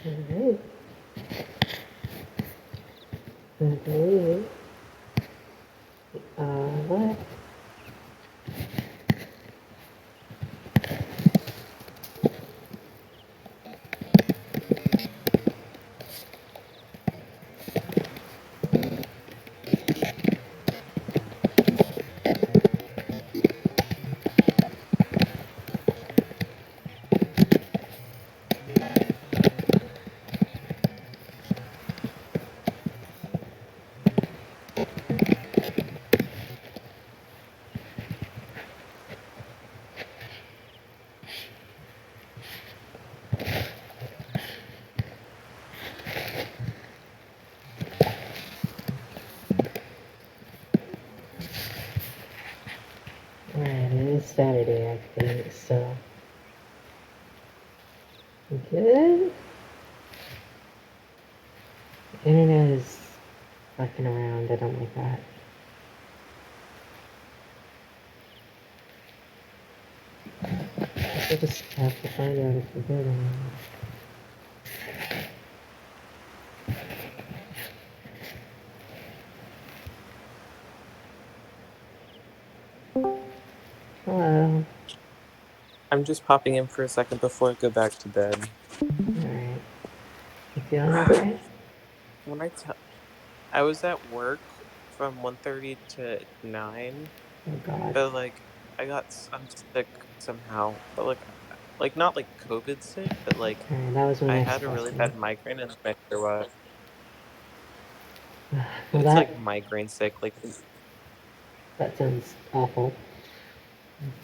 Alright. Okay. What? Alright, it is Saturday, I think, so. Good? Internet is fucking around, I don't like that. I just have to find out if we're good or not. Hello. I'm just popping in for a second before I go back to bed. Alright. You feeling okay? I was at work from 1:30 to 9, Oh god. but I'm sick somehow. But not like COVID sick, but like Alright, that was my I next had a really question. bad migraine and I'm not sure what. Well, It's like migraine sick. that sounds awful.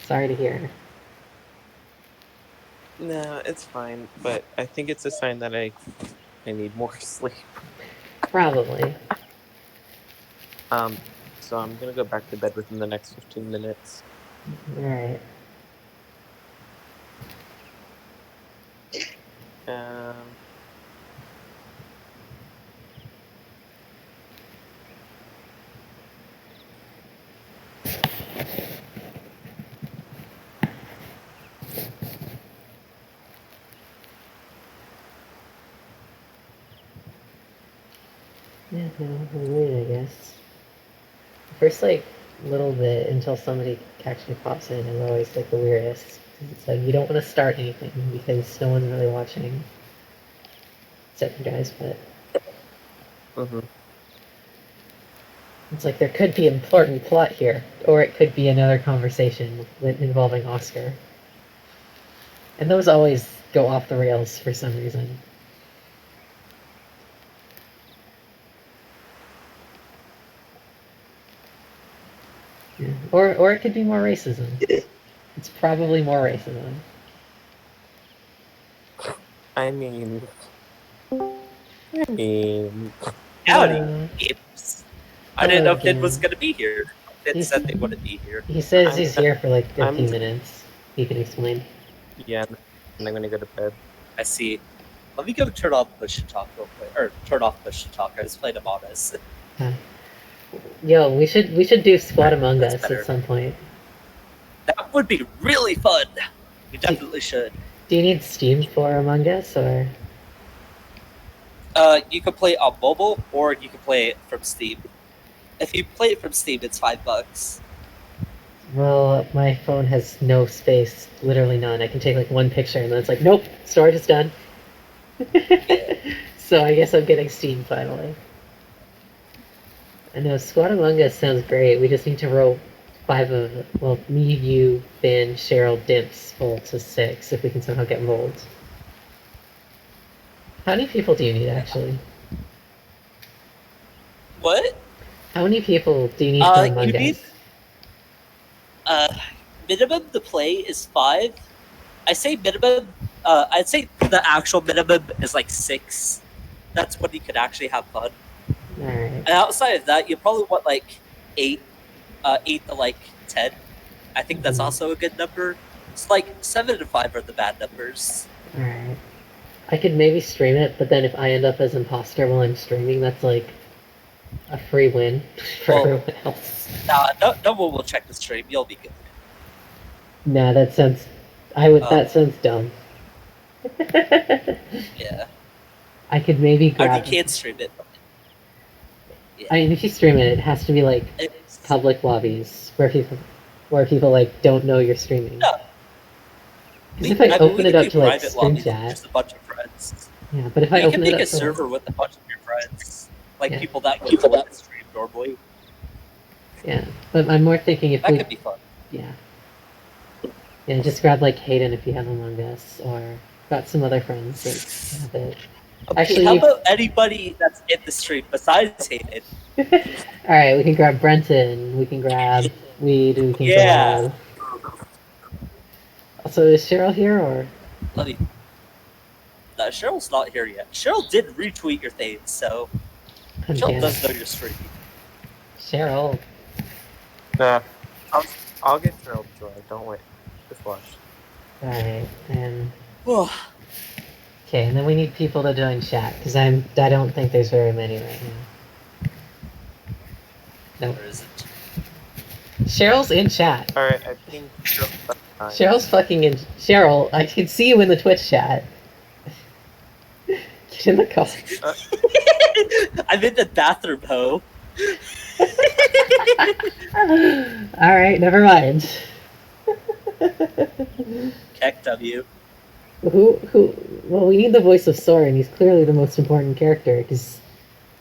Sorry to hear. No, it's fine. But I think it's a sign that I need more sleep. Probably. Um, so I'm gonna go back to bed within the next 15 minutes. Alright. Um. Yeah, no, wait, I guess. First, like, little bit until somebody actually pops in is always, like, the weirdest. 'Cause it's like, you don't want to start anything because no one's really watching. Except you guys, but Mhm. it's like there could be important plot here. Or it could be another conversation involving Oscar. And those always go off the rails for some reason. Yeah. Or it could be more racism. It's probably more racism. I mean, I mean. Howdy, Hello. peeps. I didn't Hello know if Finn was again. going to be here. Finn He's, said they wouldn't be here. he says I'm he's here for like a I'm few minutes. He can explain. Yeah, and I'm gonna go to bed. I see. Let me go turn off push to talk real quick, or turn off push to talk. I was playing Among Us. Yo, we should do Squad Alright, Among that's Us at better. some point. That would be really fun. We Do, definitely should. do you need Steam for Among Us or? You can play on mobile, or you can play it from Steam. If you play it from Steam, it's $5. Well, my phone has no space, literally none. I can take like one picture and then it's like, nope, storage is done. Yeah. So I guess I'm getting Steam finally. I know Squad Among Us sounds great. We just need to roll me, you, Finn, Cheryl, Dimps, full to 6 if we can somehow get rolled. How many people do you need actually? What? How many people do you need for You Among need Us? minimum to play is 5. I say minimum. I'd say the actual minimum is like 6. That's when you could actually have fun. Alright. And outside of that, you probably want like 8, 8 to like 10. I think that's also a good number. It's like 7 to 5 are the bad numbers. Alright. I could maybe stream it, but then if I end up as imposter while I'm streaming, that's like a free win for everyone else. No one will check the stream. You'll be good. Nah, that sounds. That sounds dumb. Yeah. I could maybe I mean, grab. you can't stream it. Yeah. I mean, if you stream it, it has to be like It's, public lobbies where people like don't know you're streaming. no. Because if I mean, open we it can up do to like private stream lobbies with chat, just a bunch of friends. yeah. But if I You can open it make up a to like, server with a bunch of your friends, like Yeah. people that would join the stream normally. yeah, but I'm more thinking if That we, could be fun. yeah, yeah, just grab like Hayden if you have Among Us, or got some other friends that have it. Okay, Actually, how about anybody that's in the stream besides Hayden? All right, we can grab Brenton. We can grab Weed. We can Yeah. grab. Also, is Cheryl here or? Let me. No, Cheryl's not here yet. Cheryl did retweet your thing, so Cheryl Damn it. does know you're streaming. Cheryl. Nah, I'll get Gerald joy. Don't wait. Just watch. All right, and okay, and then we need people to join chat because I don't think there's very many right now. Nope. Or is it? Cheryl's in chat. All right, I pinged Gerald. Cheryl's fucking in. Cheryl, I can see you in the Twitch chat. Get in the car. I'm in the bathroom, ho. All right, never mind. Keck W. Who? Well, we need the voice of Soren. He's clearly the most important character because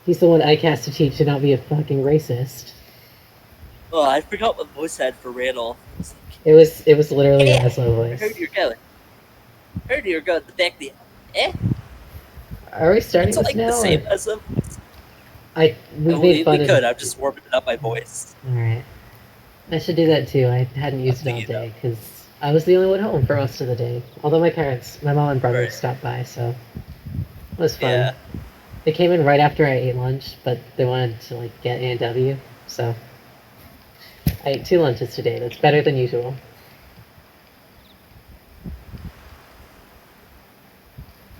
he's the one I cast to teach to not be a fucking racist. Oh, I forgot what voice I had for Randall. It was literally Yeah. a Aslo I voice. heard you were going. Heard you were going the back the. Are we starting It's this like now? the same or- as a. We've made fun we of. could. I'm just warming up my voice. All right. I should do that too. I hadn't used it all day because I was the only one home for most of the day. Although my mom and brother Right. stopped by, so it was fun. Yeah. They came in right after I ate lunch, but they wanted to like get A&W, so I ate 2 lunches today. That's better than usual.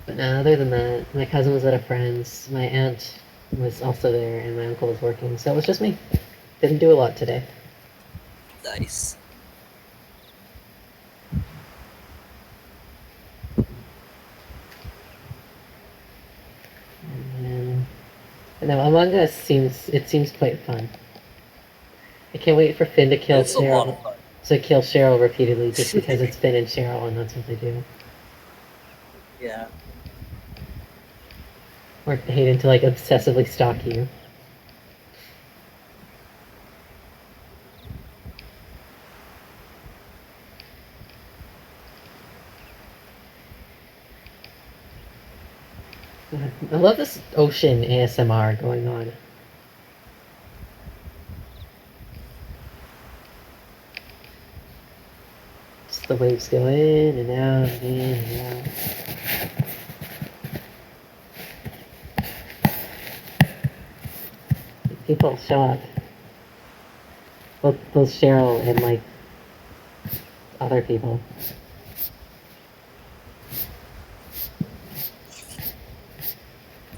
But no, other than that, my cousin was at a friend's, my aunt was also there, and my uncle was working, so it was just me. Didn't do a lot today. Nice. And now Among Us seems quite fun. I can't wait for Finn to kill It's a lot Cheryl. of fun. To kill Cheryl repeatedly just because it's Finn and Cheryl and that's what they do. Yeah. Or Hayden to like obsessively stalk you. I love this ocean ASMR going on. Just the waves go in and out and in and out. People show up. Both Cheryl and like other people.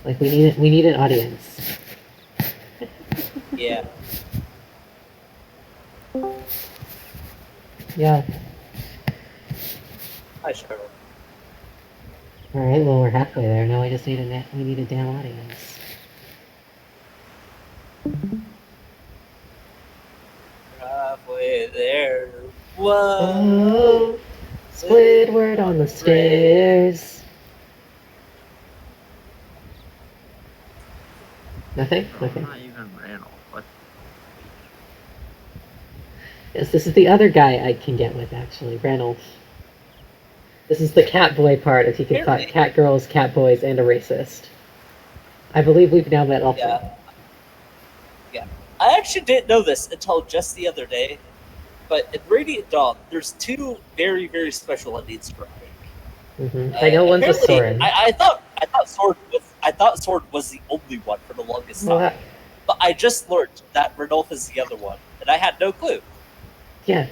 Like we need an audience. Yeah. Yeah. Hi, Cheryl. All right. Well, we're halfway there. Now we just need a damn audience. Halfway there. Whoa. Oh, Squidward on the stairs. Nothing. Nothing. Not even Randall. What? Yes, this is the other guy I can get with actually, Ranulph. This is the cat boy part if he can fuck Really? cat girls, cat boys, and a racist. I believe we've now met all three. Yeah. Yeah. I actually didn't know this until just the other day, but in Radiant Dawn, there's 2 very, very special endings for Ike. I know one's a Apparently, Soren. I thought Sword was the only one for the longest time. Well, But I just learned that Rodolph is the other one, and I had no clue. yeah.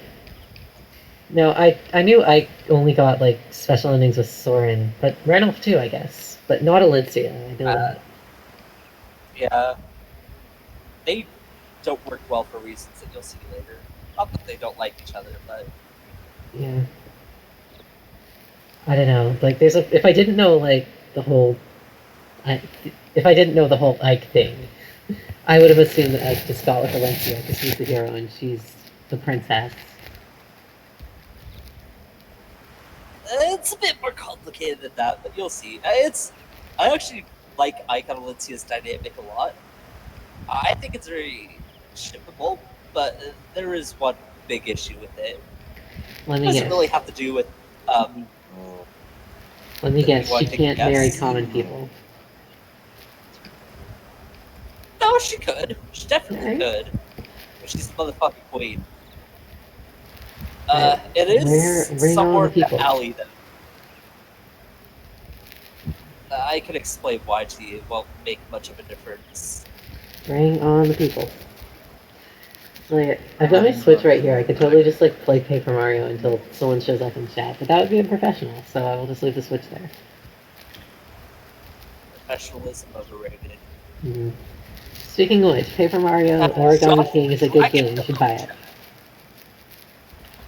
No, I knew I only got like special endings with Soren, but Ranulph too, I guess. But not Alicia, I know that. Yeah. They don't work well for reasons that you'll see later. Not that they don't like each other, but Yeah. I don't know. Like, if I didn't know like the whole if I didn't know the whole Ike thing, I would have assumed that Ike just got with Valencia because he's the hero and she's the princess. It's a bit more complicated than that, but you'll see. I actually like Ike and Valencia's dynamic a lot. I think it's very shippable, but there is one big issue with it. Let It me doesn't guess. really have to do with. Let me You guess. want She to can't marry guess? common people. No, she could. She definitely Right. could. But she's the motherfucking queen. Right. It is Ring on somewhere the in the people. alley, though. I can explain why she won't make much of a difference. Ring on the people. Like, I've got my Switch right here. I could totally just like play Paper Mario until someone shows up in chat, but that would be unprofessional. So I will just leave the Switch there. Professionalism overrated. Mm-hmm. Speaking of which, Paper Mario Origami King is a good game. You should buy it.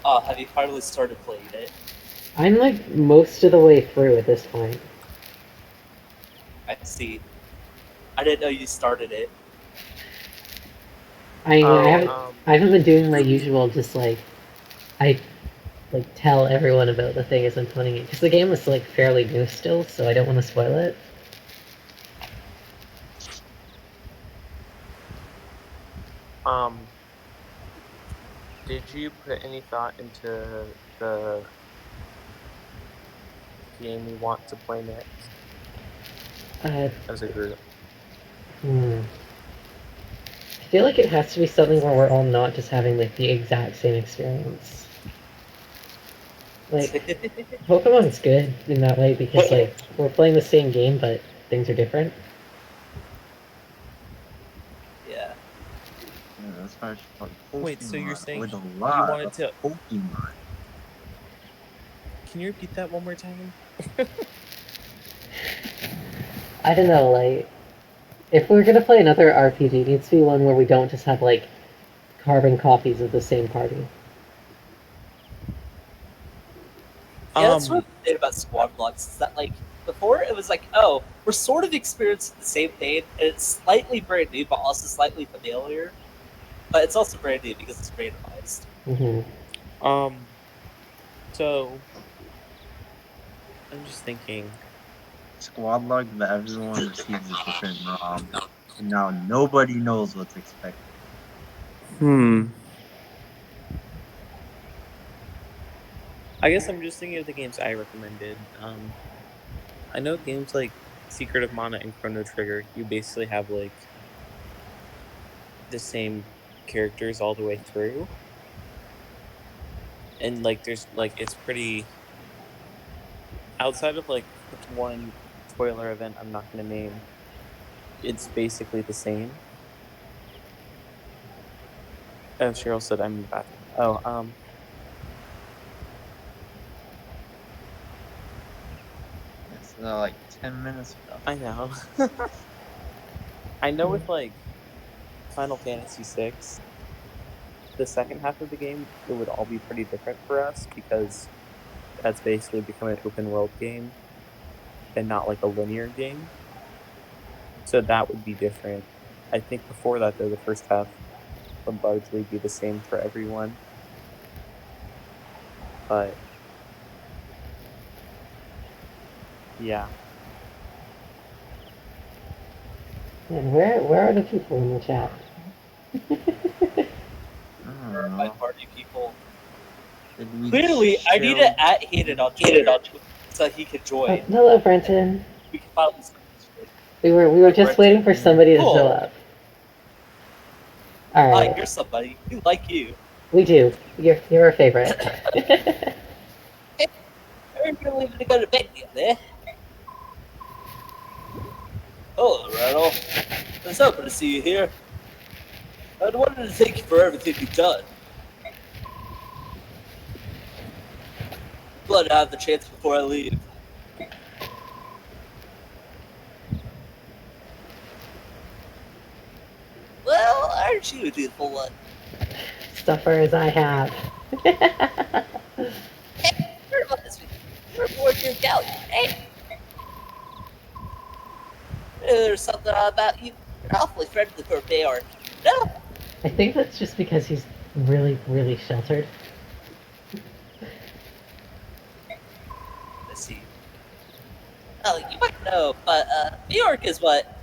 Oh, have you finally started playing it? I'm like most of the way through at this point. I see. I didn't know you started it. I Oh, haven't been doing my usual just like I like tell everyone about the thing as I'm playing it because the game is like fairly new still, so I don't want to spoil it. Did you put any thought into the game we want to play next Uh, as a group? I feel like it has to be something where we're all not just having like the exact same experience. Like Pokemon's good in that way because like we're playing the same game but things are different. Yeah. Yeah, that's why I should call it Pokemon. Wait, so you're saying with a you lot wanted of to? Pokemon. Can you repeat that one more time? I don't know, like if we're gonna play another RPG, it needs to be one where we don't just have like carbon copies of the same party. Yeah, that's what I did about Squad Blocks. Is that like before it was like, oh, we're sort of experiencing the same thing, and it's slightly brand new, but also slightly familiar. But it's also brand new because it's randomized. Mm-hmm. So I'm just thinking. Squad log that everyone receives a different ROM, and now nobody knows what's expected. I guess I'm just thinking of the games I recommended. I know games like Secret of Mana and Chrono Trigger, you basically have like the same characters all the way through. And like there's like it's pretty outside of like one spoiler event I'm not gonna name, it's basically the same. Oh, Cheryl said I'm in the bathroom. Oh, It's like 10 minutes ago. I know. I know with like Final Fantasy VI, the second half of the game, it would all be pretty different for us because that's basically become an open world game and not like a linear game. So that would be different. I think before that, though, the first half would largely be the same for everyone. But yeah. And where are the people in the chat? I don't My know. party people. Did we Clearly, I need chill? to at Hayden on Twitter so he can join. Hello, Brenton. We can finally start this shit. We were just Brenton. waiting for somebody to Cool. show up. All Ah, right. you're somebody. We like you. We do. You're our favorite. You're leaving to go to bed yet, eh? Hello, Randall. It's open to see you here. I wanted to thank you for everything you've done. Glad to have the chance before I leave. Well, aren't you a beautiful one? Stuffer as I have. Heard about this week. You're aboard your galleon, eh? There's something about you. You're awfully friendly for a Mayor. No? I think that's just because he's really, really sheltered. Let's see. Oh, you might know, but New York is what?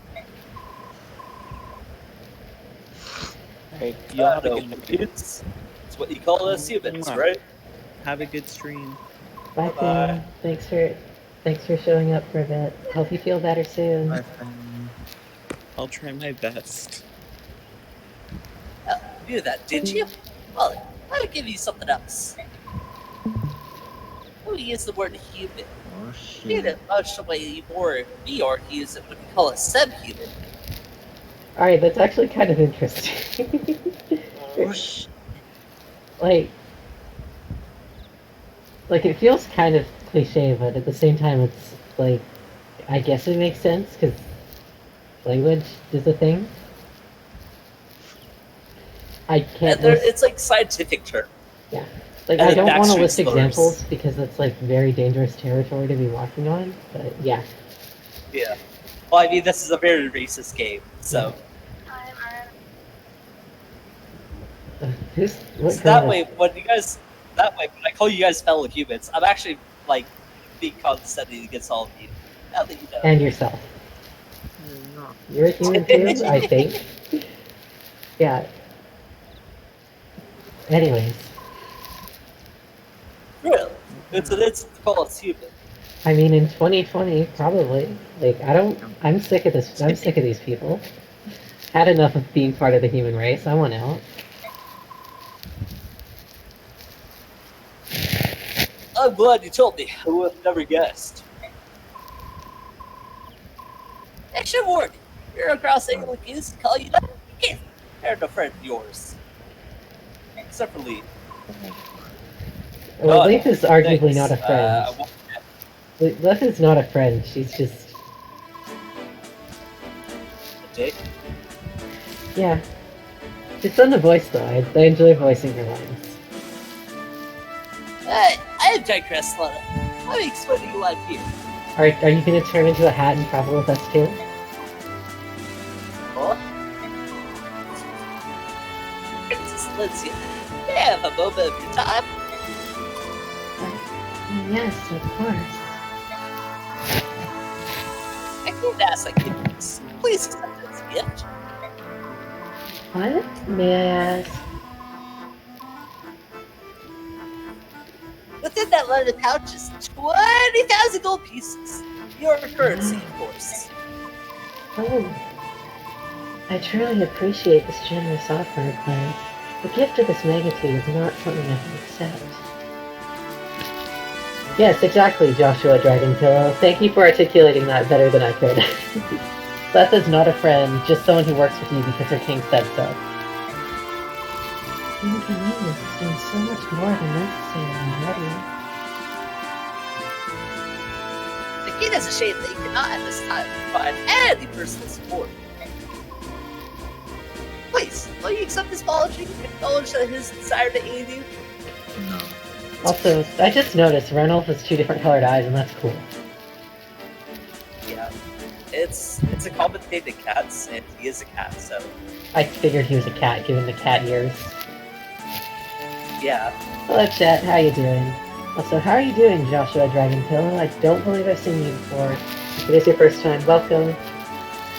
Alright, y'all have a No, good night. it's what you call us humans, Mwah. right? Have a good stream. Bye, Bye-bye. Finn. Thanks for showing up for a bit. Hope you feel better soon. My friend. I'll try my best. You knew that, did you? Well, I'll give you something else. We use the word human. Oh You shit. know, much the way more New York use it when you call us sub-human. Alright, that's actually kind of interesting. Oh shit. like it feels kind of cliche, but at the same time it's like, I guess it makes sense because language is a thing. I can't And list, it's like scientific term. yeah. Like, and I it don't want to actually list slurs. examples because it's like very dangerous territory to be walking on, but yeah. Yeah. Well, I mean, this is a very racist game, so. What So that kind way, when I call you guys fellow humans, I'm actually like being condescending against all of you. Now that you know. and yourself. No. You're a human too, I think. Yeah. Anyways, Really, it's an insult to call us human. I mean, in 2020, probably. Like, I'm sick of this. I'm sick of these people. Had enough of being part of the human race. I want out. I'm glad you told me. I would have never guessed. I should warn you. You're across England kids and call you that. You can't. They're no friend of yours. Except for Lee. Well, Oh, Leaf is arguably thanks. not a I friend. won't- Leaf is not a friend. She's just, Jake? yeah. She's fun to voice though. I enjoy voicing her lines. I enjoy Crestletter. Let me explain to you live here. Are you gonna turn into a hat and travel with us too? Huh? Princess Lyncia, may I have a moment of your time? Yes, of course. I can't ask like this. Please accept it as a gift. What? May I ask? Within that leather pouch is 20,000 gold pieces. Your currency, of course. Oh, I truly appreciate this generous offer, but a gift of this magnitude is not something I can accept. Yes, exactly, Joshua Dragonpillow. Thank you for articulating that better than I could. Seth is not a friend, just someone who works with you because her king said so. Inconvenience is doing so much more than necessary already. The king is ashamed that he cannot at this time provide any personal support. Please, will you accept this apology and acknowledge that his desire to aid you? No. Also, I just noticed Renolf has 2 different colored eyes, and that's cool. Yeah. It's a common thing to cats, and he is a cat, so I figured he was a cat, given the cat ears. yeah. Hello, chat. How you doing? Also, how are you doing, Joshua Dragonpillow? I don't believe I've seen you before. If it is your first time, welcome.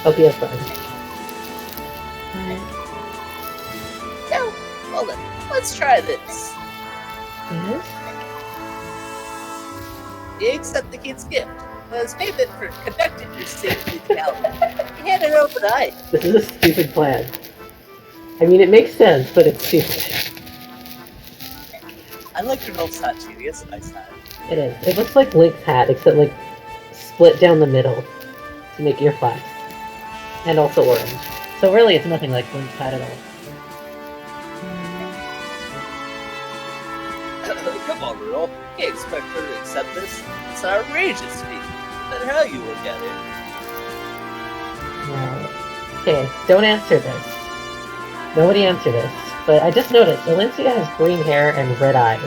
Hope you have fun. No, well then, let's try this. Yes? You accept the kid's gift. As payment for conducting your safely to Gallon. You had an open eye. This is a stupid plan. I mean, it makes sense, but it's stupid. I like your old hat too. He has a nice hat. It is. It looks like Link's hat, except like split down the middle to make ear flaps. And also orange. So really, it's nothing like Link's hat at all. Come on, Rudolph. You can't expect her to accept this. It's outrageous to me. No matter how you look at it. Wow. Okay, don't answer this. Nobody answer this. But I just noticed, Valencia has green hair and red eyes.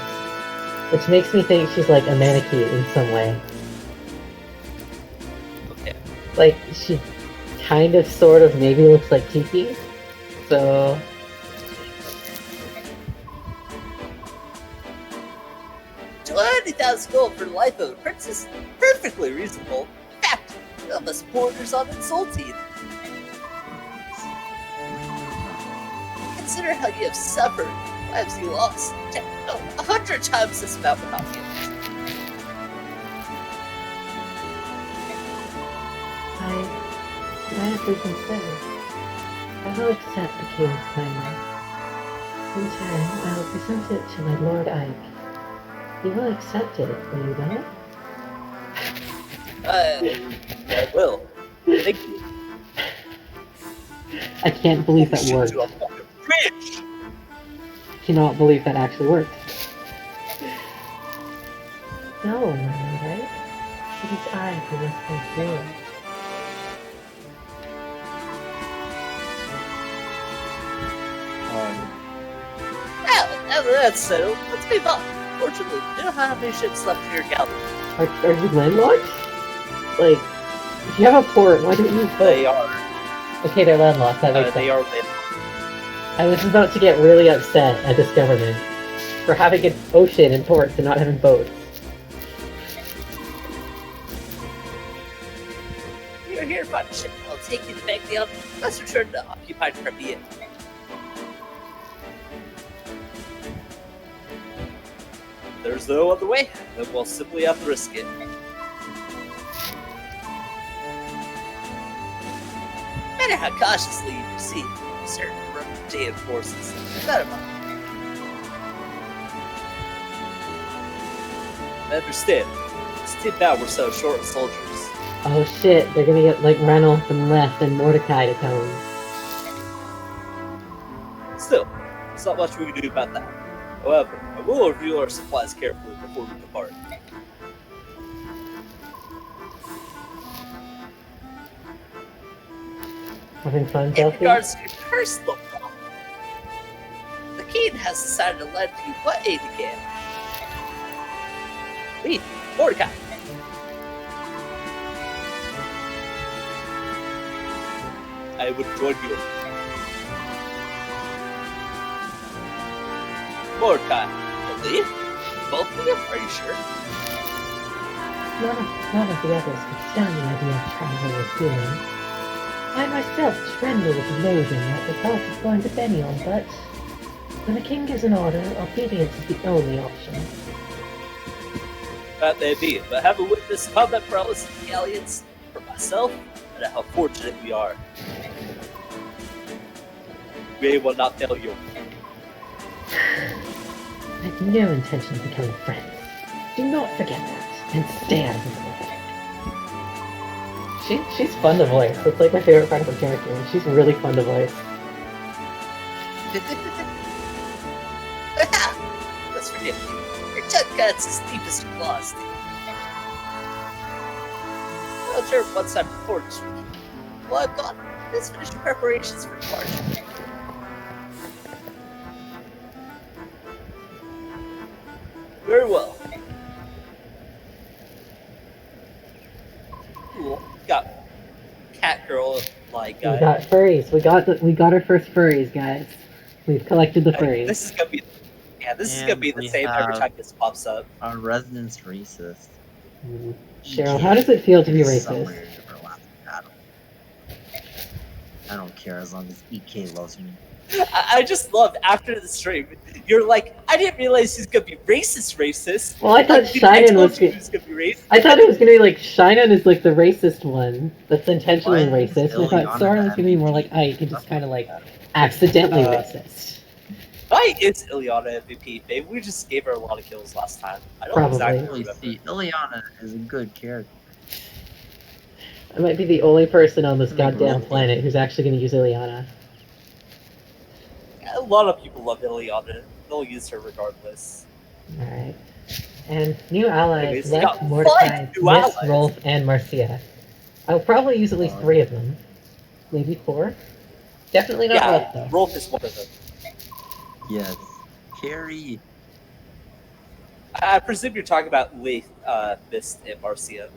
Which makes me think she's like a mannequin in some way. Okay. Like, she kind of, sort of, maybe looks like Tiki. So 20,000 gold for the life of a princess is perfectly reasonable. In fact, almost borders on insulting. Consider how you have suffered, lives you lost, 100 times this amount without guilt. I have reconsidered. I will accept the king's kindness. In turn, I will present it to my Lord Ike. He will accept it, will you not? I will. Thank you. I can't believe that worked. You a fucking bitch! Cannot believe that actually worked. No, my Lord Ike. It is I who must come forward. Well, now that that's settled, let's move on. Fortunately, we don't have any ships left in your gallery. Are you landlocked? Like, if you have a port, why don't you use both? They are. Okay, they're landlocked, that makes sense. They are landlocked. I was about to get really upset at this government for having an ocean and ports and not having boats. You're here to find a ship. I'll take you to Baghdad. Let's return to occupied Crimea. There's no other way, then we'll simply have to risk it. No matter how cautiously you proceed, certain Radiant forces, no matter I understand. It's too bad we're so short of soldiers. Oh shit, they're gonna get like Reynolds and Left and Mordecai to come. Still, there's not much we can do about that. However, I will review our supplies carefully before we depart. Having fun, In Delphi? regards to your personal problem, the king has decided to lend you what aid he can. Me, Mordecai. I would join you. Mordecai, leave? Both of you? Are you sure? None of the others could stand the idea of traveling with humans. I myself tremble with loathing at the thought of going to Benion, but when the king gives an order, obedience is the only option. That may be, but having witnessed combat prowess in the galleons, for myself, I know how fortunate we are. We will not fail you. I have no intention of becoming friends. Do not forget that, and stay out of my way. She's fun to voice. That's like my favorite part of her character. She's really fun to voice. Let's forget you. Your tongue cuts as deep as your claws. I'll turn one side before this week. While I'm gone, let's finish the preparations for departure. Very well. Cool. Got cat girl like. We got furries. We got our first furries, guys. We've collected the furries. This is gonna be. Yeah, this is gonna be the we same every have- time this pops up. Our residence racist. Cheryl, how does it feel to be racist? Somewhere in our last battle. I don't care as long as EK loves me. I just love after the stream. You're like, I didn't realize he's gonna be racist. Well, I thought Like, dude, Shinan told was you good. he was gonna be racist. I thought it was gonna be like Shinan is like the racist one that's intentionally Why is racist. And I thought Ileana Sora was the gonna be more like Ike and just kind of like accidentally racist. Why is Ileana MVP? Maybe we just gave her a lot of kills last time. I don't Probably. exactly Holy remember. see, Ileana is a good character. I might be the only person on this Like, goddamn really? planet who's actually gonna use Ileana. A lot of people love Ileana. They'll use her regardless. Alright. And new allies Anyways, we left got Mordecai, 5 new Miss, allies. Rolf, and Marcia. I'll probably use at least 3 of them. Maybe 4. Definitely not Rolf, Yeah, though. Rolf is one of them. Yes. Carrie. I presume you're talking about Leith, Mist, and Marcia.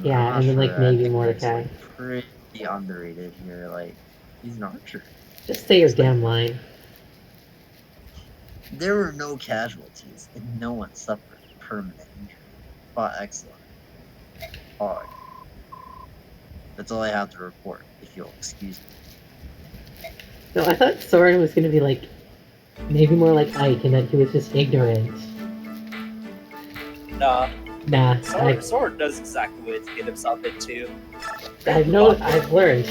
Yeah, I'm not and then, like, sure. I maybe think it's, Mordecai. like, pretty be underrated here. Like, he's an archer. Just say your It's like- damn line. There were no casualties, and no one suffered permanent injury. Fought excellent. Hard. That's all I have to report, if you'll excuse me. No, I thought Soren was gonna be like, maybe more like Ike, and that he was just ignorant. Nah, Nah, Sword knows exactly what to get himself into. I've learned.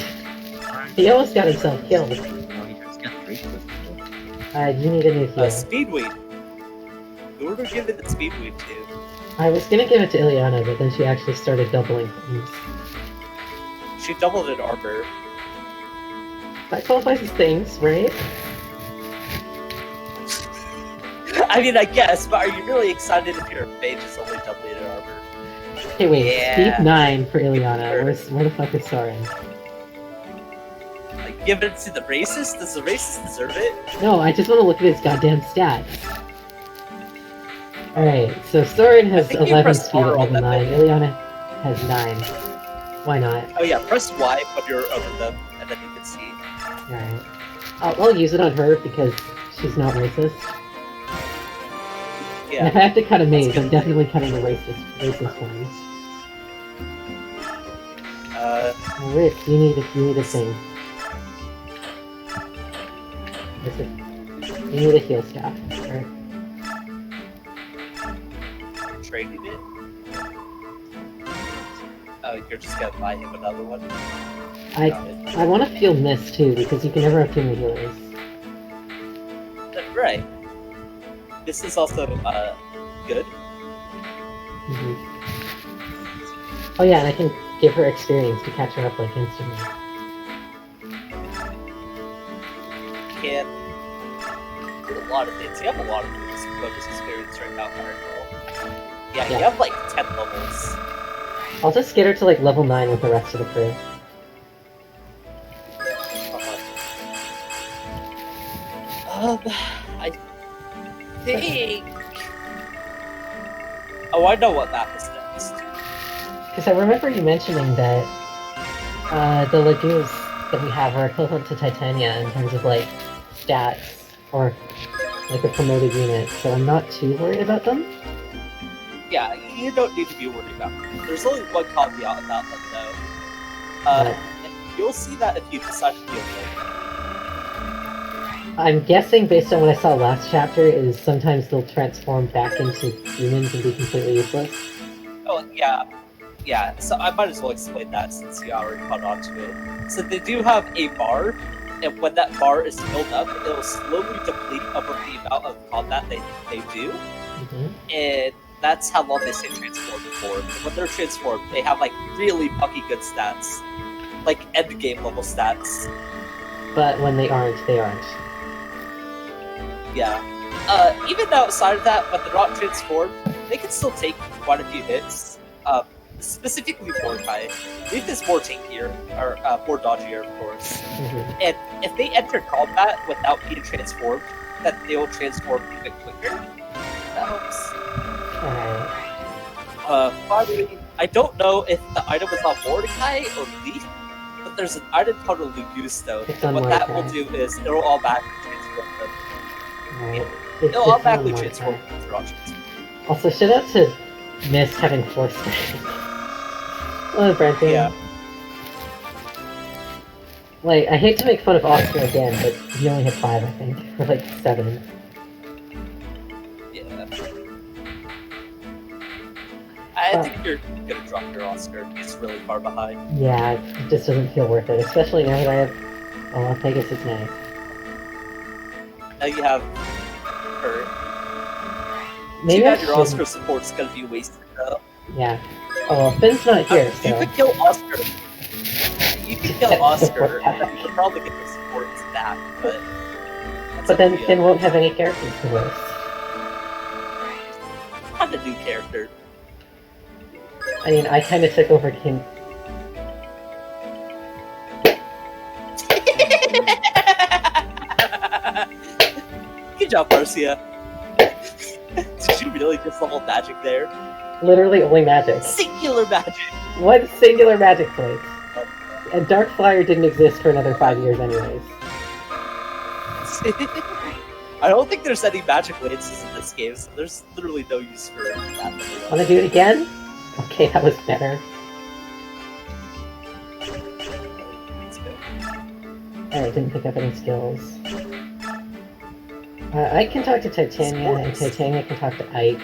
He almost got himself killed. No, he just got Drake with You need a new heal. Speedweed. Who would we give it the Speedweed to? I was gonna give it to Ileana, but then she actually started doubling things. She doubled in armor. That qualifies as things, right? I mean, I guess, but are you really excited if your mage is only doubling in armor? Hey, wait, Yeah. speed 9 for Ileana. Where the fuck is Soren? Like, give it to the racist? Does the racist deserve it? No, I just want to look at his goddamn stats. Alright, so Soren has I think you 11 pressed speed at R on level that 9. Ileana has 9. Why not? Oh yeah, press Y when you're over them, and then you can see. Alright. I'll use it on her because she's not racist. And if I Yeah. have to cut a mage, good. I'm definitely cutting the racist ones. Oh, Rick, you need a thing. You need a heal staff, right? Trading it? Oh, you're just gonna buy him another one? Got it. I want to feel miss too, because you can never have too many healers. Right. This is also, good. Mhm. Oh yeah, and I can give her experience to catch her up like instantly. Can do a lot of things. You have a lot of focus experience right now, Fireball. Yeah, you Yeah. have like 10 levels. I'll just get her to like level 9 with the rest of the crew. I think... Oh, I know what map is next. Because I remember you mentioning that the Lagoos that we have are equivalent to Titania in terms of like stats or like a promoted unit, so I'm not too worried about them. Yeah, you don't need to be worried about it. There's only one caveat about them, though. What? And you'll see that if you decide to deal with it. I'm guessing based on what I saw last chapter is sometimes they'll transform back into humans and be completely useless. Oh, yeah. Yeah, so I might as well explain that since you already caught on to it. So they do have a bar, and when that bar is filled up, it'll slowly deplete above the amount of combat they do, and that's how long they stay transformed for. And when they're transformed, they have like really fucking good stats. Like end game level stats. But when they aren't, they aren't. Yeah. Even outside of that, when they're not transformed, they can still take quite a few hits. Specifically Mordecai. Leaf is more tankier, or more dodgier, of course. And if they enter combat without being transformed, then they will transform even quicker. That helps. Alright. Finally, I don't know if the item is on Mordecai or Leaf, but there's an item called a Lugusto. It's And on what that will Mordecai. do is it'll automatically transform them. Alright. It'll on automatically Mordecai. transform them if they're not transformed. Also, shout out to Mist having 4 strength. Oh, Brenton. Yeah. Like, I hate to make fun of Oscar again, but he only had 5, I think. Or like 7. Yeah. I think you're gonna drop your Oscar. He's really far behind. Yeah, it just doesn't feel worth it, especially now that I have. Oh, Pegasus Knife. Now you have her. Maybe Too I bad your shouldn't. Oscar support's gonna be wasted though. Yeah. Oh, well, Finn's not here, You so. could kill Oscar. You could kill Oscar, and then you could probably get the support back, but. that's But up then to you. Finn won't have any characters to list. Find a new character. I mean, I kind of took over King. Good job, Marcia. Did you really just level magic there? Literally only magic. Singular magic! One singular magic plate. A Dark Flyer didn't exist for another 5 years anyways. I don't think there's any magic lances in this game, so there's literally no use for that. Wanna do it again? Okay, that was better. Alright, didn't pick up any skills. I can talk to Titania, and Titania can talk to Ike.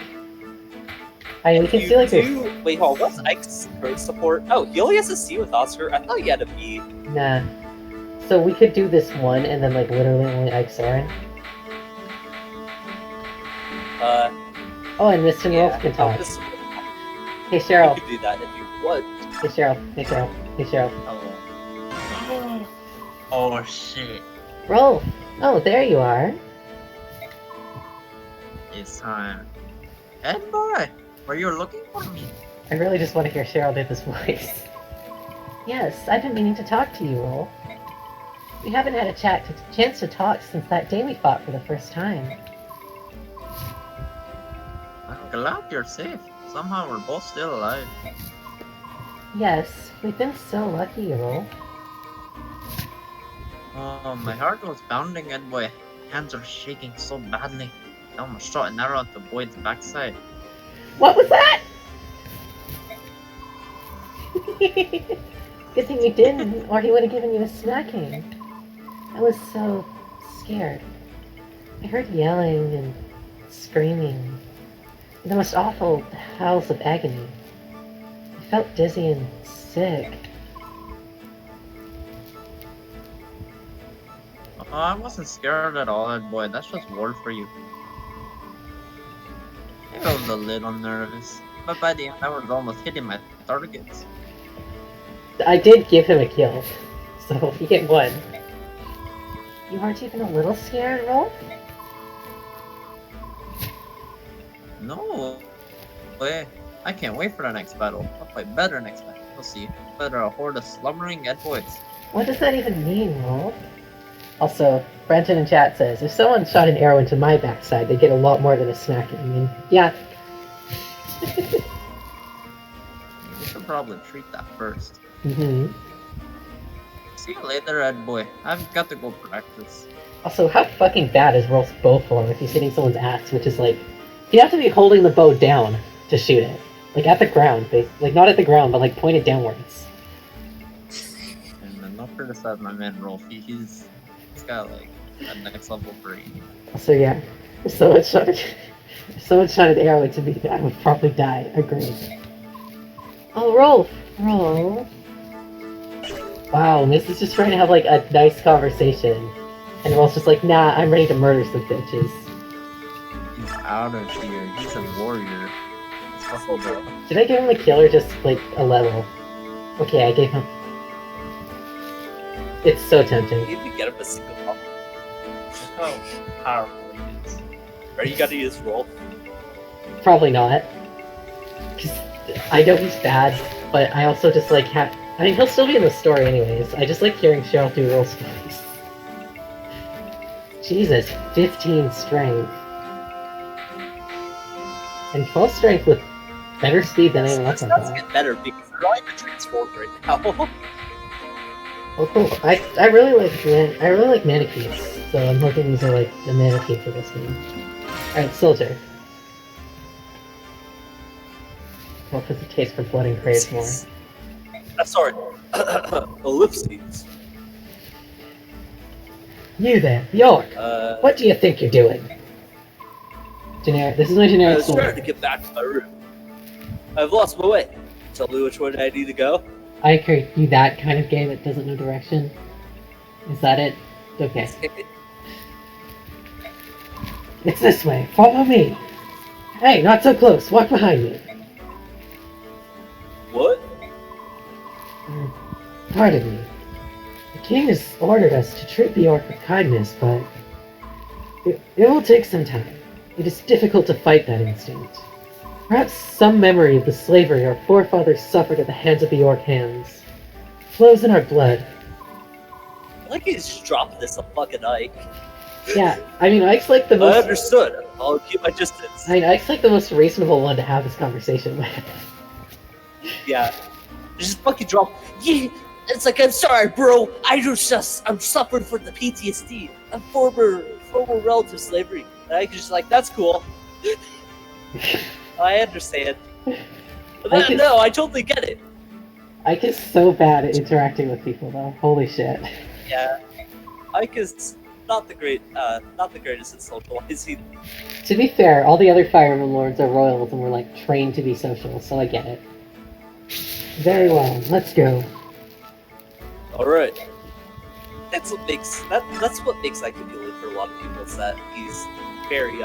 We can see like there's... Wait, hold on, what's Ike's bird support? Oh, he only has a C with Oscar? I thought he had a B. Nah. So we could do this one, and then like literally only Ike Soren. Oh, and Mr. Wolf can talk. Hey Cheryl. You could do that if you want. Hey Cheryl. Hey Cheryl. Hey Cheryl. Hello. Oh shit. Rolf! Oh, there you are. It's time. Ed boy, were you looking for me? I really just want to hear Cheryl do this voice. Yes, I've been meaning to talk to you, Rolf. We haven't had a chance to talk since that day we fought for the first time. I'm glad you're safe. Somehow we're both still alive. Yes, we've been so lucky, Rolf. Oh, my heart was pounding, Ed boy. Hands are shaking so badly. I almost shot an arrow at the boy's backside. What was that? Good thing you didn't, or he would have given you a smacking. I was so scared. I heard yelling and screaming. The most awful howls of agony. I felt dizzy and sick. Oh, I wasn't scared at all, Ed boy. That's just war for you. I was a little nervous, but by the end I was almost hitting my targets. I did give him a kill, so he get one. You aren't even a little scared, Rolf? No way. I can't wait for the next battle. I'll fight better next time. We'll see. Better a horde of slumbering Ed boys. What does that even mean, Rolf? Also, Brenton in chat says, if someone shot an arrow into my backside, they get a lot more than a smacking. And yeah. You should probably treat that first. Mm-hmm. See you later, Ed boy. I've got to go practice. Also, how fucking bad is Rolf's bow form if he's hitting someone's axe, which is like, you have to be holding the bow down to shoot it. Like at the ground, like not at the ground, but like pointed downwards. And not criticize my man Rolf. He's got like a next level brain. So yeah, if someone shot an arrow into me, I would probably die. Agreed. Oh, Rolf! Rolf! Wow, Miss is just trying to have like a nice conversation. And Rolf's just like, nah, I'm ready to murder some bitches. He's out of here. He's a warrior. Let's fucking go. Did I give him a kill or just like a level? Okay, I gave him... It's so tempting. You need to get him a single pump. Look how powerful he is. Or you gotta use roll. Probably not. Because I know he's bad, but I also just like have... I mean, he'll still be in the story anyways. I just like hearing Cheryl do Rolf's voice. Jesus, 15 strength. And 12 strength with better speed than anyone else It's on not that. get better because they're not even transformed right now. Oh cool. I really like Manikees, so I'm hoping these are like the Manekee for this game. Alright, Soldier. What does it taste for blood and craves more? Sorry. Ellipses. You there, York! Uh, What do you think you're doing? Generic. This is my I generic was sword. trying to get back to my room. I've lost my way. Tell me which way I need to go. I agree. You that kind of game that doesn't know direction? Is that it? Okay. It's this way. Follow me. Hey, not so close. Walk behind me. What? Pardon me. The king has ordered us to treat the orc with kindness, but it will take some time. It is difficult to fight that instinct. Perhaps some memory of the slavery our forefathers suffered at the hands of the orc hands flows in our blood. I like he's just dropping this a fucking Ike. Yeah, I mean, Ike's like the I most... understood. I'll keep my distance. I mean, Ike's like the most reasonable one to have this conversation with. Yeah. Just fucking drop. Yeah. It's like, I'm sorry, bro. I'm suffering from the PTSD of former relative slavery. And I just like, that's cool. I understand. No, I totally get it. Ike is so bad at interacting with people, though. Holy shit. Yeah, Ike is not the greatest at socializing. To be fair, all the other Fire Emblem Lords are royals and we're like trained to be social, so I get it. Very well, let's go. All right. That's what makes Ike appealing for a lot of people. Is that he's very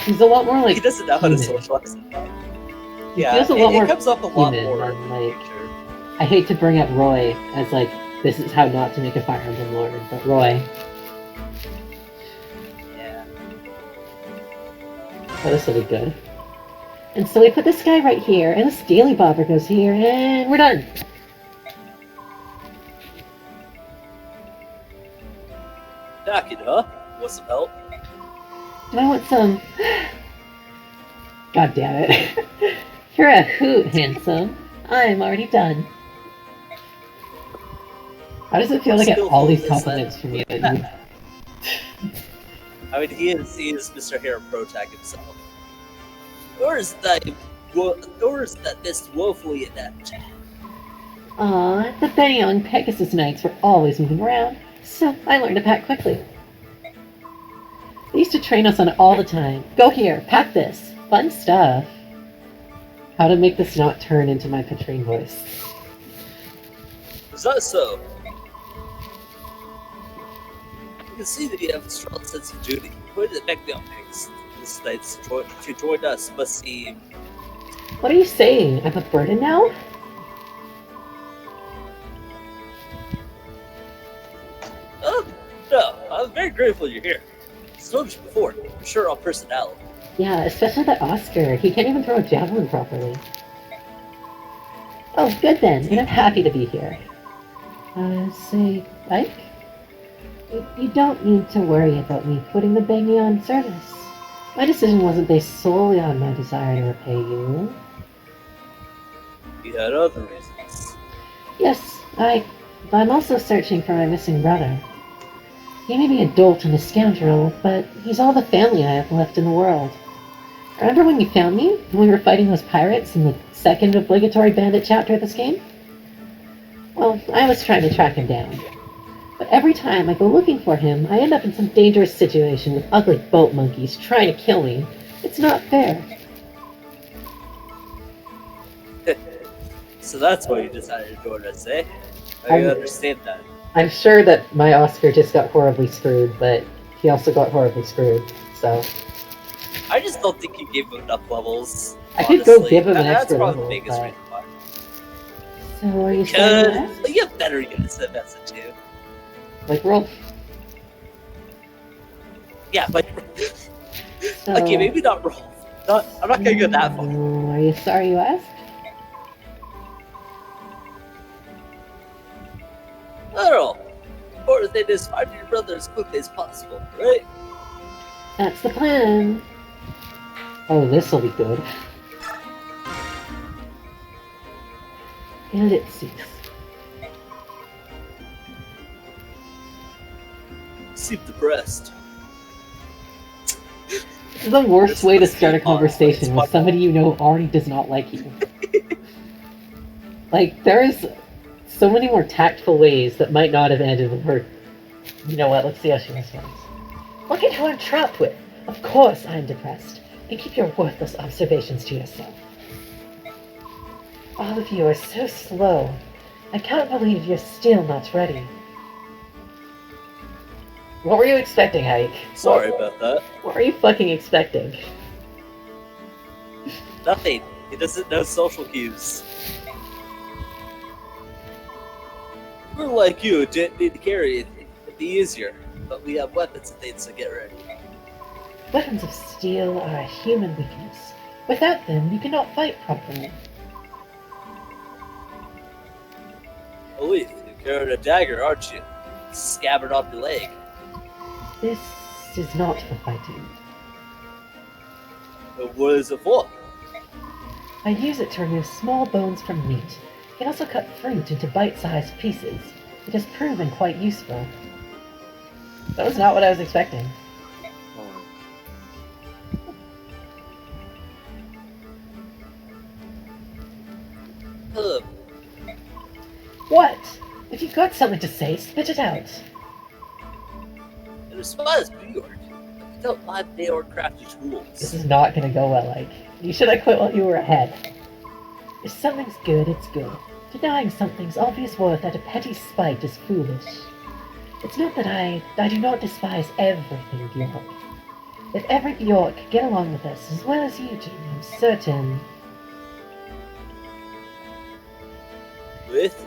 He's a lot more like he doesn't know how to human. socialize. He Yeah, feels a lot more it comes up a lot human more. than, like, I hate to bring up Roy as like, this is how not to make a Fire Emblem Lord, but Roy. Yeah. Oh, this will be good. And so we put this guy right here, and this Daily Bobber goes here, and we're done. Knocking, huh? Want some help? Do I want some? God damn it. You're a hoot, handsome. I'm already done. How does it feel to get all these compliments from you? I mean, he is Mr. Hero Pro Tag himself. Or is that this woefully inept? Aw, the very young Pegasus Knights were always moving around, so I learned to pack quickly. They used to train us on it all the time. Go here, pack this. Fun stuff. How to make this not turn into my Patrine voice. Is that so? You can see that you have a strong sense of duty. Where did the back down pigs? This Knights to join us must seem. What are you saying? I'm a burden now? No, I'm very grateful you're here. I've told you before, I'm sure on personality. Yeah, especially that Oscar. He can't even throw a javelin properly. Oh, good then, and I'm happy to be here. Say, Ike? You don't need to worry about me putting the Bangy on service. My decision wasn't based solely on my desire to repay you. You had other reasons. Yes, I'm also searching for my missing brother. He may be a dolt and a scoundrel, but he's all the family I have left in the world. Remember when you found me, when we were fighting those pirates in the second obligatory bandit chapter of this game? Well, I was trying to track him down. But every time I go looking for him, I end up in some dangerous situation with ugly boat monkeys trying to kill me. It's not fair. So that's why you decided to join us, eh? I understand that. I'm sure that my Oscar just got horribly screwed, but he also got horribly screwed, so... I just don't think you gave him enough levels. I could go give him an extra level, That's probably the biggest but... reason why. So are you saying that? But you have better units than Mesa too. Like Rolf? Yeah, but... So... Okay, maybe not Rolf. I'm not gonna go that far. Are you sorry you asked? I don't know. Or they just find your brother as quickly as possible, right? That's the plan. Oh, this'll be good. And it ceased. Seem depressed. This is the worst way to start a conversation with somebody you know already does not like you. Like, there is so many more tactful ways that might not have ended with her. You know what, let's see how she responds. Look at who I'm trapped with. Of course I'm depressed. And keep your worthless observations to yourself. All of you are so slow. I can't believe you're still not ready. What were you expecting, Ike? Sorry about that. What were you fucking expecting? Nothing. He doesn't know social cues. We're like you, didn't need to carry it. It'd be easier. But we have weapons and things to get ready. Weapons of steel are a human weakness. Without them, you cannot fight properly. Believe you're carrying a dagger, aren't you? Scabbard off your leg. This is not for fighting. But what is it for? I use it to remove small bones from meat. can also cut fruit into bite-sized pieces. It has proven quite useful. That was not what I was expecting. What? If you've got something to say, spit it out. In response to New York, I don't mind Mayor crafty tools. This is not gonna go well, like. You should have quit while you were ahead. If something's good, it's good. Denying something's obvious worth out of petty spite is foolish. It's not that I do not despise everything Bjork. If every Bjork could get along with us as well as you do, I'm certain... With?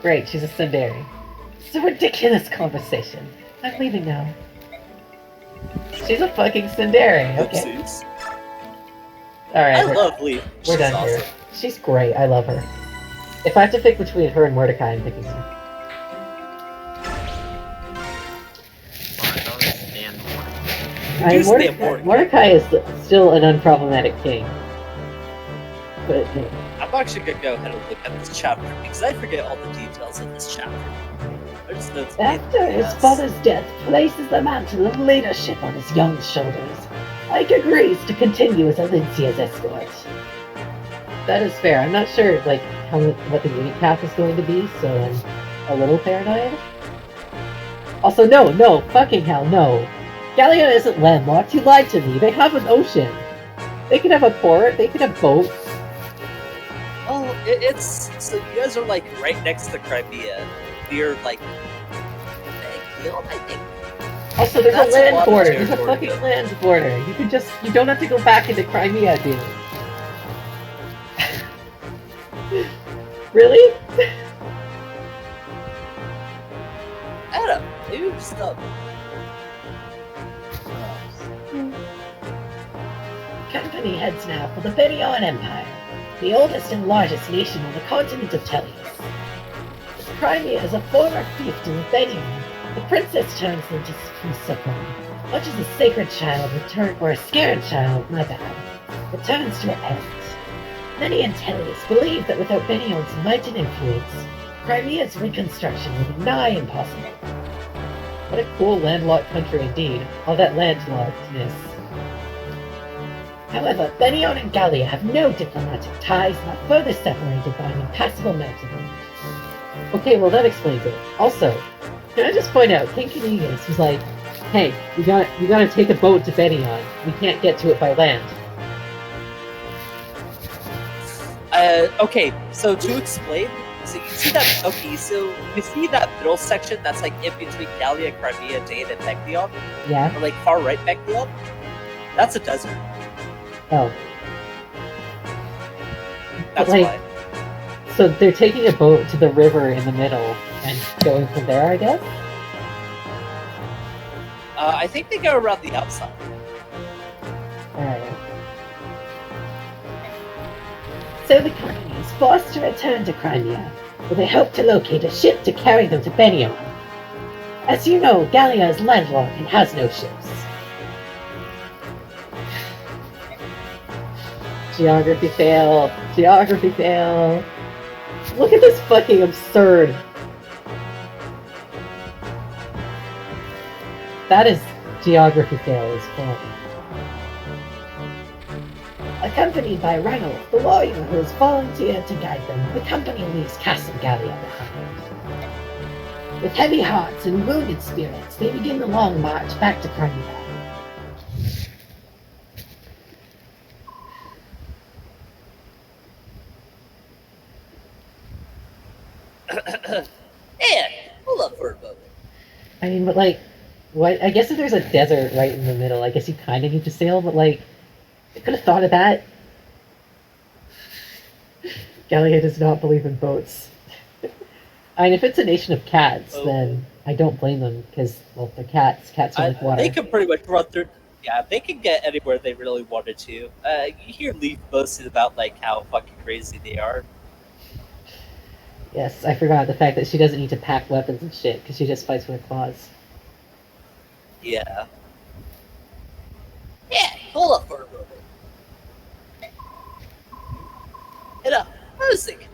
Great, she's a Sundari. It's a ridiculous conversation. I'm leaving now. She's a fucking Sundari, okay. Oopsies. Alright, I love Leaf. we're done awesome. here. She's great, I love her. If I have to pick between her and Mordecai, I'm picking her. Mordecai is still an unproblematic king. But, yeah. I'm actually gonna go ahead and look at this chapter because I forget all the details of this chapter. I just know it's After his father's death places the mantle of leadership on his young shoulders, Ike agrees to continue as Alincia's escort. That is fair. I'm not sure like what the unit cap is going to be, so I'm a little paranoid. Also, no, fucking hell, no. Gallia isn't landlocked. You lied to me. They have an ocean. They can have a port. They can have boats. Oh, it's so you guys are like right next to Crimea. You're like, I think. Also, there's That's a a land lot of border. There's a territory, fucking though. land border. You don't have to go back into Crimea, dude. Really? I don't know. Maybe I'm just dumb. Company heads now for the Benioan Empire, the oldest and largest nation on the continent of Tellius. As Crimea is a former fief to the Benion, the princess turns them to succor, much as a sacred child or a scared child, my bad, returns to a parent. Many in Tellius believe that without Benion's might and influence, Crimea's reconstruction would be nigh impossible. What a cool landlocked country indeed, all that landlockedness. However, Benion and Gallia have no diplomatic ties and are further separated by an impassable mountain range. Okay, well that explains it. Also, can I just point out, King Canedius was like, hey, you gotta take a boat to Benion. We can't get to it by land. Okay, so to explain, so you see that, okay, so you see that middle section that's like in between Gallia, Crimea, Dane, and Beklion? Yeah? Or like far right Beklion? That's a desert. Oh. That's like, why. So they're taking a boat to the river in the middle and going from there, I guess? I think they go around the outside. Alright. So the company is forced to return to Crimea, where they hope to locate a ship to carry them to Benion. As you know, Gallia is landlocked and has no ships. Geography fail. Geography fail. Look at this fucking absurd. That is geography fail as fuck. Accompanied by Ranulf, the warrior who has volunteered to guide them, the company leaves Castle Gallia behind. With heavy hearts and wounded spirits, they begin the long march back to Crimea. Yeah, hold up for a moment. I mean, but like, what? I guess if there's a desert right in the middle, I guess you kind of need to sail, but like, I could have thought of that. Gallia does not believe in boats. I mean, if it's a nation of cats, then I don't blame them, because, well, they're cats. Cats don't like water. They can pretty much run through. Yeah, they can get anywhere they really wanted to. You hear Leaf boasting about like how fucking crazy they are. Yes, I forgot the fact that she doesn't need to pack weapons and shit, because she just fights with her claws. Yeah. Yeah, hold up for a moment. You know, I was thinking,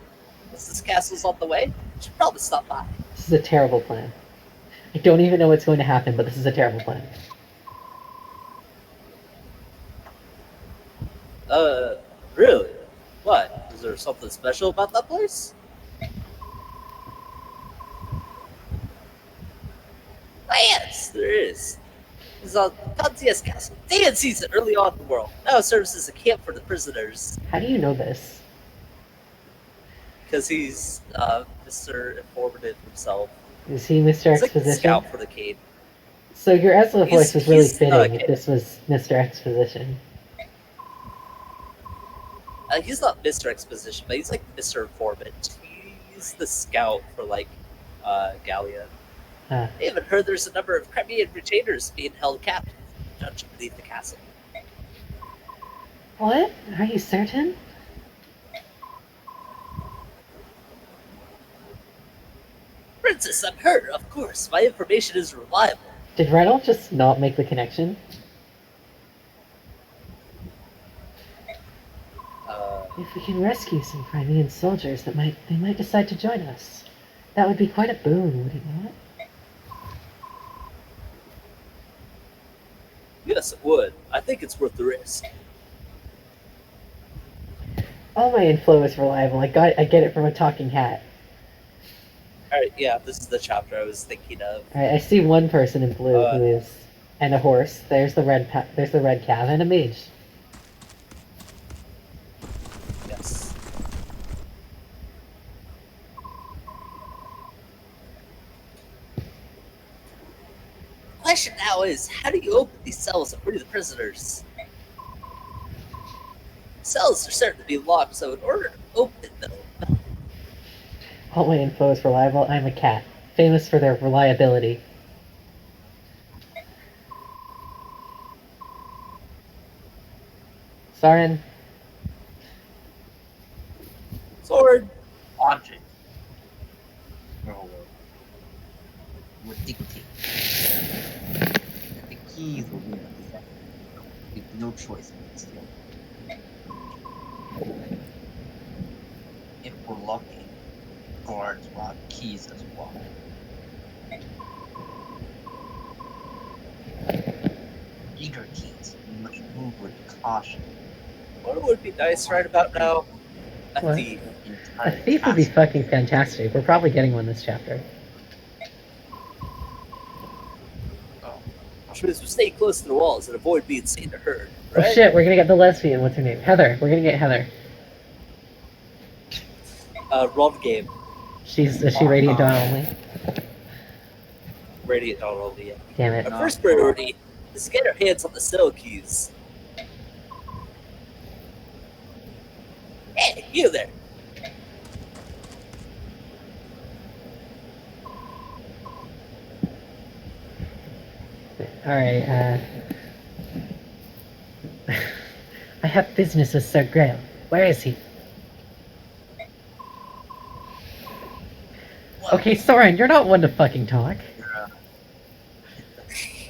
Services castle's on the way. Should probably stop by. This is a terrible plan. I don't even know what's going to happen, but this is a terrible plan. Really? What? Is there something special about that place? Yes, there is. It's on Kantia's castle. Dan sees it early on in the world. Now it serves as a camp for the prisoners. How do you know this? Because he's Mr. Informative himself. Is he Mr. He's like the Exposition? scout for the Cade. So your Ezra voice was really he's, fitting okay. if this was Mr. Exposition. He's not Mr. Exposition, but he's like Mr. Informant. He's the scout for like Gallia. Huh. I even heard there's a number of Crimean retainers being held captive in the dungeon beneath the castle. What? Are you certain? Princess, I'm her, of course. My information is reliable. Did Reynold just not make the connection? If we can rescue some Crimean soldiers, they might decide to join us. That would be quite a boon, would it not? Yes, it would. I think it's worth the risk. All my inflow is reliable. I get it from a talking hat. Alright, yeah, this is the chapter I was thinking of. Alright, I see one person in blue who is, and a horse. There's the red cav and a mage. Yes. The question now is, how do you open these cells and free the prisoners? Cells are certain to be locked, so in order to open them, All my info is reliable. I'm a cat, famous for their reliability. Sarin, sword. Object. Oh, would dictate. The keys will be in effect. We have no choice but to steal. If we're lucky, guards will have keys as well. Eager keys, we must move with caution. What would be nice right about now? A What? thief. The a entire thief would be castle. fucking fantastic. We're probably getting one this chapter. Which means we stay close to the walls and avoid being seen or heard, Oh right? shit, we're gonna get the lesbian. What's her name? Heather. We're gonna get Heather. Roll the game. Is she Radiant Dawn only? Radiant Dawn only, yeah. Damn it. Our first priority is to get our hands on the cell keys. Hey, you there! Alright, I have business with Sir Grail. Where is he? Okay, Soren, you're not one to fucking talk.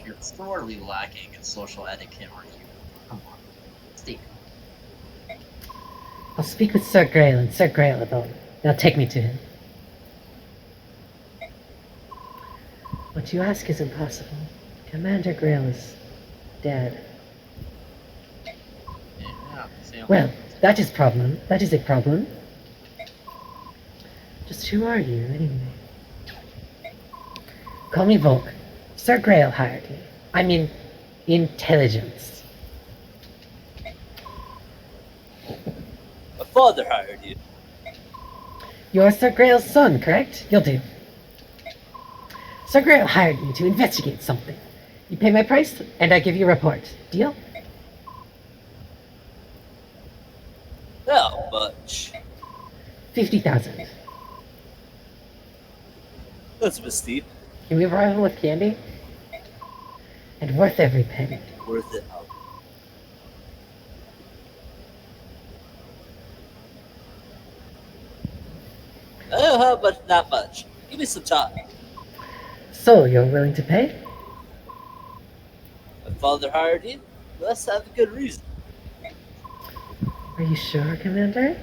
You're sorely lacking in social etiquette, aren't you? Come on. Stay. I'll speak with Sir Grail and Sir Grail alone. They'll take me to him. What you ask is impossible. Commander Grail is dead. Yeah, say Well, that is a problem. Just who are you, anyway? Call me Volk. Sir Grail hired me. I mean, intelligence. My father hired you. You're Sir Grail's son, correct? You'll do. Sir Grail hired me to investigate something. You pay my price, and I give you a report. Deal? How much? 50,000. That's a bit steep. Can we rival with candy? And worth every penny. Worth it. Oh, how much? Not much. Give me some time. So, you're willing to pay? My father hired you? Let's have a good reason. Are you sure, Commander?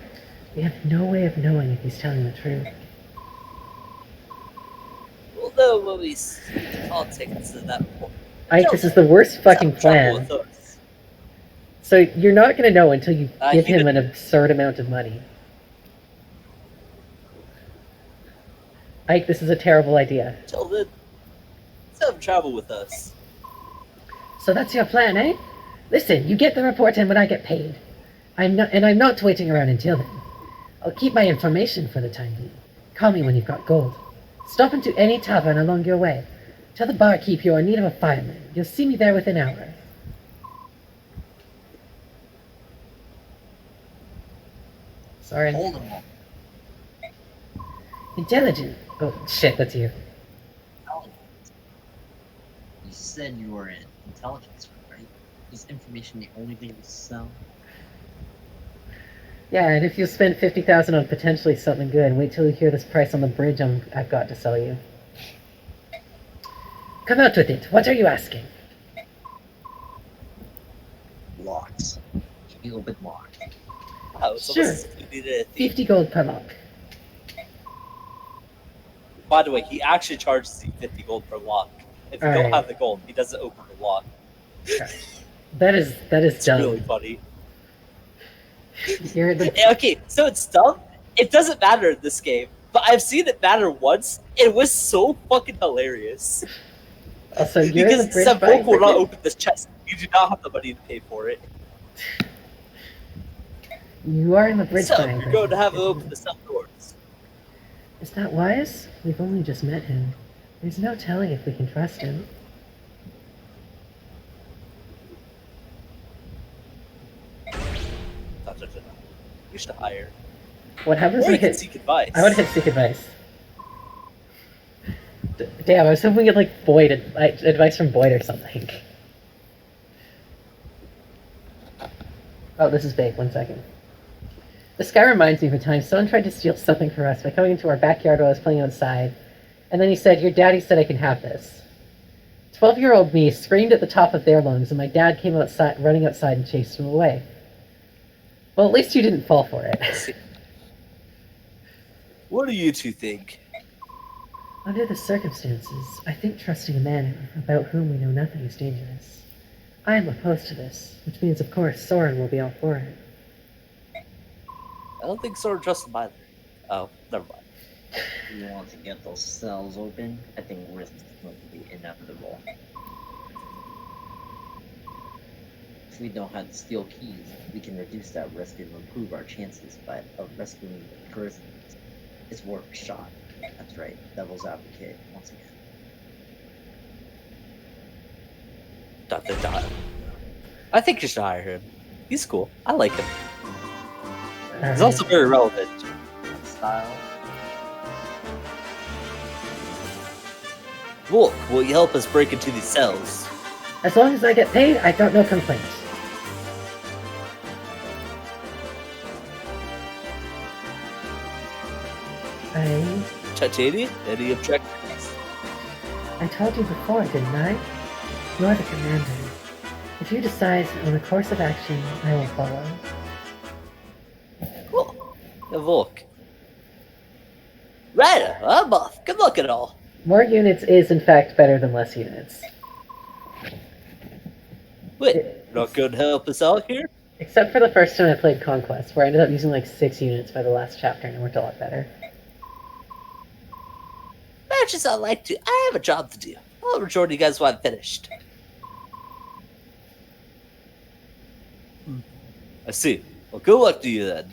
We have no way of knowing if he's telling the truth. We'll know when we speak to politics at that point. Ike, this is the worst fucking Travel plan. with us. So you're not gonna know until you give he him did- an absurd amount of money. Ike, this is a terrible idea. Till then, let's have him travel with us. So that's your plan, eh? Listen, you get the report in when I get paid. I'm not waiting around until then. I'll keep my information for the time being. Call me when you've got gold. Stop into any tavern along your way. Tell the barkeep you're in need of a fireman. You'll see me there within an hour. Sorry. Hold him up. Intelligent. Oh, shit, that's you. Intelligence. You said you were in intelligence, right? Is information the only thing to sell? Yeah, and if you spend 50,000 on potentially something good, wait till you hear this price on the bridge I've got to sell you. Come out with it. What are you asking? Locks. Can you open lock? Wow, it's Sure. almost as if we needed a thief. 50 gold per lock. By the way, he actually charges you 50 gold per lock. If you Alright. don't have the gold, he doesn't open the lock. That is It's dumb. really funny. You're the Okay, so it's dumb. It doesn't matter in this game, but I've seen it matter once. It was so fucking hilarious. also you're the Because bridge some buying folk will not person? open this chest. You do not have the money to pay for it. You are in the bridge So buying you're going to have to person. open the cell doors. Is that wise? We've only just met him. There's no telling if we can trust him. You should hire. What happens Or when you I can hit? seek advice. I would hit seek advice. Damn, I was hoping we get like Boyd advice from Boyd or something. Oh, this is big. 1 second. This guy reminds me of a time someone tried to steal something from us by coming into our backyard while I was playing outside, and then he said, "Your daddy said I can have this." 12-year-old me screamed at the top of their lungs, and my dad came outside, running outside, and chased him away. Well, at least you didn't fall for it. What do you two think? Under the circumstances, I think trusting a man about whom we know nothing is dangerous. I am opposed to this, which means, of course, Soren will be all for it. I don't think Sword trusts him either. Oh, never mind. You want to get those cells open? I think risk is going to be inevitable. If we don't have the steel keys, we can reduce that risk and improve our chances of rescuing the prisoners. It's worth a shot. That's right, devil's advocate once again. ... I think you should hire him. He's cool. I like him. He's also very relevant. Style. Look, will you help us break into these cells? As long as I get paid, I've got no complaints. Titania, any objections? I told you before, didn't I? You're the commander. If you decide on a course of action, I will follow. Cool. Now look. Right, I'm off. Good luck at all. More units is, in fact, better than less units. Wait, not going to help us out here? Except for the first time I played Conquest, where I ended up using like 6 units by the last chapter, and it worked a lot better. Matches I like to. I have a job to do. I'll rejoin you guys when I'm finished. I see. Well, good luck to you then.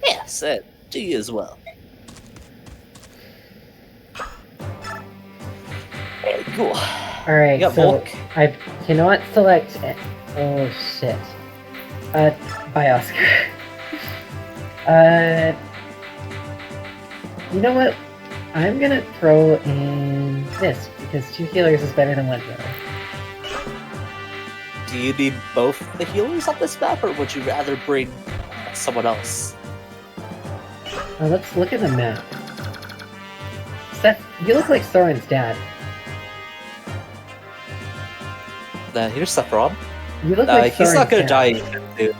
Yes, and to you as well. Alright, cool. Alright, Yeah, so Volk. I cannot select it. Oh shit. By Oscar. You know what? I'm gonna throw in this, because 2 healers is better than 1 healer. Do you need both the healers on this map, or would you rather bring someone else? Let's look at the map. Seth, you look like Soren's dad. Here's Saffron. You look like He's not Soren's gonna dad. die anytime soon.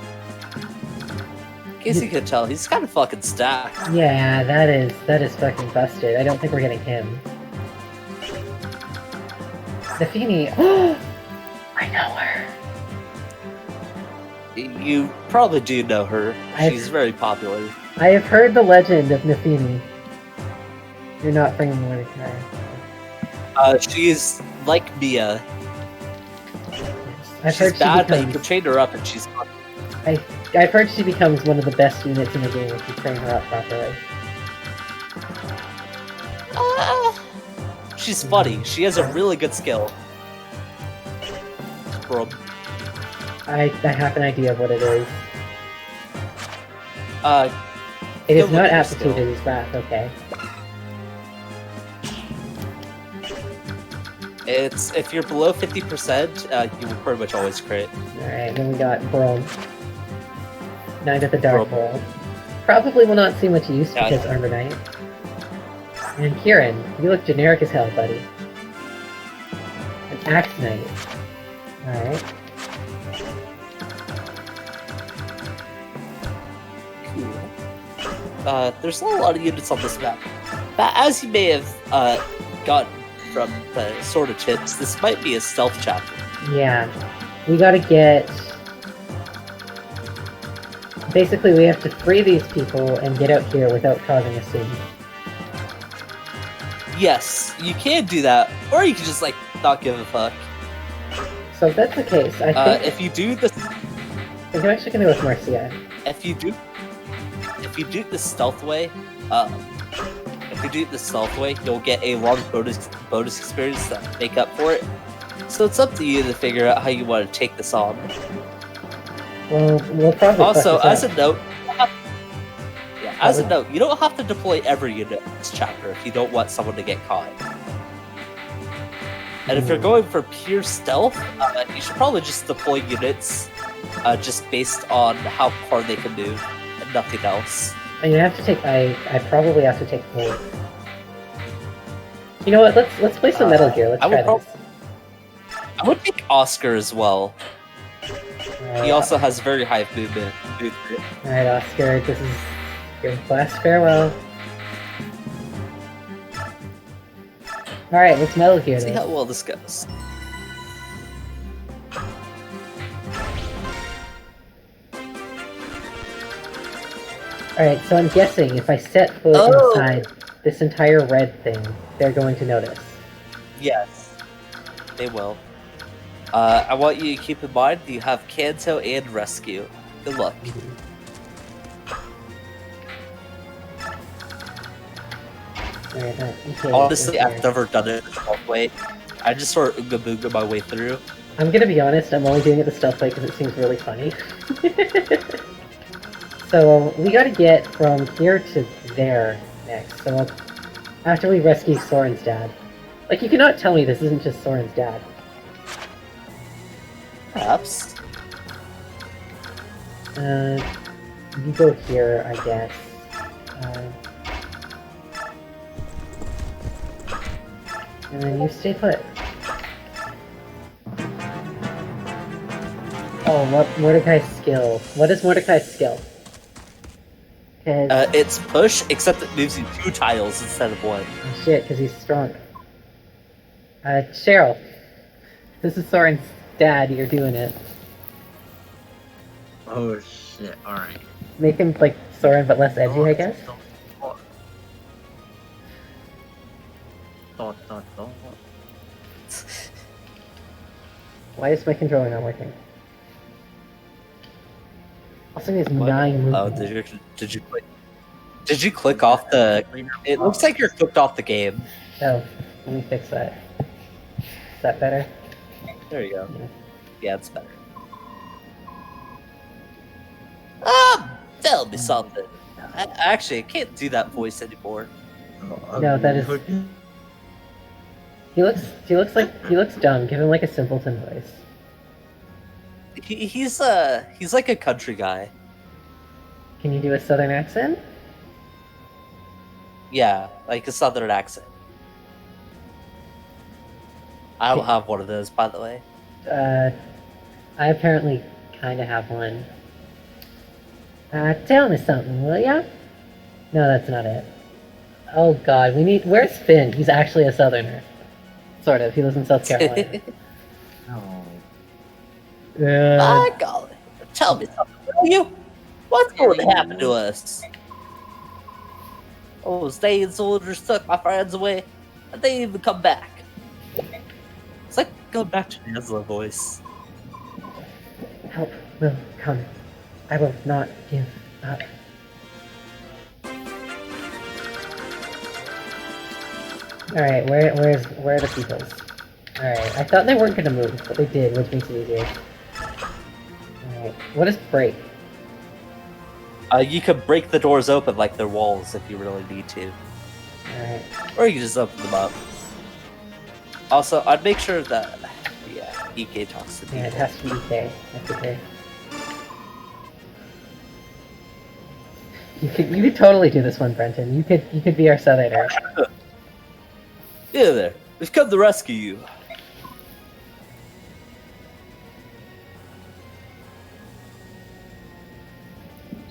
case you can tell, he's kind of fucking stacked. Yeah, that is fucking busted. I don't think we're getting him. Nafini. I know her. You probably do know her. I've- She's very popular. I have heard the legend of Nafini. You're not bringing Mordecai. She's like Mia. I've She's heard bad, she but you becomes. can train her up and she's fun. I've heard she becomes one of the best units in the game if you train her up properly. She's funny. She has a really good skill. Bro. I have an idea of what it is. It Good is not looking aptitude, skill. it is wrath, okay. It's if you're below 50%, you will pretty much always crit. Alright, then we got Brom. Knight of the Dark Brom. World. Probably will not see much use Yeah. because Armor Knight. And Kieran, you look generic as hell, buddy. An Axe Knight. Alright. There's not a lot of units on this map. But as you may have gotten from the sort of tips, this might be a stealth chapter. Yeah. We gotta get... Basically, we have to free these people and get out here without causing a scene. Yes, you can do that, or you can just like not give a fuck. So if that's the case, I think, If you do this, I think I'm actually gonna go with Marcia. if you do it the stealth way, you'll get a long bonus experience that make up for it. So it's up to you to figure out how you want to take this on. Well, we'll probably Also, fuck as this a up. note, you don't have to deploy every unit in this chapter if you don't want someone to get caught. And if you're going for pure stealth, you should probably just deploy units just based on how far they can move and nothing else. I have to take. I probably have to take Gold. You know what? Let's play some Metal Gear. Let's I would try this. I would take Oscar as well. He also has very high movement. Alright, Oscar, this is your last farewell. Alright, let's Metal Gear See this. how well this goes. Alright, so I'm guessing if I set foot Oh! inside this entire red thing, they're going to notice. Yes, they will. I want you to keep in mind you have Kanto and Rescue. Good luck. Alright, okay, Honestly, okay. I've never done it the stealth way. I just sort of ooga booga my way through. I'm gonna be honest, I'm only doing it the stealth way because it seems really funny. So, we gotta get from here to there next. So, after we rescue Soren's dad. Like, you cannot tell me this isn't just Soren's dad. Perhaps. You go here, I guess. And then you stay put. Oh, Mordecai's skill. What is Mordecai's skill? 'Cause- It's push, except it moves you 2 tiles instead of 1. oh shit, because he's strong. Cheryl. This is Soren's dad, you're doing it. Oh shit, alright. Make him like Soren but less edgy, I guess? Don't. Why is my controller not working? Also, he has What? 9 movement. Oh, did you click off the... It looks like you're clicked off the game. Oh, let me fix that. Is that better? There you go. Yeah. Yeah, it's better. Tell me something. Actually, I can't do that voice anymore. No, that is- He looks dumb. Give him like a simpleton voice. He's like a country guy. Can you do a southern accent? Yeah, like a southern accent. I don't have one of those, by the way. I apparently kind of have one. Tell me something, will ya? No, that's not it. Oh god, where's Finn? He's actually a southerner. Sort of, he lives in South Carolina. No. My golly. Tell me something, will you? What's going to happen to us? Oh, staying soldiers took my friends away, and they didn't even come back. It's like going back to Angela voice. Help will come. I will not give up. Alright, where are the peoples? Alright, I thought they weren't gonna move, but they did, which makes it easier. Alright, what is break? You can break the doors open like they're walls if you really need to. Alright. Or you can just open them up. Also, I'd make sure that, yeah, EK talks to people. Yeah, it has to be EK. That's okay. You could totally do this one, Brenton. You could be our southerner. Yeah, there. We've come to rescue you.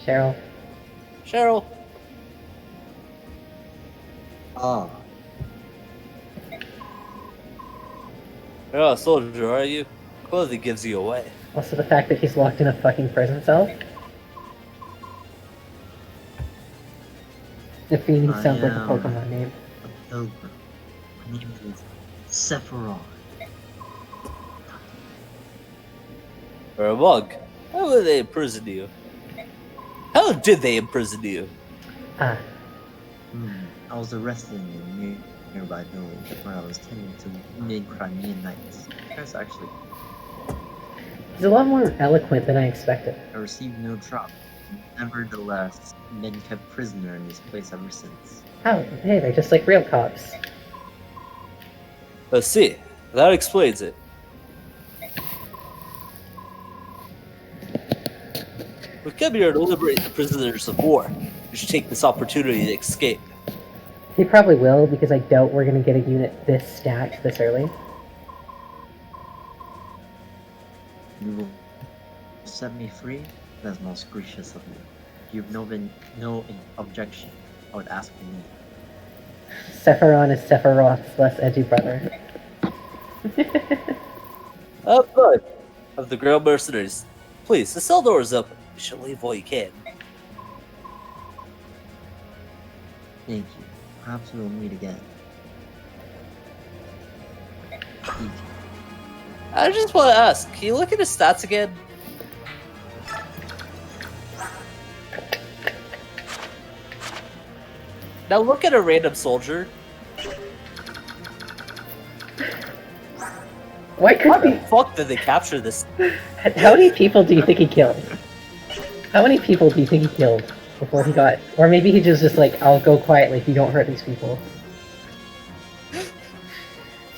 Cheryl. Cheryl. Ah, You're not a soldier, are you? Clothing gives you away. Also the fact that he's locked in a fucking prison cell. Defeating I sounds like a am. Pokemon name. a pilgrim. My name is Sephiroth. Or a monk. How would they imprison you? How did they imprison you? Ah, I was arrested in a nearby village where I was tending to wounded Crimean knights. That's actually, he's a lot more eloquent than I expected. I received no trouble. Nevertheless, been kept prisoner in this place ever since. Oh, hey, they're just like real cops. Let's see. That explains it. We've come here to liberate the prisoners of war. We should take this opportunity to escape. He probably will, because I doubt we're gonna get a unit this stacked this early. You will set me free? That's most gracious of you. You've no objection. I would ask for me. Sephiron is Sephiroth's less edgy brother. Have fun. Of the girl mercenaries. Please, the cell door is open. You should leave while you can. Thank you. Perhaps we'll meet again. Thank you. I just want to ask, can you look at his stats again? Now look at a random soldier. Why How could the fuck did they capture this? How many people do you think he killed? How many people do you think he killed before he got... Or maybe he just like, I'll go quietly if you don't hurt these people.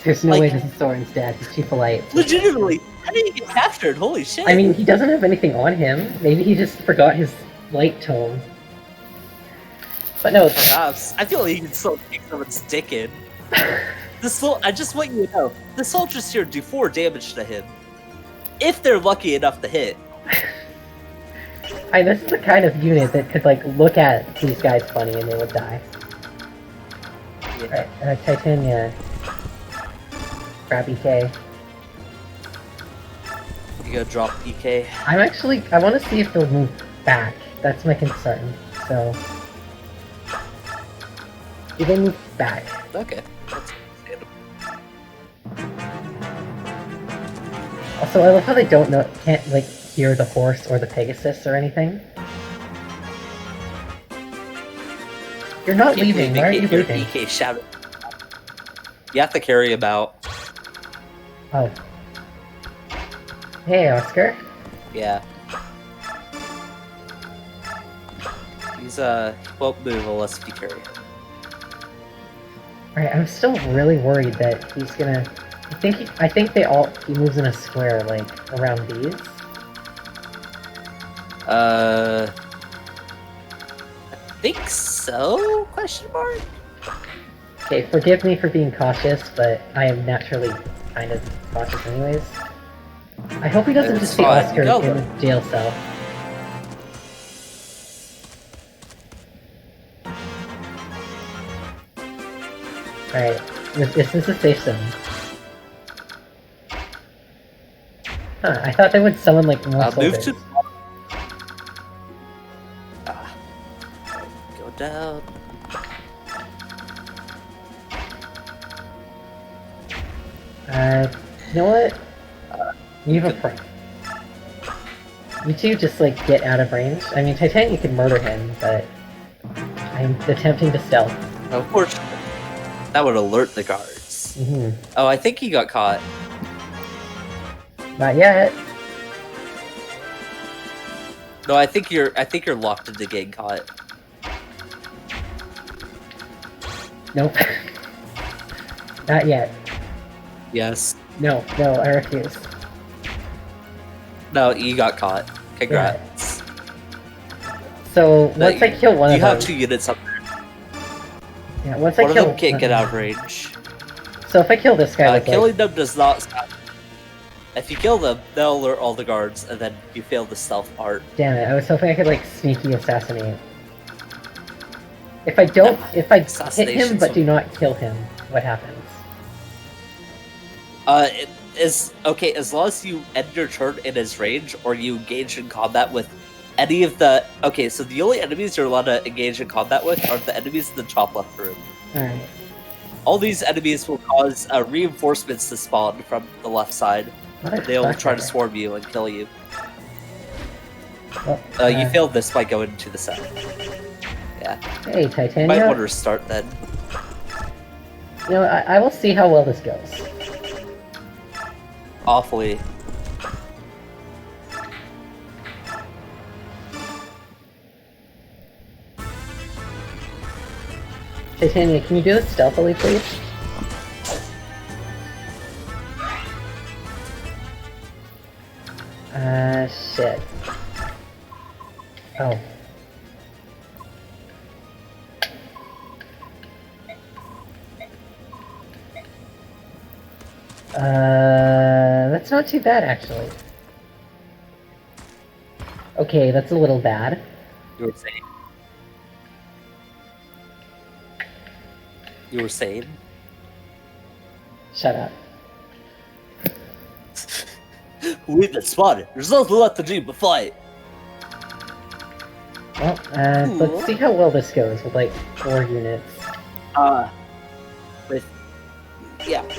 There's no Like- way this is Soren's dad, he's too polite. Legitimately, how did he get captured? Holy shit. I mean, he doesn't have anything on him. Maybe he just forgot his light tone. But no, perhaps. I feel like he can still kick someone's dick in. I just want you to know, the soldiers here do 4 damage to him. If they're lucky enough to hit. this is the kind of unit that could like look at these guys funny and they would die. Yeah. Alright, Titania. Grab EK. You gotta drop EK. I want to see if they'll move back. That's my concern. So, do they move back? Okay. That's understandable. Also, I love how they can't like hear the horse or the Pegasus or anything. You're not leaving. Why are you leaving? EK shouted. You have to carry him out. Oh. Hey, Oscar. Yeah. He won't move unless you carry him. Alright, I'm still really worried that he's gonna... I think he moves in a square, like, around these. I think so? Question mark? Okay, forgive me for being cautious, but I am naturally kind of cautious anyways. I hope he doesn't It's just see fine. Oscar Go. in the jail cell. Alright, this is a safe zone. Huh, I thought they would summon like more Move soldiers. to. Go down. You know what? You have a prank. You two just like get out of range. I mean, Titania could murder him, but I'm attempting to stealth. Of course, that would alert the guards. Mm-hmm. Oh, I think he got caught. Not yet. No, I think you're locked into getting caught. Nope. Not yet. Yes. No, I refuse. No, you got caught. Congrats. So once I kill one of you them, have 2 units up there. yeah, once One I of kill them can't get out of range. So if I kill this guy, with, Killing them does not stop. If you kill them, they'll alert all the guards, and then you fail the stealth part. damn it! I was hoping I could like sneaky assassinate. If I don't, if I hit him but do not kill him, what happens? It is okay as long as you end your turn in his range, or you engage in combat with any of the. Okay, so the only enemies you're allowed to engage in combat with are the enemies in the top left room. All right. All these enemies will cause reinforcements to spawn from the left side. They'll try to swarm you and kill you. Well, you failed this by going to the center. Yeah. Hey, Titania. Might want to restart then. You know, I will see how well this goes. Awfully. Titania, can you do this stealthily, please? Shit. Oh. That's not too bad, actually. Okay, that's a little bad. You were saying? You were saying? Shut up. We've been spotted. There's nothing left to do but fight. Well, let's see how well this goes with like 4 units.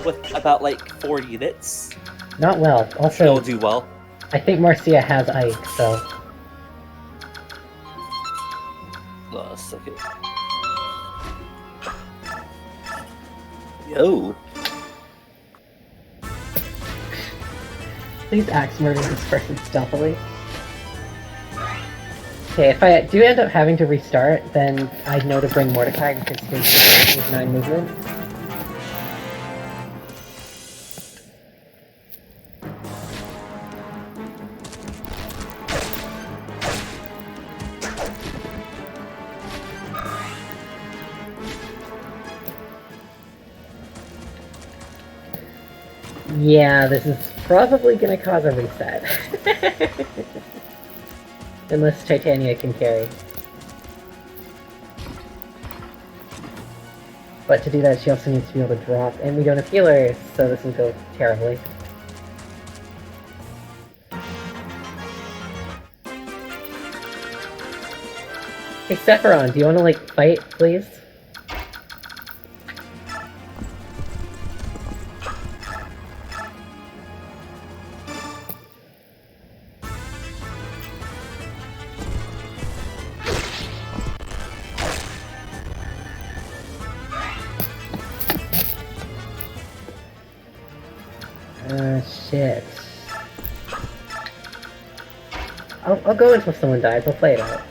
With about like 4 units. Not well. Also, You'll do well. I think Marcia has Ike, so. Okay. Yo. Please axe murder this person stealthily. Okay, if I do end up having to restart, then I'd know to bring Mordecai because his 9 movement. Yeah, this is probably gonna cause a reset. Unless Titania can carry. But to do that, she also needs to be able to drop, and we don't have healers, so this will go terribly. Hey, Sephiron, do you want to, like, fight, please? Shit. I'll go until someone dies, I'll play it out.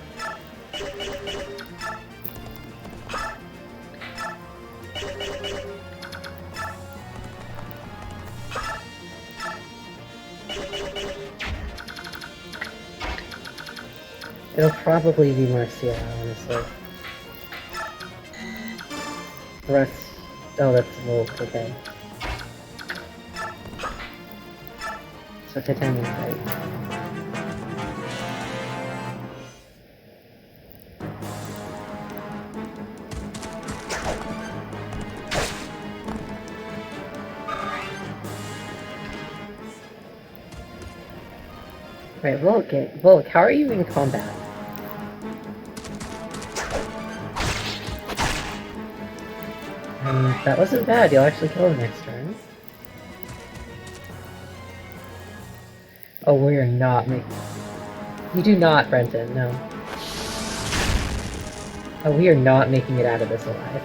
It'll probably be Marcia, honestly. The rest... Oh, that's Wolf, okay. So Titania's right. Right, Volk, how are you in combat? That wasn't bad, you'll actually kill him next turn. Oh, we're not making... You do not, Brenton, no. Oh, we are not making it out of this alive.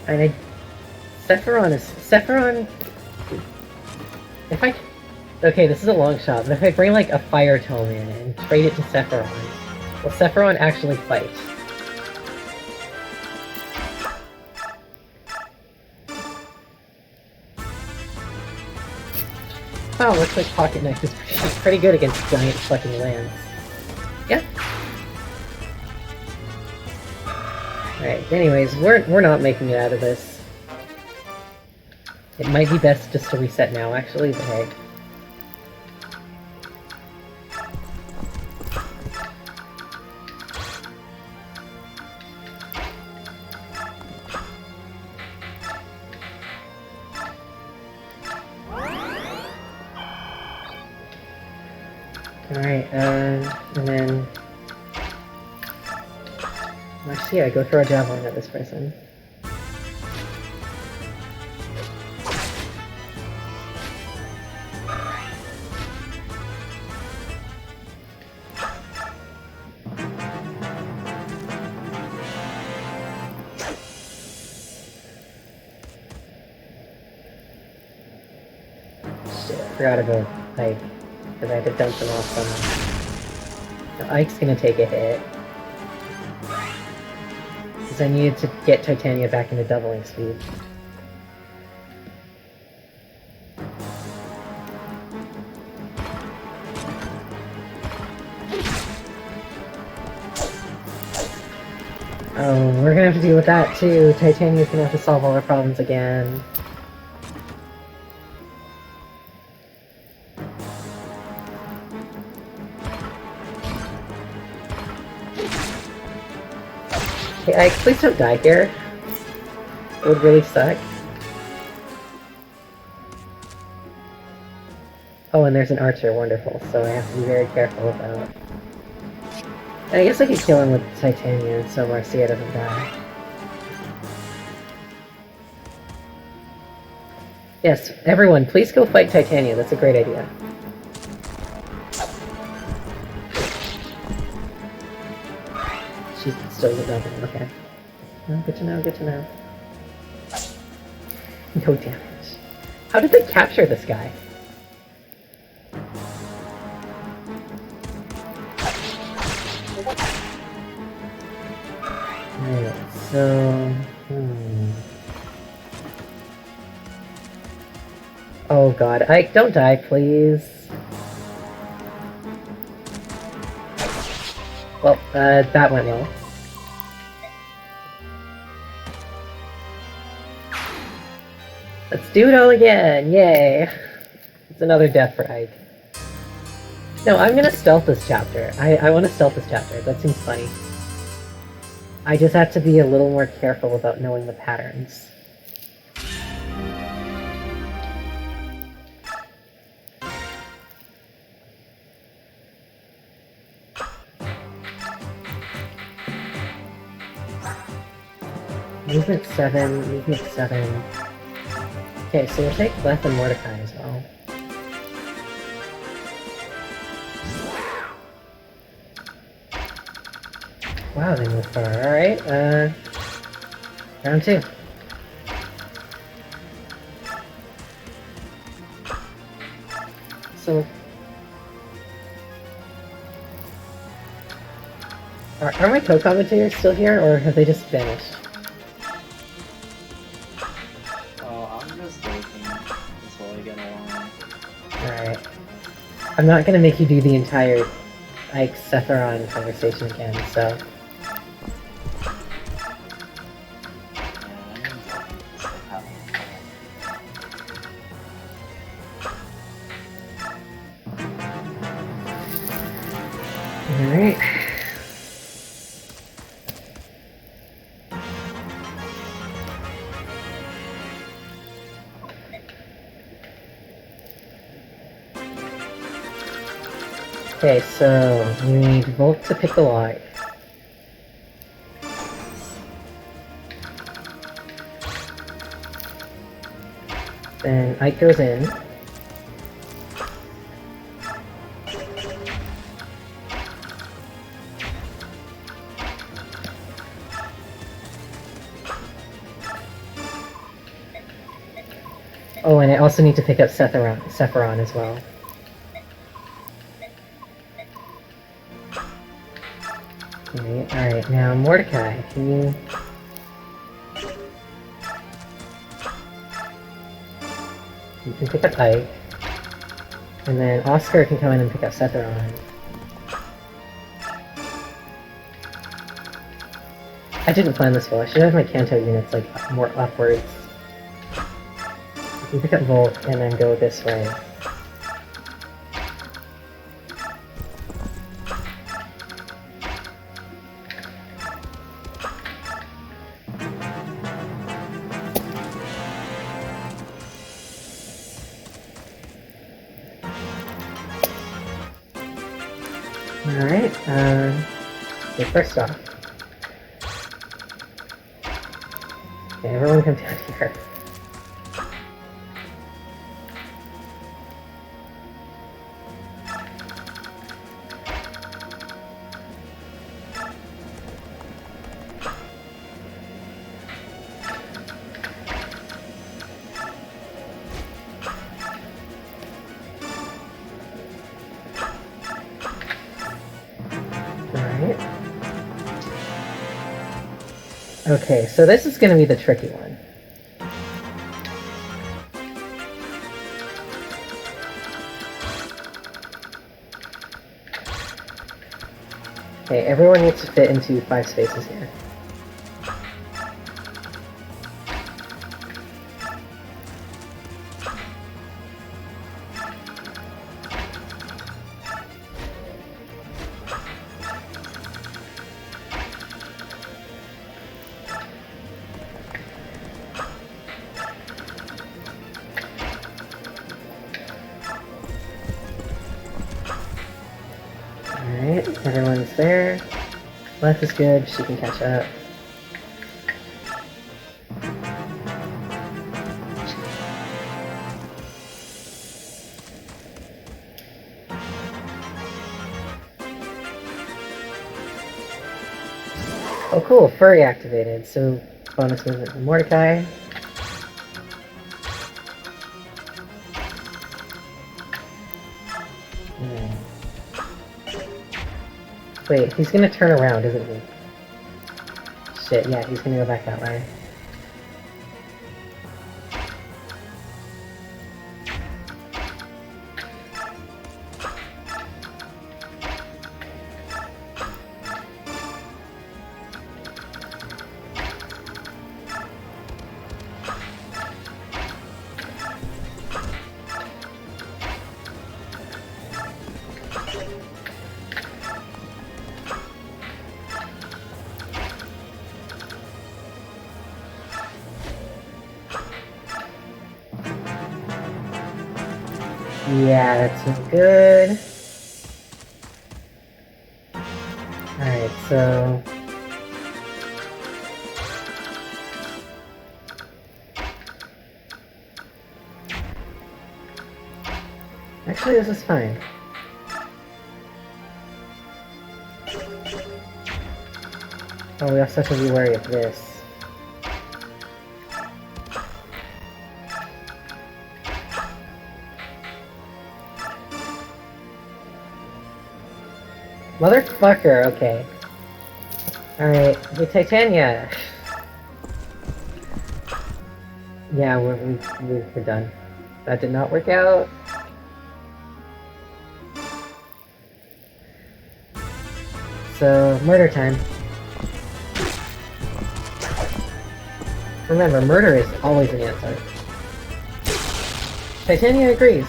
And Sephiron... If I... Okay, this is a long shot, but if I bring like a Fire Tome in and trade it to Sephiron, will Sephiron actually fight? Wow, looks like Pocket Knife is pretty good against giant fucking lands. Yeah. Alright, anyways, we're not making it out of this. It might be best just to reset now, actually, but hey. Alright, and then... Marcia, go throw a javelin at this person. Shit, I forgot about Ike, because I had to dump him off someone. Now, Ike's gonna take a hit. Because I needed to get Titania back into doubling speed. Oh, we're gonna have to deal with that too. Titania's gonna have to solve all our problems again. Hey, Ike, please don't die here. It would really suck. Oh, and there's an archer, wonderful, so I have to be very careful about... And I guess I could kill him with Titania so Marcia doesn't die. Yes, everyone, please go fight Titania, that's a great idea. She still doesn't know, okay. Oh, good to know, good to know. No damage. How did they capture this guy? Alright, so... Oh god, Ike, don't die, please. Well, that went well. Let's do it all again! Yay! It's another death for Ike. No, I'm gonna stealth this chapter. I want to stealth this chapter. That seems funny. I just have to be a little more careful about knowing the patterns. Movement 7, movement 7. Okay, so we'll take Leth and Mordecai as well. Wow, they moved far. Alright, round 2. So... Are my co-commentators still here, or have they just vanished? Oh, I'm just looking until I get along. Alright. I'm not gonna make you do the entire like Sephiron conversation again, so Yeah, that means I'll keep this like half alright. Okay, so we need Volt to pick the lock. Then Ike goes in. Oh, and I also need to pick up Sephiron as well. Okay, alright, now Mordecai, can you... You can pick up Ike. And then Oscar can come in and pick up Sephiron. I didn't plan this well. I should have my Kanto units like more upwards. You can pick up Volt and then go this way. Alright, okay, first off. Okay, everyone come down here. Alright. Okay, so this is gonna be the tricky one. Okay, everyone needs to fit into 5 spaces here. Alright, everyone's there. Left is good, she can catch up. Oh cool, Furry activated, so bonus movement from Mordecai. Hmm. Wait, he's gonna turn around, isn't he? Shit, yeah, he's gonna go back that way. Yeah, that's not good. Alright, so... Actually, this is fine. Oh, we also have to be wary of this. Motherfucker, okay. Alright, hey Titania! Yeah, we're done. That did not work out. so murder time. Remember, murder is always an answer. Titania agrees.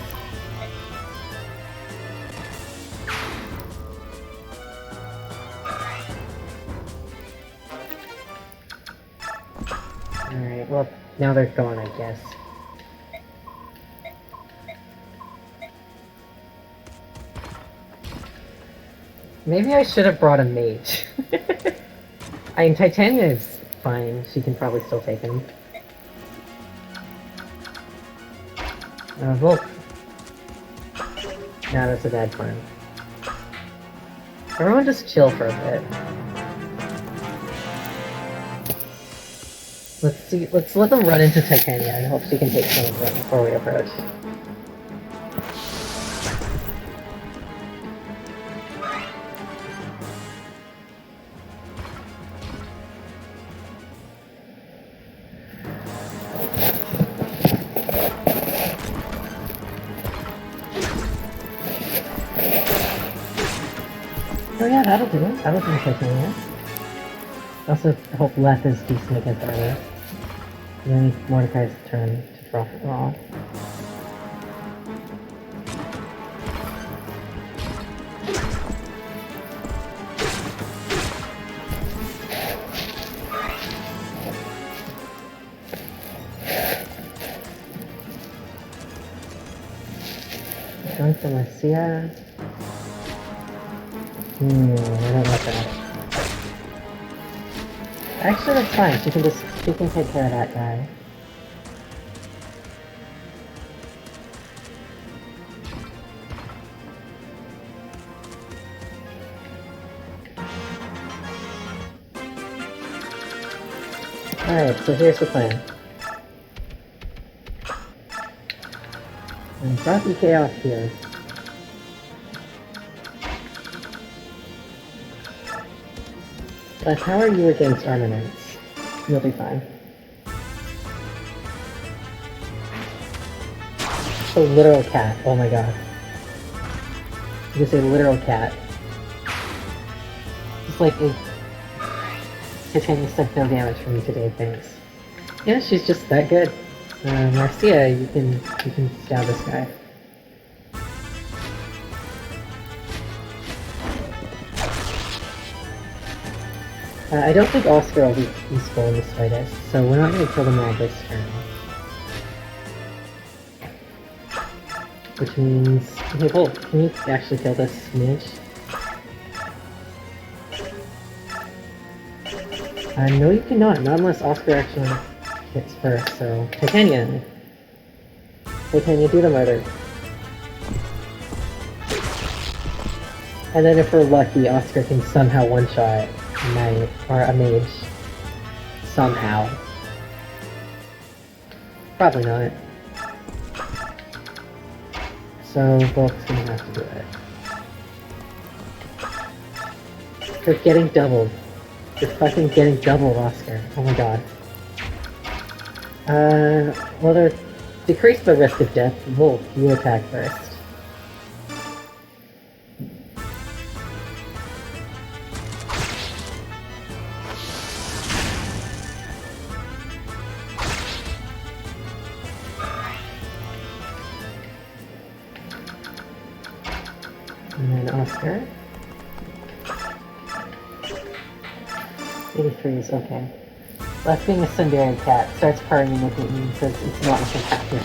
Alright, well, now they're gone, I guess. Maybe I should have brought a mage. I mean, Titania is fine. She can probably still take him. Volk. Nah, that's a bad plan. Everyone just chill for a bit. Let's let them run into Titania and hope she can take some of them before we approach. Oh yeah, that'll do it. That'll do Titania. Also hope Leth is decent against armor. Then Mordecai's turn to drop it raw. Going for Marcia. I don't like that. Actually, that's fine. She can take care of that guy. Alright, so here's the plan. And drop EK off here. But how are you against armaments? You'll be fine. A literal cat, oh my god. You can say literal cat. Just like a Titania took no damage from me today, thanks. Yeah, she's just that good. Marcia, you can stab this guy. I don't think Oscar will be useful in this fight, so we're not going to kill them all this turn. Which means... Okay, Bolt, can you actually kill this mage? No you cannot, not unless Oscar actually hits first, so... Titania! Titania, do the murder. And then if we're lucky, Oscar can somehow one-shot a mage. Somehow. Probably not. So, Volk's gonna have to do it. You're getting doubled. You're fucking getting doubled, Oscar. Oh my god. Well, they're... Decrease the risk of death. Volk, you attack first. And then Oscar. 83 is okay. Left being a Sundari cat starts purring and looking at me and says it's not what's happening.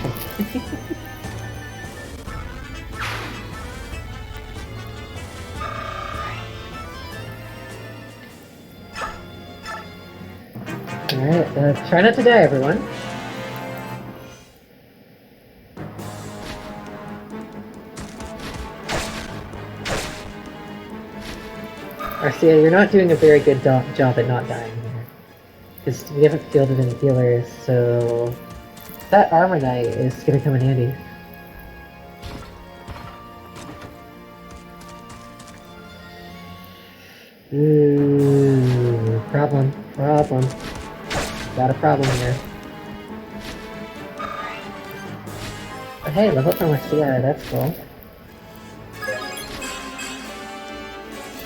Alright, try not to die, everyone. Marcia, you're not doing a very good job at not dying here. Because we haven't fielded any healers, so... That armor knight is gonna come in handy. Ooh, problem. Got a problem here. But hey, level up for Marcia, that's cool.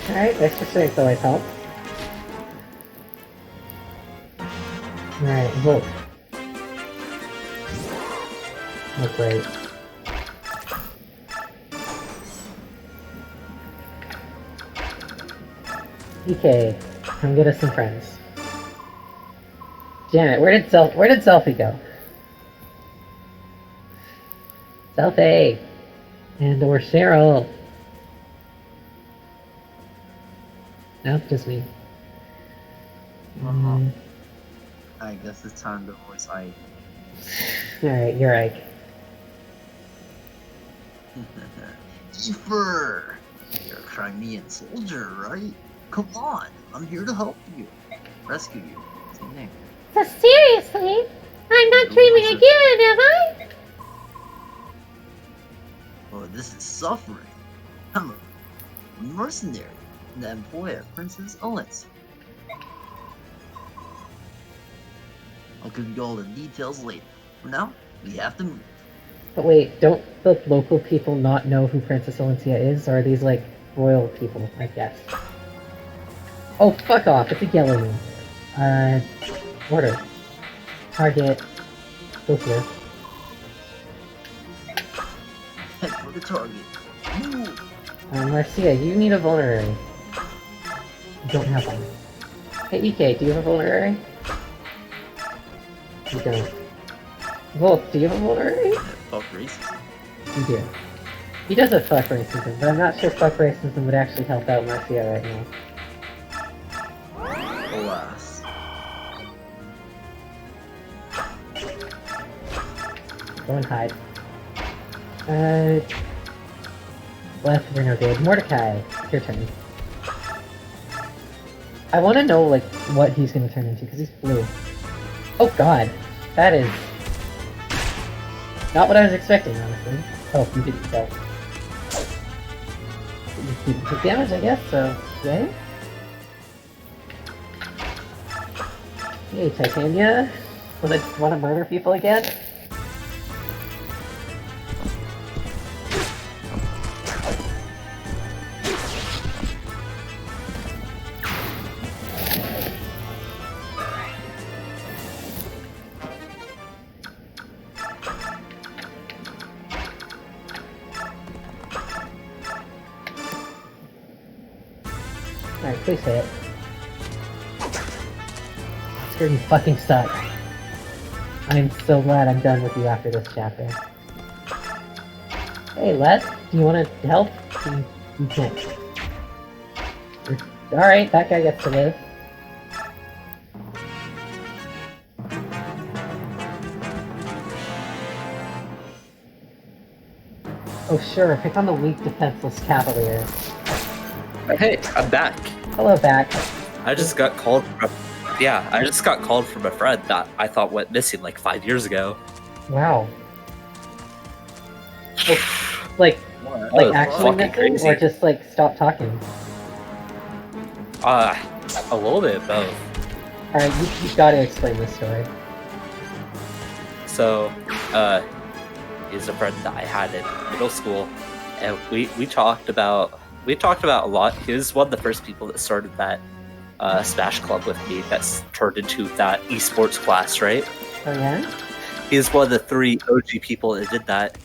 Alright, extra strength always helps. Alright, vote. Oh, great. EK, come get us some friends. Damn it, where did Selfie go? Selfie! And or Cheryl. No, just me. I guess it's time to voice Ike. Alright, you're Ike. Efer! You're a Crimean soldier, right? Come on, I'm here to help you. Rescue you. Same name. So seriously? I'm not dreaming again, am I? Oh, this is suffering. I'm a mercenary, the employee of Princess Owens. I'll give you all the details later. For now, we have to move. But wait, don't the local people not know who Princess Valencia is? Or are these like royal people, I guess? Oh, fuck off, it's a yellow moon. Order. Target. Go here. Head for the target. Move! Marcia, you need a vulnerary. You don't have one. Hey, EK, do you have a vulnerary? You don't. Wolf, do you have a vulnerary? Fuck racism. You do. He does have fuck racism, but I'm not sure fuck racism would actually help out Marcia right now. Alas. Go and hide. Left, we're no good. Mordecai, it's your turn. I want to know, like, what he's going to turn into, because he's blue. Oh god, that is... not what I was expecting, honestly. Oh, you didn't kill. You didn't take damage, I guess, so... yay? Hey, Titania? Wanna murder people again? Alright, please say it. Oscar, you fucking suck. I'm so glad I'm done with you after this chapter. Hey, Les, do you want to help? You can't. Alright, that guy gets to live. Oh sure, pick on the weak, defenseless cavalier. Hey, I'm back. Hello, back. I just got called from a friend that I thought went missing like 5 years ago. Wow. Like actually fucking missing, crazy. or just like stop talking? A little bit of both. Alright, you've got to explain this story. So, he's a friend that I had in middle school, and we talked about a lot. He was one of the first people that started that Smash Club with me that's turned into that esports class, right? Oh yeah? He's one of the 3 OG people that did that.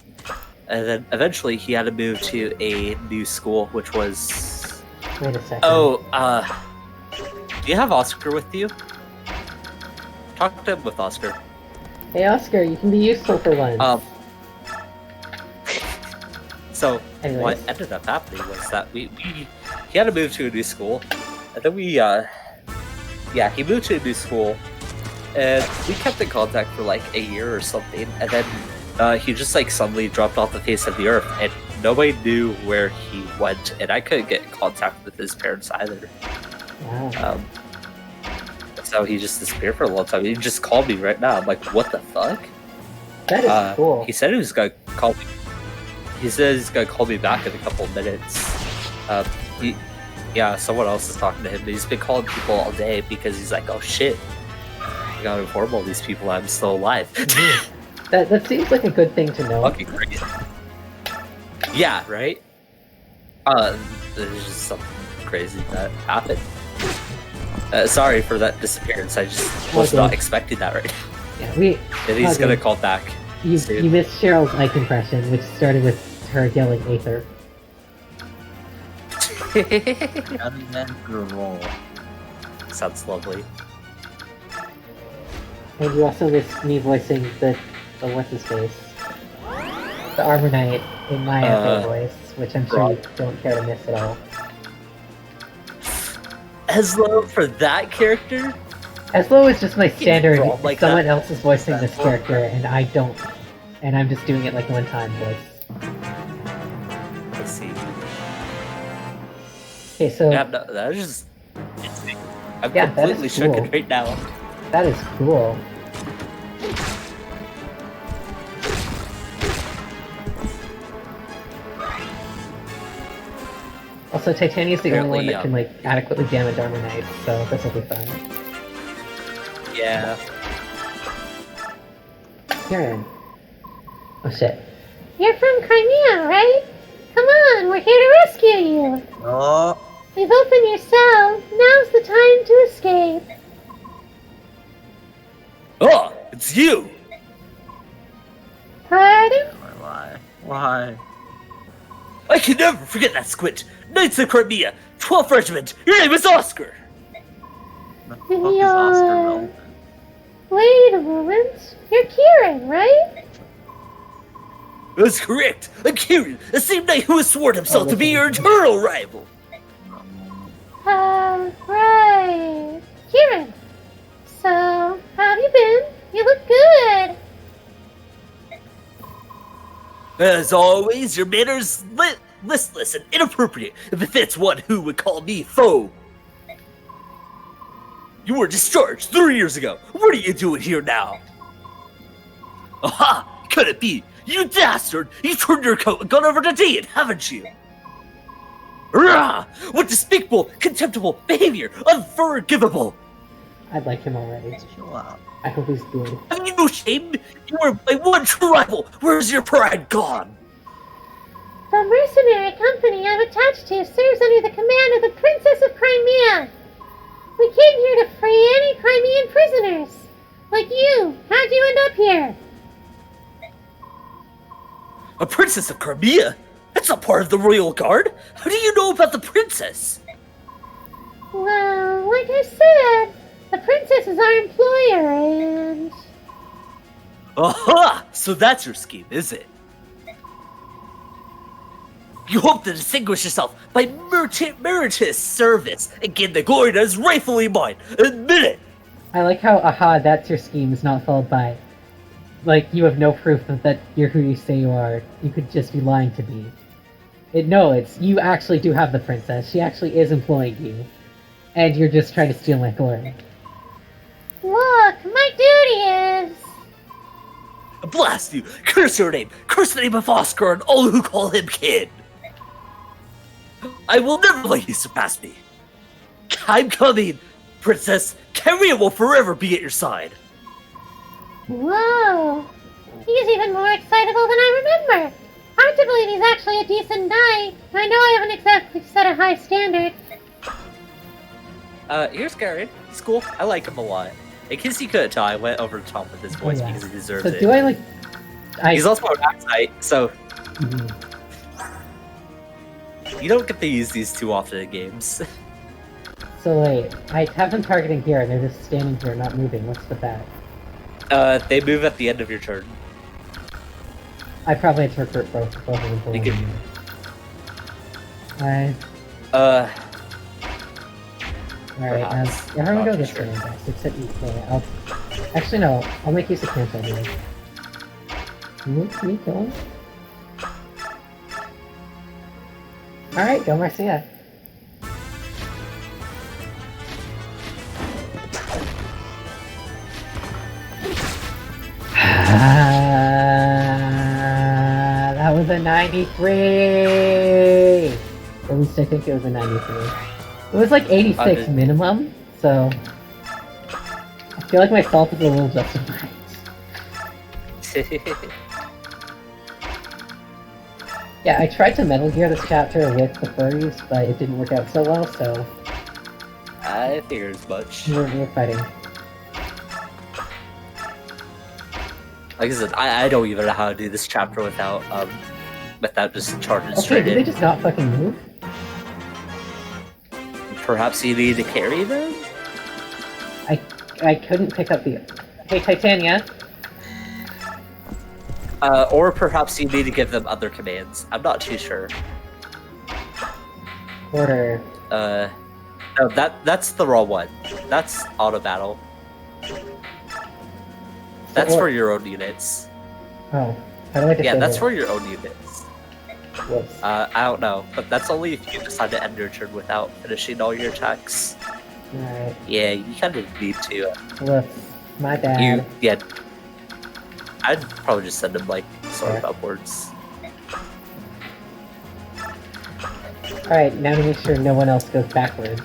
And then eventually he had to move to a new school, which was... Wait a second. Oh, do you have Oscar with you? Talk to him with Oscar. Hey Oscar, you can be useful for once. So Anyways. what ended up happening was that he had to move to a new school, and then he moved to a new school, and we kept in contact for like a year or something, and then he just like suddenly dropped off the face of the earth, and nobody knew where he went, and I couldn't get in contact with his parents either. Wow. So he just disappeared for a long time. He just called me right now. I'm like, what the fuck? That is cool. He said he was gonna call me. He says he's gonna call me back in a couple of minutes. Someone else is talking to him, but he's been calling people all day because he's like, oh shit, I gotta inform all these people I'm still alive. That seems like a good thing to know. Fucking crazy. Yeah, right? There's just some crazy that happened. Sorry for that disappearance. I just was Okay. not expecting that right now. Yeah, And he's okay. gonna call back. You soon. missed Cheryl's Ike impression, which started with her yelling Aether. Adding that to a roll. Sounds lovely. And you also missed me voicing the what's his face, the Armor Knight in my echo voice, which I'm sure you don't care to miss at all. Eslo for that character? Eslo is just my standard. drawn like Someone that. else is voicing That's this cool. character, and I don't, and I'm just doing it like one time voice. I see. Okay, so Yeah, no, that is just. I'm Yeah, that is completely cool. shook right now. that is cool. Also, Titania's the only one Apparently, that can like adequately damage Armor Knight, so this will be fun. Yeah. Karen. Oh shit. You're from Crimea, right? Come on, we're here to rescue you. Oh, We've opened your cell. Now's the time to escape. Oh, it's you! Pardon? why? I can never forget that squint! Knights of Crimea, 12th Regiment, your name is Oscar! The fuck is Oscar Yeah. relevant? Wait a moment. You're Kieran, right? That's correct! I'm Kieran, the same knight who has sworn himself to be your eternal rival! Right. Kieran. So, how have you been? You look good. As always, your manners listless and inappropriate if it fits one who would call me foe. You were discharged 3 years ago. What are you doing here now? Aha! Could it be? You dastard! You turned your coat and gone over to Dean, haven't you? Rah! What despicable, contemptible behavior! Unforgivable! I like him already. Chill out. I hope he's good. Have you no shame? You were my one true rival! Where's your pride gone? The mercenary company I'm attached to serves under the command of the Princess of Crimea. We came here to free any Crimean prisoners. Like you. How'd you end up here? A princess of Crimea? That's not part of the royal guard! How do you know about the princess? Well, like I said, the princess is our employer and... Aha! So that's your scheme, is it? You hope to distinguish yourself by meritorious service and gain the glory that is rightfully mine. Admit it! I like how, aha, that's your scheme is not followed by, like, you have no proof that you're who you say you are. You could just be lying to me. No, it's, you actually do have the princess. She actually is employing you. And you're just trying to steal my glory. Look, my duty is... Blast you! Curse your name! Curse the name of Oscar and all who call him kid! I will never let you surpass me! I'm coming! Princess, Karia will forever be at your side! Whoa! He's even more excitable than I remember. Hard to believe he's actually a decent knight. I know I haven't exactly set a high standard. Here's Gary. He's cool. I like him a lot. In case you couldn't tell, I went over the top with his voice yeah. because he deserves So it. do I, like... He's also an Axite, so Mhm. you don't get to use these too often in games. So wait, I have them targeting here, and they're just standing here, not moving. What's with that? They move at the end of your turn. I probably had to recruit both of them for You one. can- Alright, Perhaps. everyone Not go too this sure. way, I guess, except you. I'll... Actually, no, I'll make use of cancel here. Can we kill him? Alright, go Marcia. That was a 93! At least I think it was a 93. It was like 86 minimum, so... I feel like my fault is a little justified. Yeah, I tried to Metal Gear this chapter with the furries, but it didn't work out so well, so I figured as much. we're fighting. Like I said, I don't even know how to do this chapter without just charging Okay, straight did they in. just not fucking move? Perhaps you need to carry them? I couldn't pick up the... Hey, Titania! Or perhaps you need to give them other commands. I'm not too sure. Order. No, that's the wrong one. That's auto battle. That's for your own units. Oh, how do I disable Yeah, that's it? for your own units. Whoops. I don't know, but that's only if you decide to end your turn without finishing all your attacks. Alright. Yeah, you kind of need to. Whoops. My bad. Yeah. I'd probably just send them like sort of Yeah. upwards. Alright, now to make sure no one else goes backwards.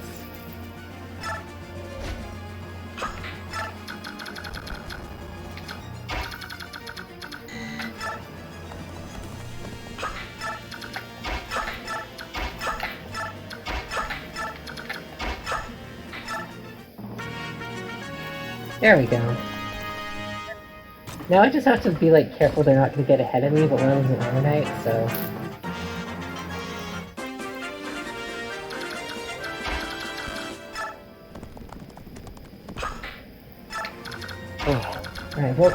There we go. Now I just have to be like careful they're not gonna get ahead of me, but one of them's an Ammonite, so... Alright, well,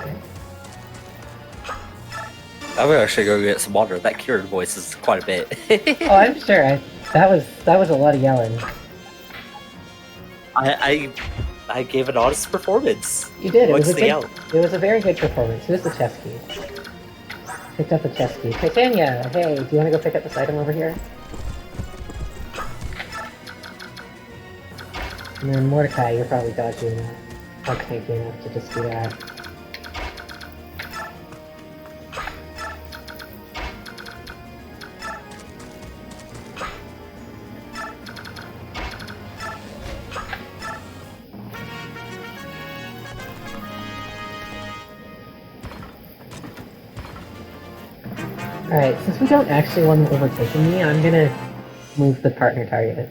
I'm gonna actually go get some water. That Kieran voice is quite a bit. oh, I'm sure. That was a lot of yelling. I gave an honest performance. You did. It What's was a the good, yell? It was a very good performance. Who's the chess key? Picked up the chess key. Titania, hey, do you want to go pick up this item over here? And then Mordecai, you're probably dodging that. I'll tank you enough to just do that. Alright, since we don't actually want them overtaking me, I'm gonna move the partner target.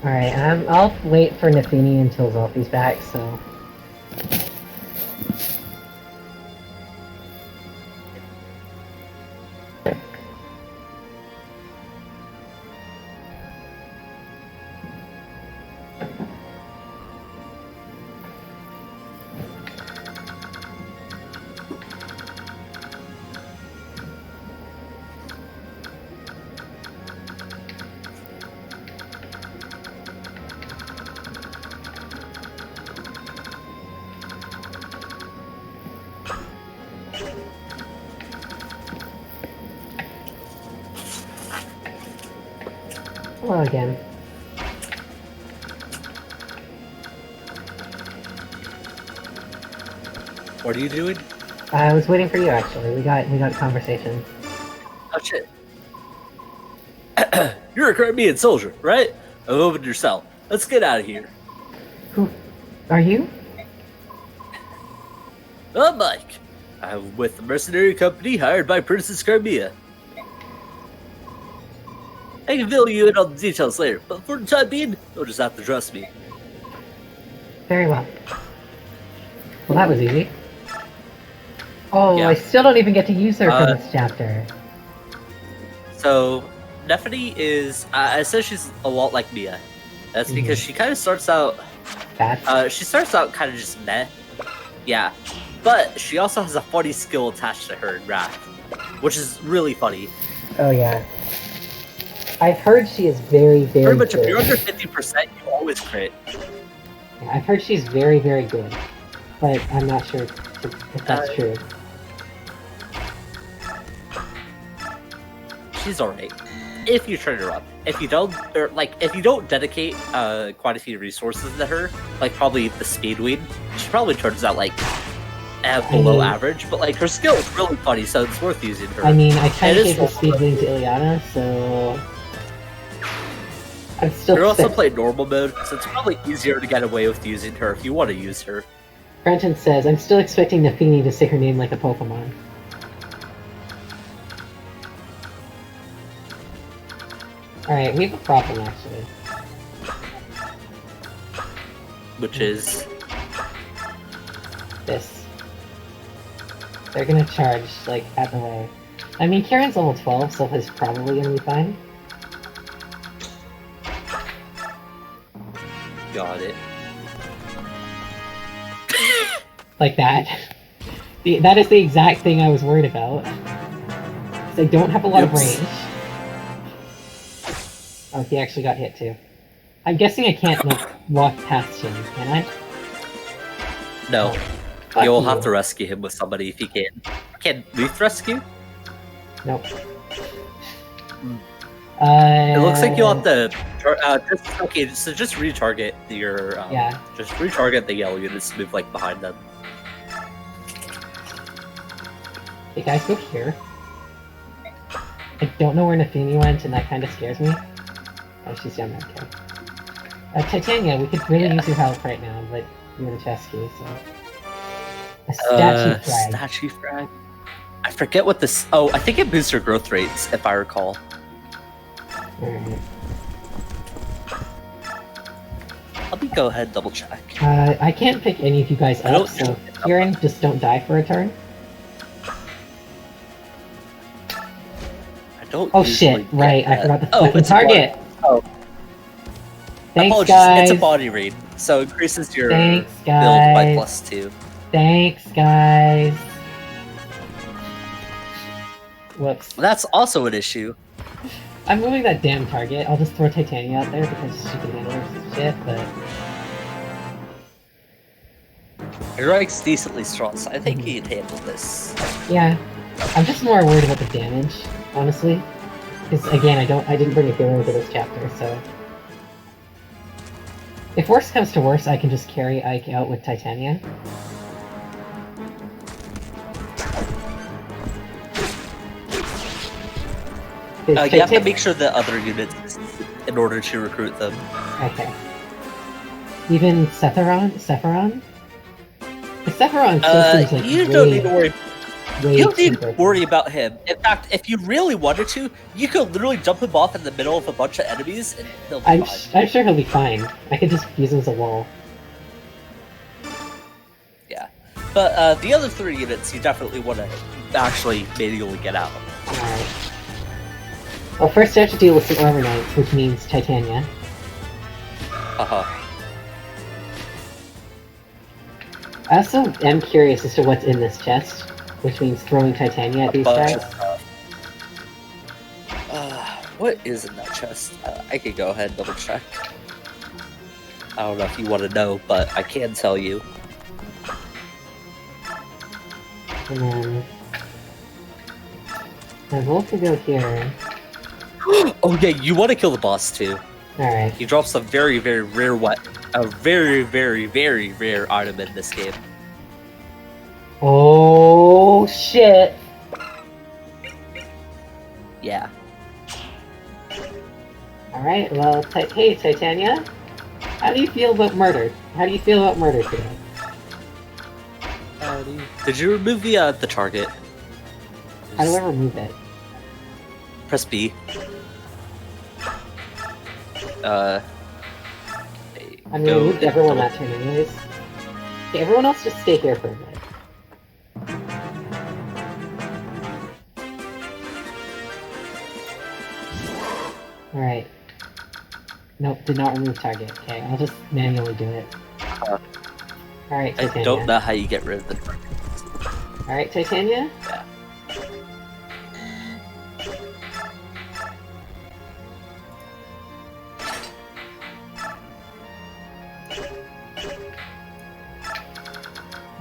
Alright, I'll wait for Nafini until Zolfi's back, so... Hello again. What are you doing? I was waiting for you actually. We got a conversation. Oh shit. You're a Crimean soldier, right? I've opened your cell. Let's get out of here. Who are you? I'm Mike. I'm with the mercenary company hired by Princess Crimea. I can fill you in on the details later, but for the time being, you'll just have to trust me. Very well. Well, that was easy. Oh, Yeah. I still don't even get to use her for Uh, this chapter. So, Nephany is, I said she's a lot like Mia. That's because she kind of starts out, Bats. she starts out kind of just meh. Yeah. But she also has a funny skill attached to her in Wrath, which is really funny. Oh yeah. I've heard she is very, very Pretty much good. if you're under 50%, you always crit. Yeah, I've heard she's very, very good. But I'm not sure if that's true. she's alright. If you train her up. If you don't, or like, if you don't dedicate quite a few resources to her, like probably the speed weed, she probably turns out like below average. But like her skill is really funny, so it's worth using her. I mean, I kind It of is gave the speed wing to Ileana, so I'm still. You're also playing normal mode, so it's probably easier to get away with using her if you want to use her. Brenton says, I'm still expecting Nafini to say her name like a Pokemon. Alright, we have a problem, actually. Which is... this. They're gonna charge, like, at the way. I mean, Kieran's level 12, so he's probably gonna be fine. Got it. Like that. That is the exact thing I was worried about. They don't have a lot of range. Oh, he actually got hit too. I'm guessing I can't walk past him, can I? No. Fuck You'll you. have to rescue him with somebody if you can. Can Leaf rescue? Nope. It looks like you'll have to... okay, so just retarget your... yeah. Just retarget the yellow units to move, like, behind them. Hey guys, go here. I don't know where Nafini went, and that kind of scares me. Oh, she's down there, okay. Titania, we could really use your help right now, but you're the Chesky, so... A statue frag. Statue frag? I forget what this... Oh, I think it boosts your growth rates, if I recall. Alright. Let me go ahead and double check. I can't pick any of you guys I up, don't- so Kieran, just don't die for a turn. I don't Oh usually shit, get right, I that. forgot the Oh, fucking it's a body- target! Oh. Thanks, Apologies, guys! it's a body read, so increases your Thanks, build by guys! +2. Thanks, guys! Whoops. That's also an issue. I'm moving that damn target. I'll just throw Titania out there because she can handle her shit, but... Your Reich's decently strong, so I think he can handle this. Yeah. I'm just more worried about the damage, honestly. Because, again, I didn't bring a healer into this chapter, so... If worse comes to worse, I can just carry Ike out with Titania. You have to make sure the other units in order to recruit them. Okay. Even Sephiron? The Sephiron still seems like you don't need to worry. way You don't need cheaper. to worry about him. In fact, if you really wanted to, you could literally jump him off in the middle of a bunch of enemies and he'll be I'm fine. sure he'll be fine. I could just use him as a wall. Yeah. But the other 3 units, you definitely want to actually manually get out. Alright. Well, first I have to deal with some Armor Knights, which means Titania. I also am curious as to what's in this chest, which means throwing Titania at these Bunch guys. of stuff. What is in that chest? I could go ahead and double check. I don't know if you want to know, but I can tell you. And then... I will have to go here. Oh yeah, you want to kill the boss too. Alright. He drops a very, very rare a very, very, very rare item in this game. Oh shit! Yeah. Alright, well, hey Titania, how do you feel about murder? How do you feel about murder today? Did you remove the target? How do I remove it? Press B. I mean, I moved everyone that turn anyways. Okay, everyone else just stay here for a minute. Alright. Nope, did not remove target. Okay, I'll just manually do it. Alright, Titania. I don't know how you get rid of the target. Alright, Titania? Yeah.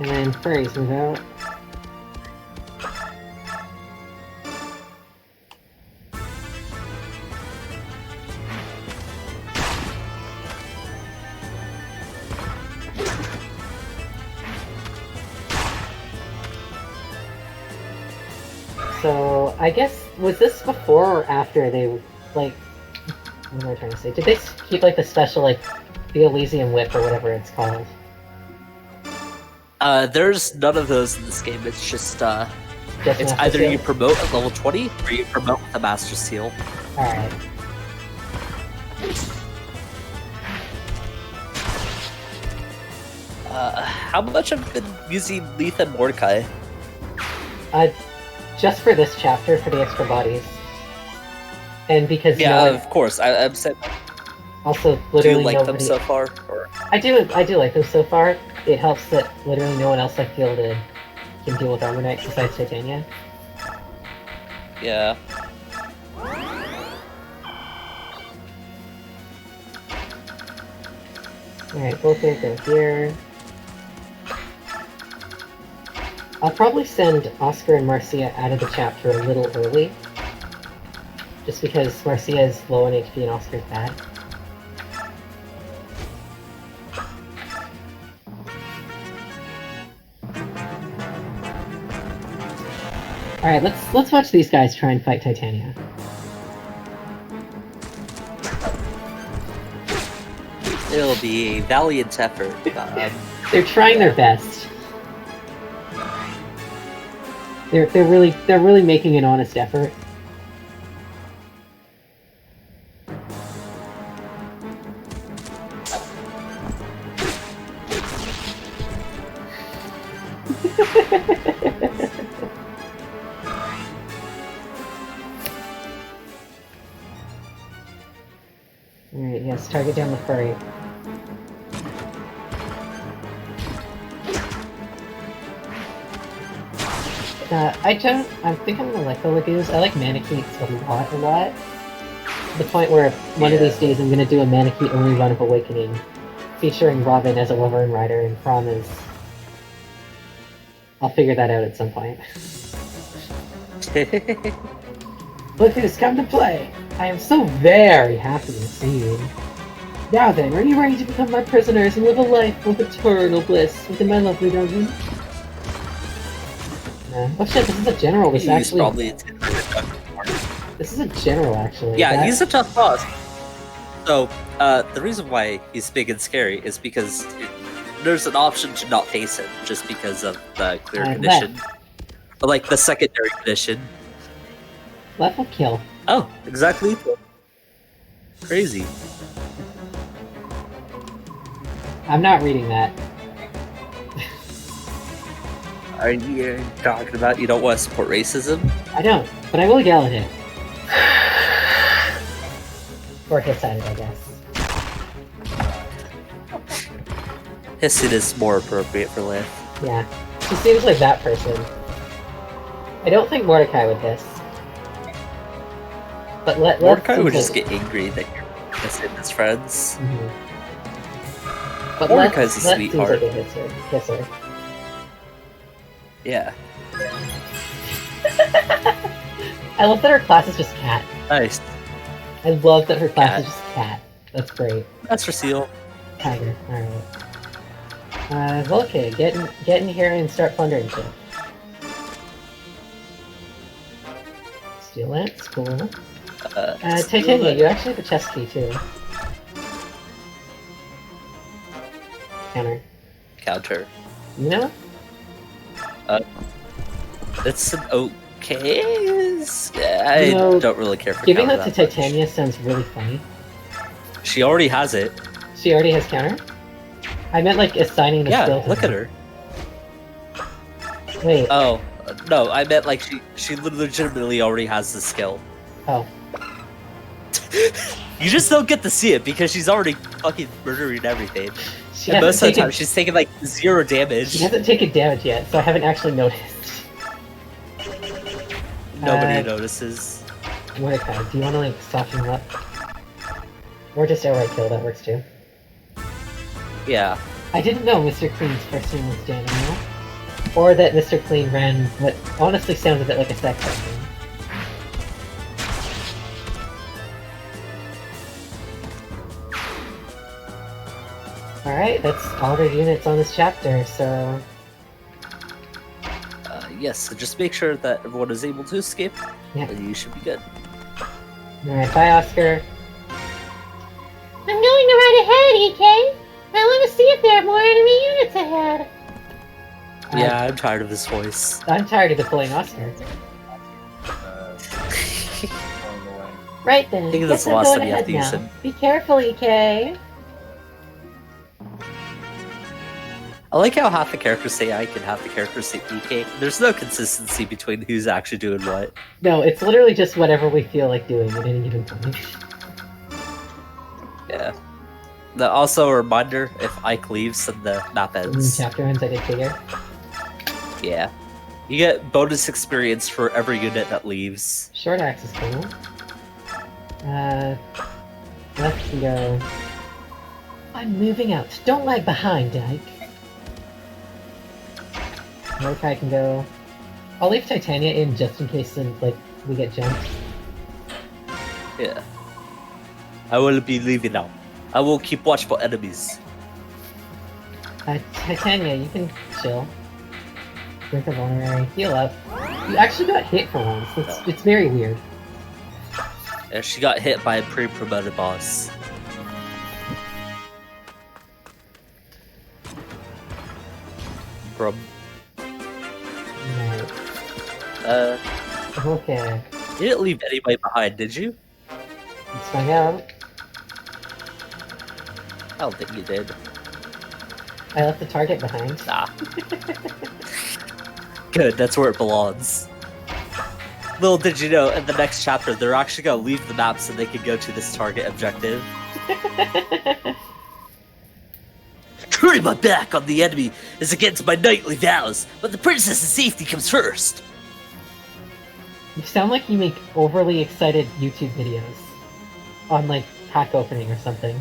And then furries move out. So, I guess, was this before or after they, like, what am I trying to say? Did they keep, like, the special, like, the Elysium Whip or whatever it's called? There's none of those in this game. It's just Just it's Master either Seal? you promote at level 20 or you promote with a Master Seal. Alright. How much have you been using Leith and Mordecai? Just for this chapter, for the extra bodies. And because Yeah, no one, of course. I'm saying, also do you literally like nobody... them so far? Or... I do like them so far. It helps that literally no one else I fielded can deal with Armor Knight besides Titania. Yeah. Alright, both here, go here. I'll probably send Oscar and Marcia out of the chapter a little early. Just because Marcia is low on HP and Oscar's bad. Alright, let's watch these guys try and fight Titania. It'll be a valiant effort. They're trying their best. They're really making an honest effort. Alright, yes, target down the furry. I think I'm gonna like the Lagoos. I like Manikeets a lot. To the point where one of these days I'm gonna do a Manikeet only run of Awakening, featuring Robin as a Wyvern Rider and Prom as... I'll figure that out at some point. Look who's come to play! I am so very happy to see you. Now then, are you ready to become my prisoners and live a life of eternal bliss within my lovely dungeon? Oh shit, this is a general. This actually... This is a general, actually. Yeah, he's a tough boss. So, the reason why he's big and scary is because there's an option to not face him, just because of the clear condition. But, like, the secondary condition. Left will kill. Oh, exactly. Crazy. I'm not reading that. Are you talking about you don't want to support racism? I don't, but I will yell at it. Or hiss at it, I guess. Hissing is more appropriate for Liv. Yeah. She seems like that person. I don't think Mordecai would hiss. But Mordecai would just get angry that you're hissing his friends. Mm-hmm. But Mordecai's a sweetheart. Seems like a hisser. Yeah. I love that her class is just cat. Nice. I love that her class is just cat. That's great. That's for Seal. Tiger. Alright. Well, okay, get in here and start plundering shit. Steal it, it's cool. Titania, you actually have a chest key too. Counter. You know? It's an okay. I don't really care for giving counter that to Titania sounds really funny. She already has it. She already has counter? I meant like assigning the skill to look at her. Wait. Oh, no, I meant like she legitimately already has the skill. Oh. You just don't get to see it because she's already fucking murdering everything. And most of the time she's taking like 0 damage. She hasn't taken damage yet, so I haven't actually noticed. Nobody notices. Mordecai, do you want to like soften him up? Or just outright kill, that works too. Yeah. I didn't know Mr. Clean's first name was Daniel. Or that Mr. Clean ran what honestly sounds a bit like a sex thing. Alright, that's all the units on this chapter, so... Yes, so just make sure that everyone is able to escape, Yeah. and you should be good. Alright, bye, Oscar. I'm going to ride ahead, EK. I want to see if there are more enemy units ahead. Yeah, I'm tired of this voice. I'm tired of deploying Oscar. Going away. Right then, I think guess that's the I'm last going time you have ahead to use now. him. Be careful, EK. I like how half the characters say Ike and half the characters say EK. There's no consistency between who's actually doing what. No, it's literally just whatever we feel like doing at any given point. Yeah. Also a reminder, if Ike leaves, then the map When the ends. chapter ends, I did figure. Yeah. You get bonus experience for every unit that leaves. Short axe is cool. Let's go. I'm moving out. Don't lag behind, Ike. Mordecai can go. I'll leave Titania in just in case we get jumped. Yeah. I will be leaving now. I will keep watch for enemies. Titania, you can chill. Drink a vulnerary. Heal up. You actually got hit for once. It's very weird. And she got hit by a pre-promoted boss. From Right. Okay. you didn't leave anybody behind, did you? Let's find out. I don't think you did. I left the target behind. Nah. Good, that's where it belongs. Little did you know, in the next chapter, they're actually gonna leave the map so they can go to this target objective. Turning my back on the enemy is against my knightly vows, but the princess's safety comes first. You sound like you make overly excited YouTube videos on pack opening or something.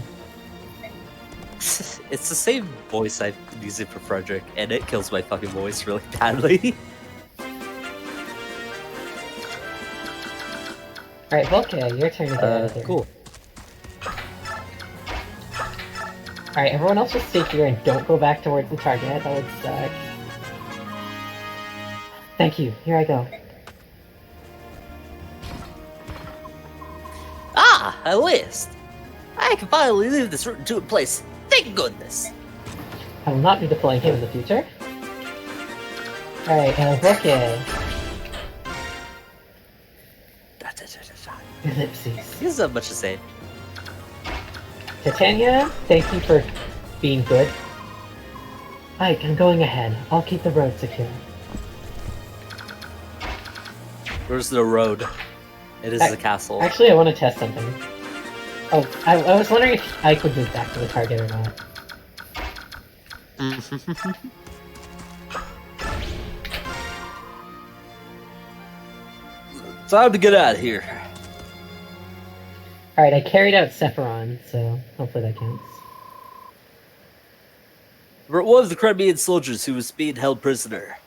It's the same voice I've been using for Frederick, and it kills my fucking voice really badly. Alright, Volke, your turn to get out of here. Cool. Alright, everyone else just stay here and don't go back towards the target. That would suck. Thank you. Here I go. Ah, a list! I can finally leave this route into a place. Thank goodness! I will not be deploying him in the future. Alright, Volke. Ellipses. He doesn't have much to say. Titania, thank you for being good. Ike, I'm going ahead. I'll keep the road secure. There's no road. It is Ac- a castle. Actually, I want to test something. Oh, I was wondering if Ike would move back to the target or not. Time to get out of here. Alright, I carried out Sephiron, so hopefully that counts. We're one of the Crimean soldiers who was being held prisoner.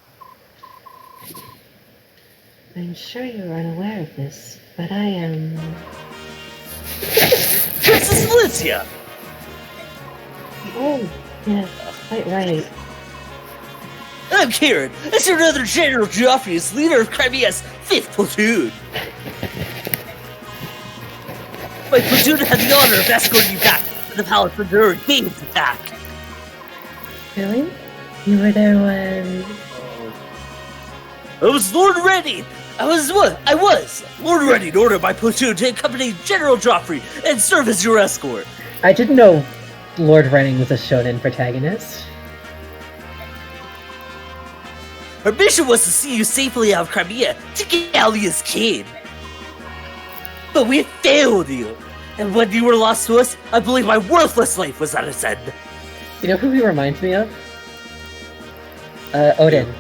I'm sure you're unaware of this, but I am... Princess Valencia! Oh, yes, quite right. I'm Kieran. As your other General Joffrey is leader of Crimea's 5th platoon. My platoon had the honor of escorting you back to the palace during Dane's attack. Really? You were there when... I was Lord Redding. I was Lord Redding ordered my platoon to accompany General Joffrey and serve as your escort. I didn't know Lord Renning was a shonen protagonist. Our mission was to see you safely out of Crimea to Gallia's king. But we failed you. And when you were lost to us, I believe my worthless life was at its end. You know who he reminds me of? Odin.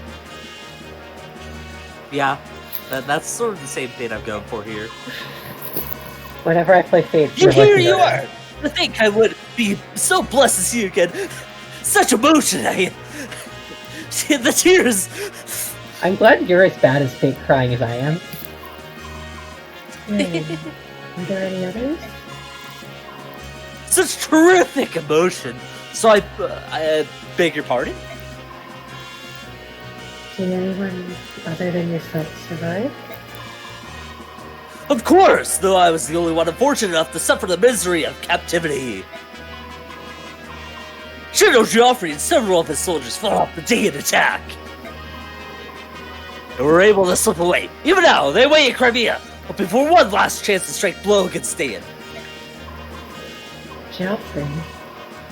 Yeah, that's sort of the same thing I'm going for here. Whenever I play Fate, Here you are! To think I would be so blessed to see you again. Such emotion, the tears! I'm glad you're as bad as Fate crying as I am. Are there any others? Such terrific emotion. So I beg your pardon? seen anyone other than yourself survive? Of course, though I was the only one unfortunate enough to suffer the misery of captivity. General Joffrey and several of his soldiers fought off the day of attack. They were able to slip away. Even now, they wait in Crimea, hoping for one last chance to strike blow against Dan. Joffrey?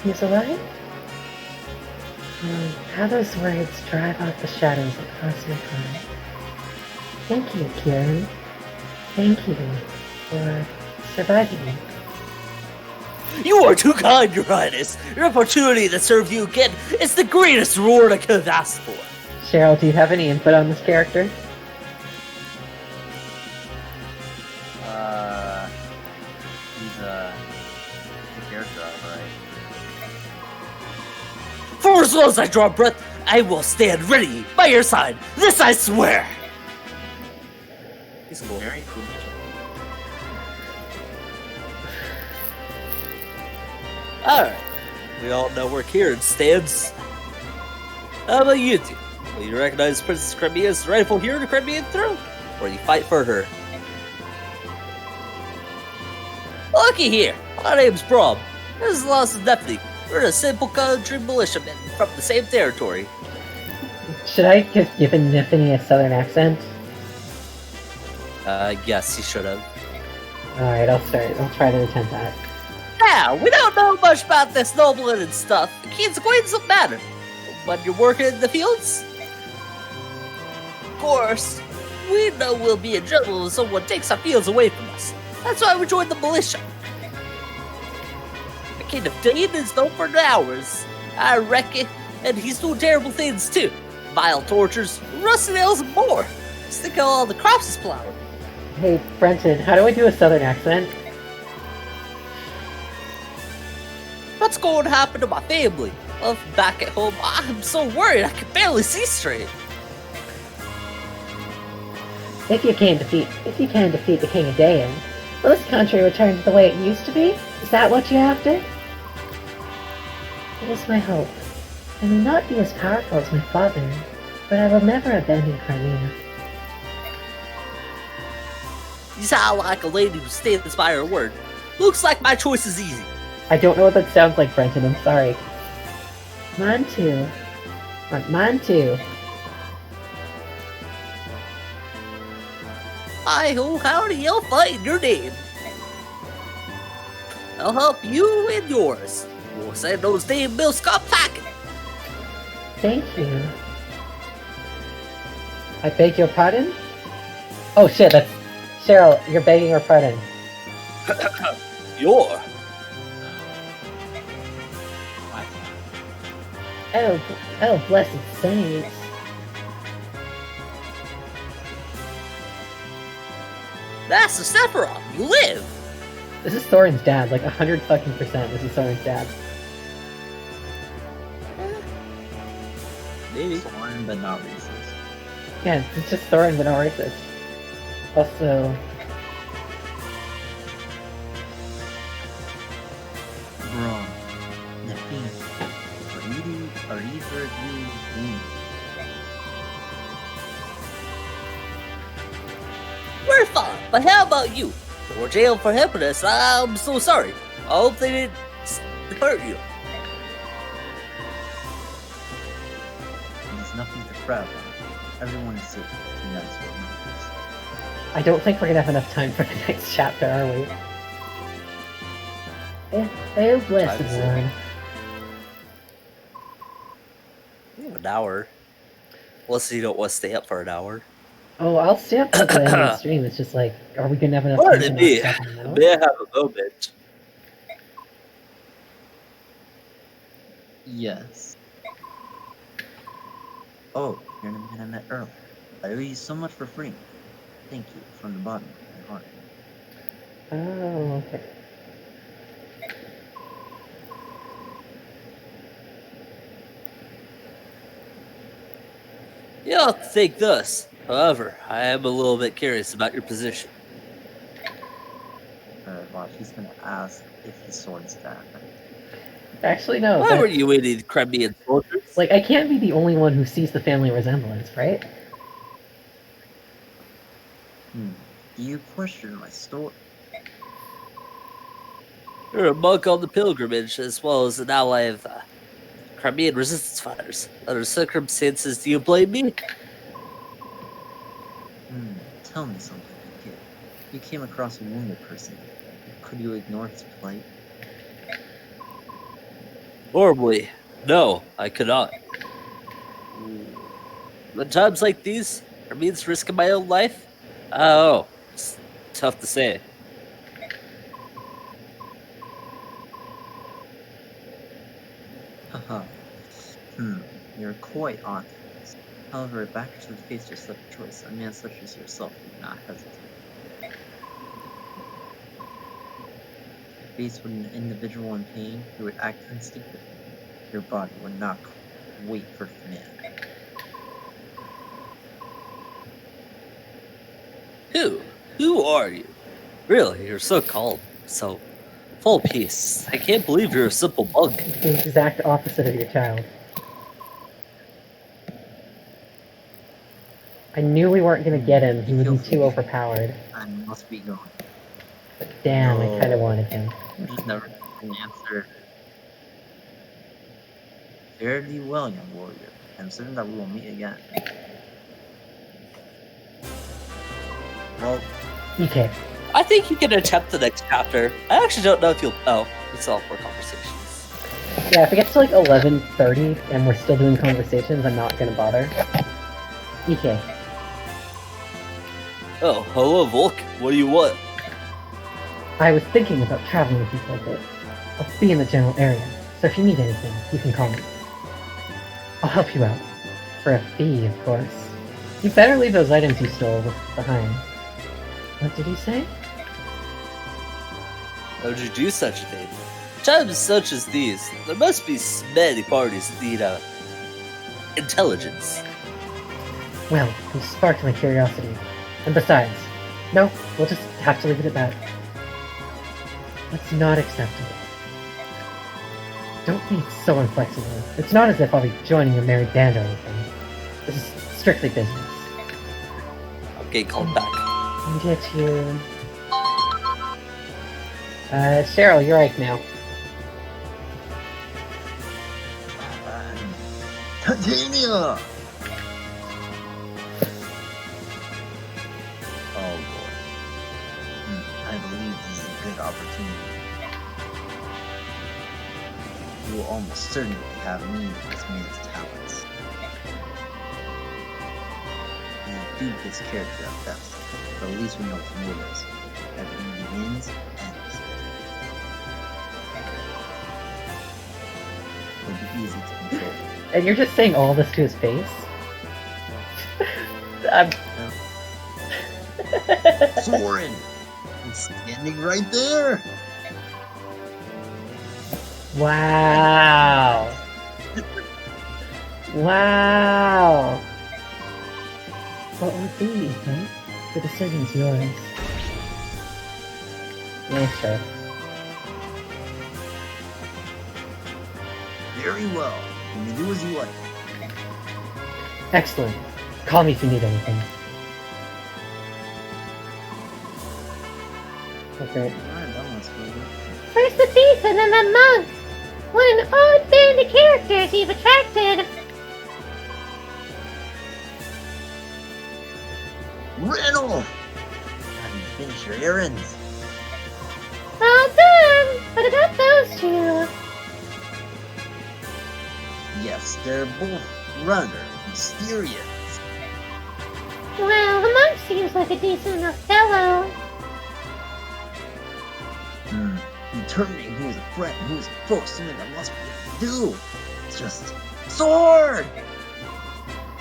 He's alive? How those words drive out the shadows across my heart. Thank you, Kieran. Thank you for surviving me. You are too kind, Your Highness. Your opportunity to serve you again is the greatest reward I could have asked for. Cheryl, do you have any input on this character? He's a character, alright. For as long as I draw breath, I will stand ready by your side. This I swear. He's cool. Very cool. Alright. We all know where Kieran stands. How about you two? Will you recognize Princess Crimea's rightful hero to Crimean throne? Or will you fight for her? Looky here. My name's Brom. This is Lost and Nephi. We're a simple country militiamen from the same territory. Should I have given Niffany a southern accent? Yes, you should have. Alright, I'll try to attempt that. Now, we don't know much about this nobleman and stuff. The king's acquaintance don't matter. When you're working in the fields, of course, we know we'll be in trouble if someone takes our fields away from us. That's why we joined the militia. The king of Dane is known for hours, I reckon, and he's doing terrible things too. Vile tortures, rusty nails, and more. Just think of all the crops he's plowing. Hey, Brenton, how do I do a southern accent? What's going to happen to my family? Well, back at home, I'm so worried I can barely see straight. If you can defeat the King of Dayan, will this country return to the way it used to be? Is that what you're after? It is my hope. I may not be as powerful as my father, but I will never abandon Crimea. You sound like a lady who stands by her word. Looks like my choice is easy. I don't know what that sounds like, Brenton, I'm sorry. Mine too. Mine too. Hi ho, howdy, you'll find your name. I'll help you and yours. We'll send those damn bills come packing. Thank you. I beg your pardon? Oh shit, that's... Cheryl, you're begging her pardon. You're. Oh, blessed saints. Master Sephiroth, you live. This is Thorin's dad, like 100 fucking percent. This is Thorin's dad. Maybe. Foreign, but not racist. Yeah, it's just Thorin, but not racist. Also, Bro, Nephi, are either of you wounded? We're fine, but how about you? Or jail for helping us, I'm so sorry. I hope they didn't hurt you. There's nothing to frown on. Everyone is safe, and that's what matters. I don't think we're gonna have enough time for the next chapter, are we? Oh, blessed one. We have an hour. Unless you don't want to stay up for an hour. Oh, I'll stay up till the end of the stream. It's just like, are we gonna have enough time Pardon to me. knock stuff out? May I have a moment? Yes. Oh, you're the man I met earlier. I owe you so much for freeing me. Thank you from the bottom of my heart. Oh, okay. You don't think thus. However, I am a little bit curious about your position. Well, she's gonna ask if his sword's down. Actually, no. Why were you eating Crimean soldiers? Like, I can't be the only one who sees the family resemblance, right? Do you question my story? You're a monk on the pilgrimage, as well as an ally of Crimean resistance fighters. Under circumstances, do you blame me? Tell me something, kid. You came across a wounded person. Could you ignore his plight? Horribly. No, I could not. At times like these, it means risking my own life? Oh, it's tough to say. Haha. You're quite honest. However, back to the face your step of choice, a man such as yourself would not hesitate. Faced with an individual in pain, you would act instinctively. Your body would not wait for command. Who are you? Really, you're so calm, so full of peace. I can't believe you're a simple monk. The exact opposite of your child. I knew we weren't gonna get him. He would be too overpowered. I must be going. But damn, No. I kind of wanted him. There's never an answer. Fare thee well, young warrior. I'm certain that we will meet again. Well, EK. I think you can attempt the next chapter. I actually don't know if you'll. Oh, we still have more conversations. Yeah, if it gets to like 11:30 and we're still doing conversations, I'm not gonna bother. EK. Oh, hello, Volk. What do you want? I was thinking about traveling with you for a bit. I'll be in the general area, so if you need anything, you can call me. I'll help you out. For a fee, of course. You better leave those items you stole behind. What did he say? How would you do such a thing? Times such as these, there must be many parties that need intelligence. Well, you sparked my curiosity. And besides, no, we'll just have to leave it at that. That's not acceptable. Don't be so inflexible. It's not as if I'll be joining your merry band or anything. This is strictly business. I'm getting called back. I'll get you. Cheryl, you're right now. Titania! Oh boy. I believe this is a good opportunity. You will almost certainly have need of this man's talents. And do his character at best, but at least we know his motives. Everything begins, ends. It'll be easy to control. And you're just saying all this to his face? I'm... Soren! He's standing right there! Wow. Wow. What would be, huh? The decision's yours. Yeah, sure. Very well. You may do as you like. Excellent. Call me if you need anything. Okay. Alright, that one's good. First the thief and then the monk. What an odd band of characters you've attracted. Randall! Have you finished your errands? All done. What about those two? Yes, they're both rather mysterious. Well, the monk seems like a decent enough fellow. Determining who is a friend and who is a foe is something I must be able to do. It's just sword!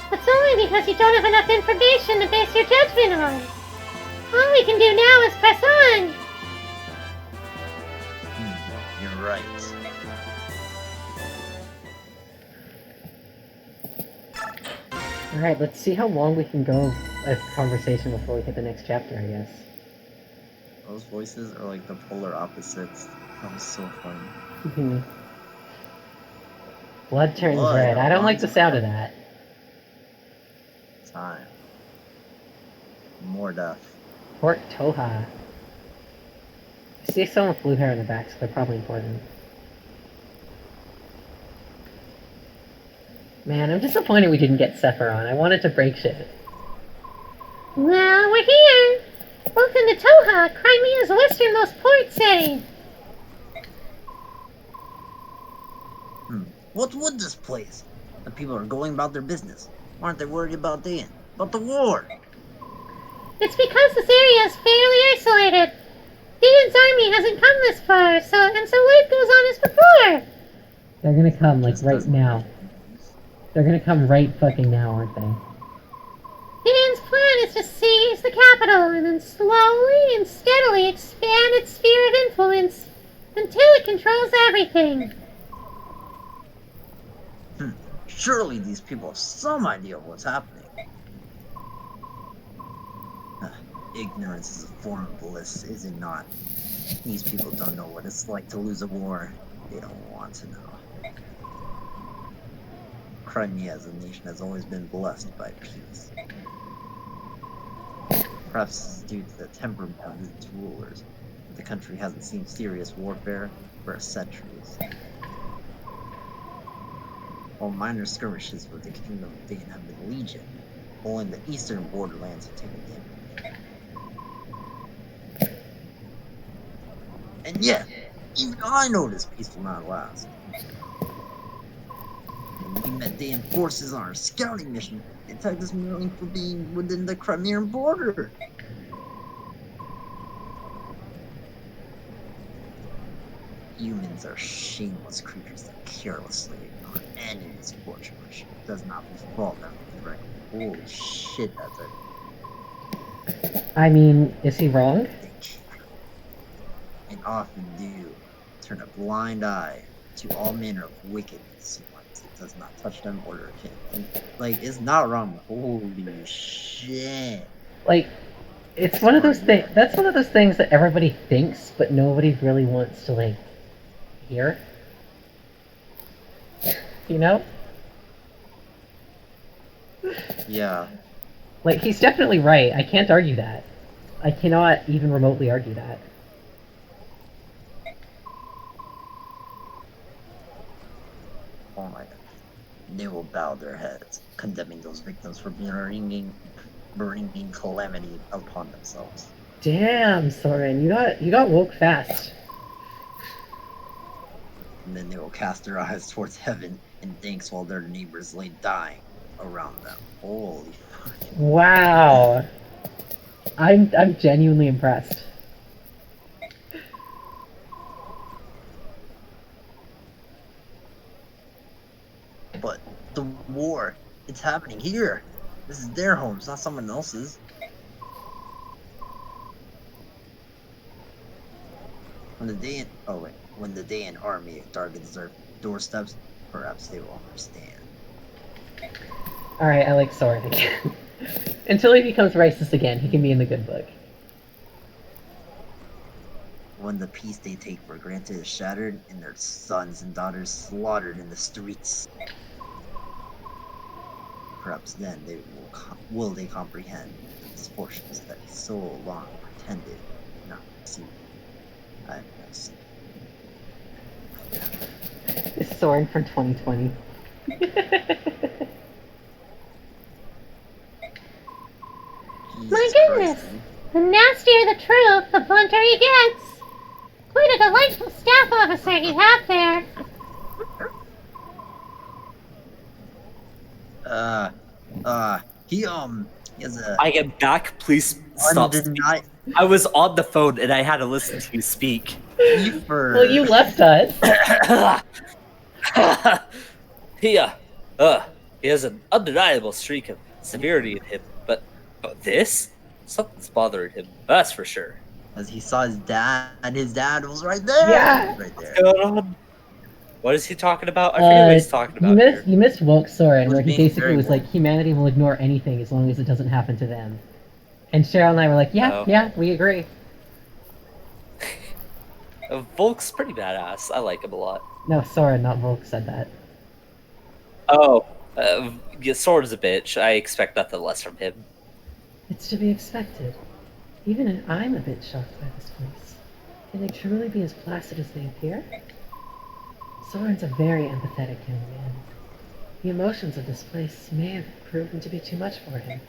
That's only because you don't have enough information to base your judgment on. All we can do now is press on. You're right. Alright, let's see how long we can go a conversation before we hit the next chapter, I guess. Those voices are like the polar opposites. That was so funny. Blood turns Blood red. I don't like runs the sound red. of that. Time. More death. Port Toha. I see someone with blue hair in the back, so they're probably important. Man, I'm disappointed we didn't get Sephiron. I wanted to break shit. Well, we're here. Welcome to Toha, Crimea's westernmost port city. What's with this place? The people are going about their business. Aren't they worried about Dayan? About the war? It's because this area is fairly isolated. Dayan's army hasn't come this far, so life goes on as before. They're gonna come, like, Just right doesn't now. make any news. They're gonna come right fucking now, aren't they? Dayan's plan is to seize the capital and then slowly and steadily expand its sphere of influence until it controls everything. Surely these people have some idea of what's happening. Ignorance is a form of bliss, is it not? These people don't know what it's like to lose a war. They don't want to know. Crimea as a nation has always been blessed by peace. Perhaps this is due to the temperament of its rulers. The country hasn't seen serious warfare for centuries. While minor skirmishes with the Kingdom of Dayan have been legion, only the eastern borderlands have taken damage. And yet, even I know this peace will not last. When we met Dayan forces on our scouting mission, they attacked us merely for being within the Crimean border. Humans are shameless creatures that carelessly ignore any misfortune which does not befall them with right. Holy shit, that's it. I mean, is he wrong? They can, and often do, turn a blind eye to all manner of wickedness once it does not touch them or their kin. And, like, it's not wrong. Holy shit. Like, it's one of those things. That's one of those things that everybody thinks, but nobody really wants to, like, hear. You know? Yeah. Like, he's definitely right. I can't argue that. I cannot even remotely argue that. Oh my god. They will bow their heads, condemning those victims for bringing calamity upon themselves. Damn, Soren, you got woke fast. And then they will cast their eyes towards heaven in thanks while their neighbors lay dying around them. Holy fucking Wow. I'm genuinely impressed. But the war, it's happening here. This is their home, it's not someone else's. When the Dayan army targets their doorsteps, perhaps they will understand. Alright, I like Soren again. Until he becomes racist again, he can be in the good book. When the peace they take for granted is shattered and their sons and daughters slaughtered in the streets, perhaps then will they comprehend the misfortunes that he so long pretended not to see. I have not seen. It's Soren from 2020. My goodness! The nastier the truth, the blunter he gets. Quite a delightful staff officer you have there. He has a I am back. Please stop. I was on the phone and I had to listen to you speak. Well, you left us. He has an undeniable streak of severity in him, but this? Something's bothering him, that's for sure. As he saw his dad, and his dad was right there. Yeah. Right there. What's going on? What is he talking about? I forget what he's talking about here. You missed woke Soren, where he being basically very was like, woke. humanity will ignore anything as long as it doesn't happen to them. And Cheryl and I were like, yeah, Oh. yeah, we agree. Volk's pretty badass. I like him a lot. No, Soren, not Volk, said that. Oh, yeah, Sword's a bitch. I expect nothing less from him. It's to be expected. Even I'm a bit shocked by this place. Can they truly be as placid as they appear? Soren's a very empathetic young man. The emotions of this place may have proven to be too much for him.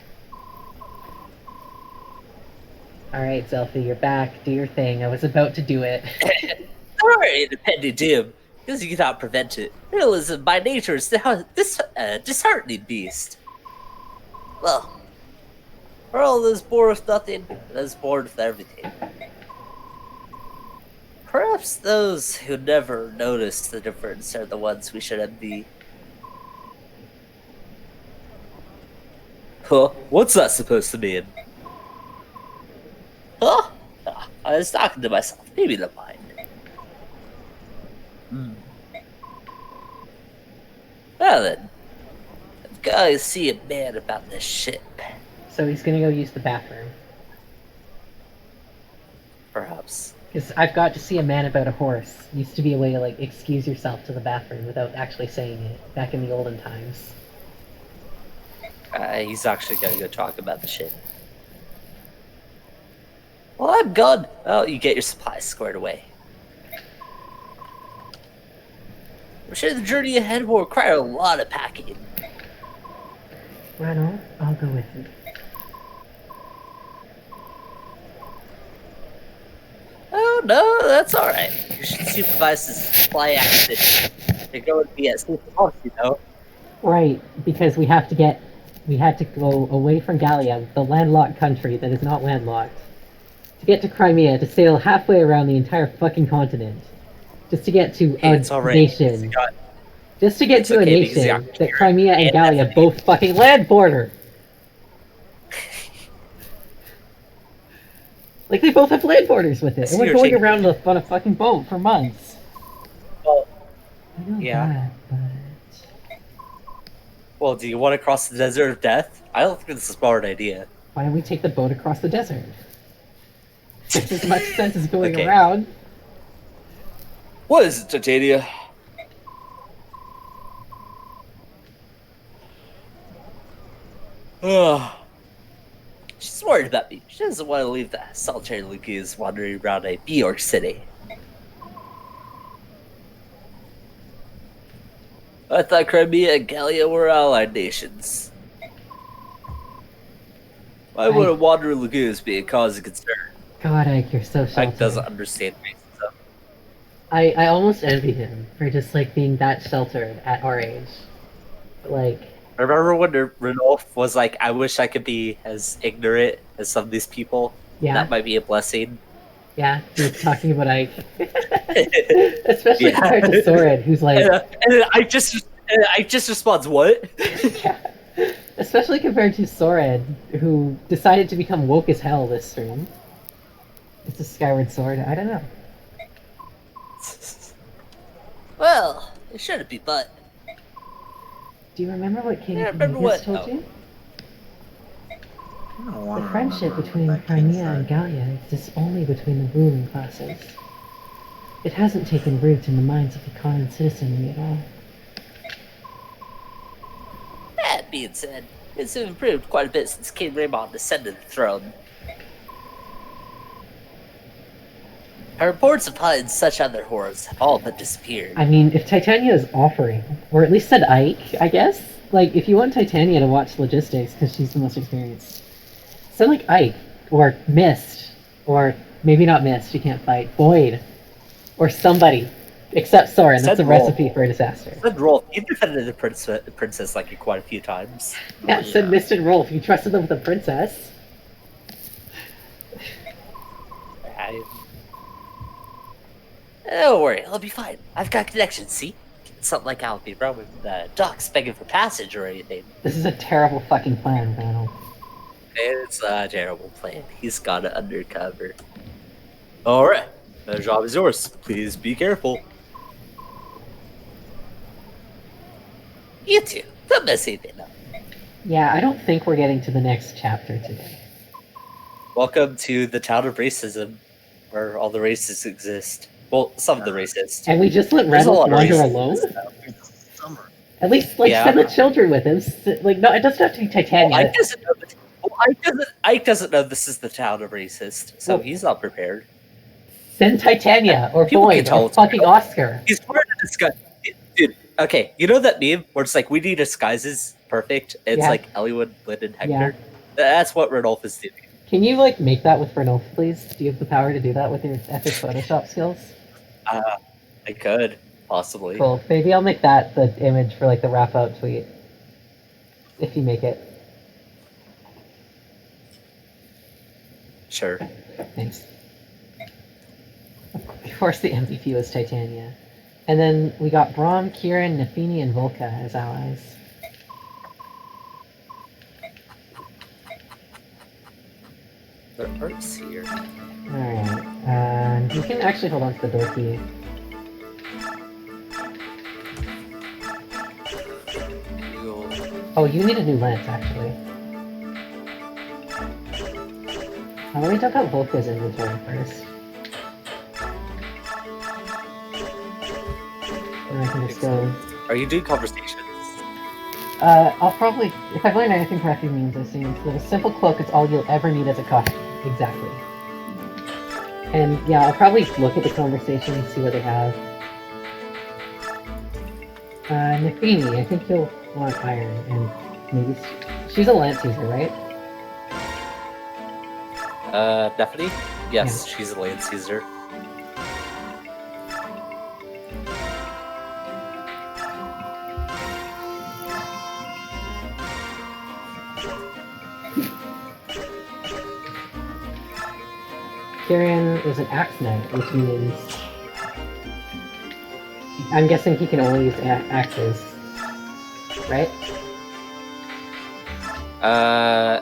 Alright, Zelfie, you're back. Do your thing. I was about to do it. Sorry, independent Dim, because you cannot prevent it. Realism by nature is this disheartening beast. Well, for all those born with nothing, those born with everything. Perhaps those who never notice the difference are the ones we should envy. Huh? What's that supposed to mean? Huh? I was talking to myself. Maybe the mind. Well then, I've got to see a man about this ship. So he's gonna go use the bathroom. Perhaps. Because I've got to see a man about a horse. Used to be a way to, like, excuse yourself to the bathroom without actually saying it, back in the olden times. He's actually got to go talk about the ship. Well, I'm gone. Oh, you get your supplies squared away. I'm sure the journey ahead will require a lot of packing. Right on, I'll go with you. Oh, no, that's alright. You should supervise this supply acquisition. They're going to be as safe as possible, you know? Right, because we had to go away from Gallia, the landlocked country that is not landlocked, to get to Crimea, to sail halfway around the entire fucking continent, just to get to Hey, a it's alright. nation. Just to get It's to a okay, because nation the that Crimea and and Gallia that's- both fucking land border. Like, they both have land borders with it, and we're You're going shaking. around on a fucking boat for months. Well, I know yeah. that, well, do you want to cross the desert of death? I don't think it's a smart idea. but why don't we take the boat across the desert? Makes as much sense as going Okay. around. What is it, Titania? She's worried about me. She doesn't want to leave the solitary Lucas wandering around a New York City. I thought Crimea and Gallia were allied nations. Why would a wandering Lagoons be a cause of concern? God, Ike, you're so Ike sheltered. doesn't understand racism. I almost envy him for just, like, being that sheltered at our age. Like, I remember when Rodolphe was like, I wish I could be as ignorant as some of these people. yeah, That might be a blessing. yeah, he was talking about Ike. Especially Yeah. compared to Soren, who's like... And then I just responds, what? Yeah. Especially compared to Soren, who decided to become woke as hell this stream. It's a Skyward Sword, I don't know. Well, it shouldn't be, but Do you remember what King Yeah, remember Lucas what- told oh. you? I don't wanna The friendship remember between what that king Crimea and said. Gallia exists only between the ruling classes. It hasn't taken root in the minds of the common citizenry at all. that being said, it's improved quite a bit since King Raymond ascended the throne. Our reports of hunts such other horrors have all but disappeared. I mean, if Titania is offering, or at least said Ike, I guess? Like, if you want Titania to watch logistics, because she's the most experienced, send like Ike, or Mist, or maybe not Mist, she can't fight, Boyd, or somebody, except Soren, that's a Send Rolf. recipe for a disaster. Good roll. You defended the princess like quite a few times. Yeah, send Mist and Rolf, you trusted them with a princess. Don't worry, I'll be fine. I've got connections, see? It's not like I'll be roaming the docks begging for passage or anything. This is a terrible fucking plan, Ronald. It's a terrible plan. He's got it undercover. Alright, the job is yours. Please be careful. You too. Don't mess anything up. Yeah, I don't think we're getting to the next chapter today. Welcome to the town of racism, where all the races exist. Well, some of the racists. And we just let There's a Rebels lot of wander racism. alone? It's the summer. At least, like, Yeah. send the children with him. Like, no, it doesn't have to be Titania. Ike doesn't know Ike doesn't know this is the town of racist, so Well- he's not prepared. Send Titania, or People can Boyd, tell or it's fucking real. Oscar. He's wearing a disguise. Dude, okay, you know that meme where it's like, we need disguises perfect? It's Yeah. like Elwood, Lynn, and Hector. Yeah. That's what Rodolph is doing. Can you, like, make that with Renault, please? Do you have the power to do that with your epic Photoshop skills? I could, possibly. Cool. Maybe I'll make that the image for, like, the wrap-out tweet. If you make it. Sure. Thanks. Of course the MVP was Titania. And then we got Braum, Kieran, Nafini, and Volka as allies. There aren't here. Alright. And you can actually hold on to the door key. Oh, you need a new lens, actually. Let me check out Volka's inventory first. And I can just go... Are you doing conversations? I'll probably... If I've learned anything correctly, means I see that a simple cloak is all you'll ever need as a costume. Exactly. And yeah, I'll probably look at the conversation and see what they have. Nafini, I think you'll want iron, and maybe... She's a lance user, right? Definitely? Yes, she's a Lance user. Kieran is an axe knight, which means... I'm guessing he can only use axes. Right?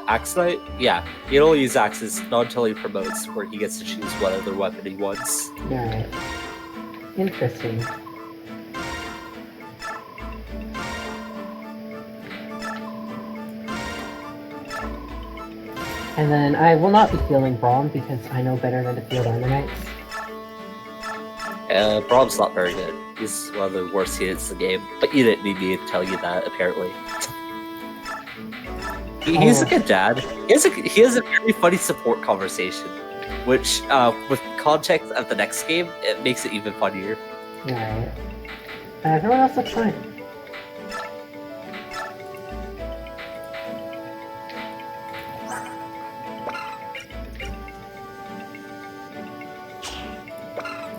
Axe Knight? Yeah, he only use axes, not until he promotes, where he gets to choose what other weapon he wants. Alright. Interesting. And then I will not be fielding Braum because I know better than to field Armor Knights. Brom's not very good. He's one of the worst units in the game, but you didn't need me to tell you that, apparently. He's a good dad. He has a very funny support conversation, which, with context of the next game, it makes it even funnier. Alright. Everyone else looks fine.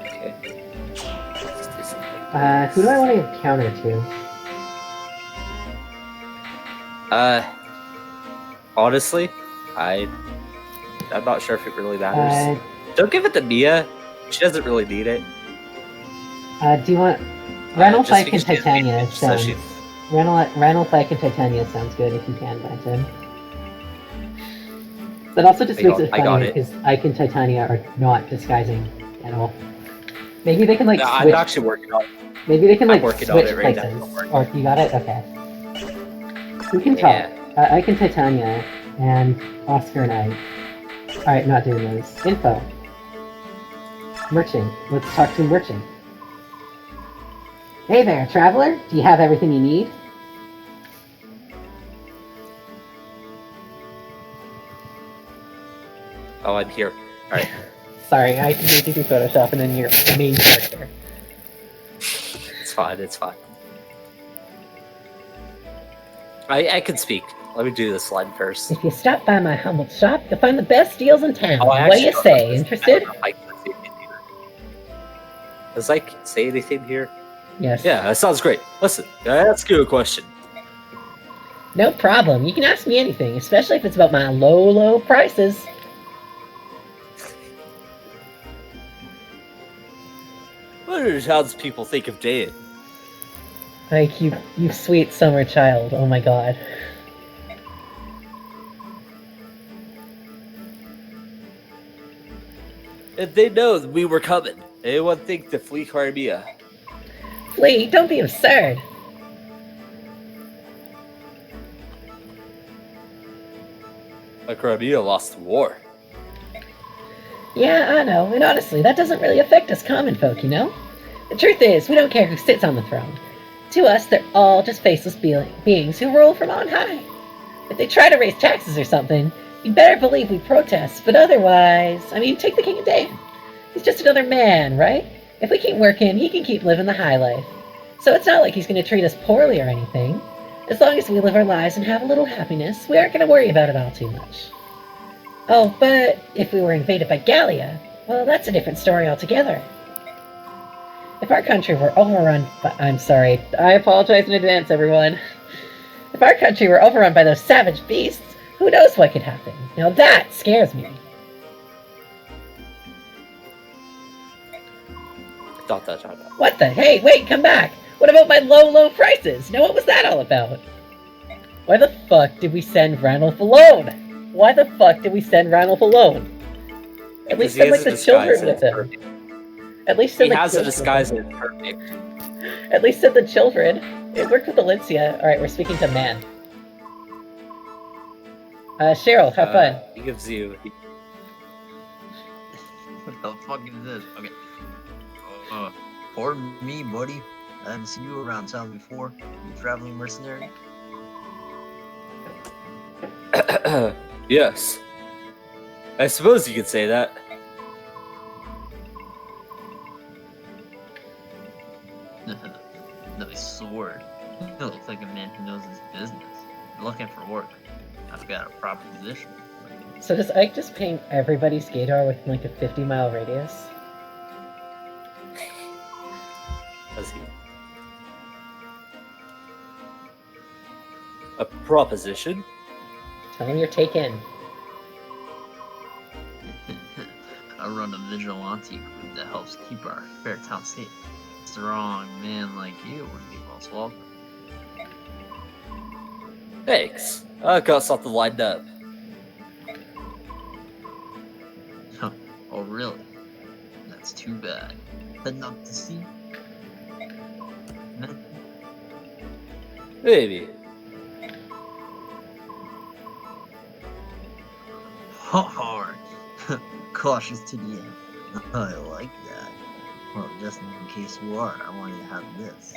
Okay. Let's do something. Who do I want to give counter to? Honestly, I'm not sure if it really matters. Uh, Don't give it to Mia. She doesn't really need it. Do you want... Reynolds, just Ike, and because she has Titania advantage, so sounds... she- Reynolds, Ike, and Titania sounds good if you can, Benton. That also just makes it I got funny it. because Ike and Titania are not disguising at all. Maybe they can like I'm switch. actually working on it. Maybe they can I'm like working on switch it right now, places. don't worry. Or you got it? Okay. Who can talk? Yeah. Ike and Titania and Oscar and I. Alright, not doing those. Info. Merchant. Let's talk to Merchant. Hey there, traveler. Do you have everything you need? Oh, I'm here. Alright. Sorry, I can make you do Photoshop and then you're the main character. It's fine, it's fine. I can speak. Let me do this line first. If you stop by my humble shop, you'll find the best deals in town. Oh, I What do you actually say? don't know Interested? if I can say anything here. Does Ike say anything here? Yes. Yeah, that sounds great. Listen, can I ask you a question? No problem. You can ask me anything, especially if it's about my low prices. What do townspeople think of Dan? Like, you sweet summer child. Oh my god. If they know that we were coming, they would think to flee Crimea. Flee, don't be absurd. But Crimea lost the war. Yeah, I know, and honestly, that doesn't really affect us common folk, you know? The truth is, we don't care who sits on the throne. To us, they're all just faceless beings who rule from on high. If they try to raise taxes or something, you better believe we protest, but otherwise, I mean, take the King of Dave. He's just another man, right? If we keep working, he can keep living the high life. So it's not like he's going to treat us poorly or anything. As long as we live our lives and have a little happiness, we aren't going to worry about it all too much. Oh, but if we were invaded by Gallia, well, that's a different story altogether. If our country were overrun by... I'm sorry. I apologize in advance, everyone. If our country were overrun by those savage beasts, who knows what could happen? Now that scares me. Dot. What the? Hey, wait, come back! What about my low prices? Now what was that all about? Why the fuck did we send Ranulph alone? Why the fuck did we send Ranulph alone? At least send like the children with him. At least send he has a disguise with that's perfect. At least send the children. It worked with Valencia. Alright, we're speaking to man. Cheryl, have fun. He gives you... What the fuck is this? Okay. Pardon me, buddy. I haven't seen you around town before. You traveling mercenary? Yes. I suppose you could say that. Nice sword. You look like a man who knows his business. You're looking for work. I've got a proper position. So does Ike just paint everybody's Gator within like a 50-mile radius? Does he? A proposition? Tell him you're taken. I run a vigilante group that helps keep our fair town safe. A strong man like you would be most welcome. Thanks. I got something lined up. Oh, really? That's too bad. Heading up to sea? Maybe. Hard. Cautious to the end. I like that. Well, just in case you are, I want you to have this.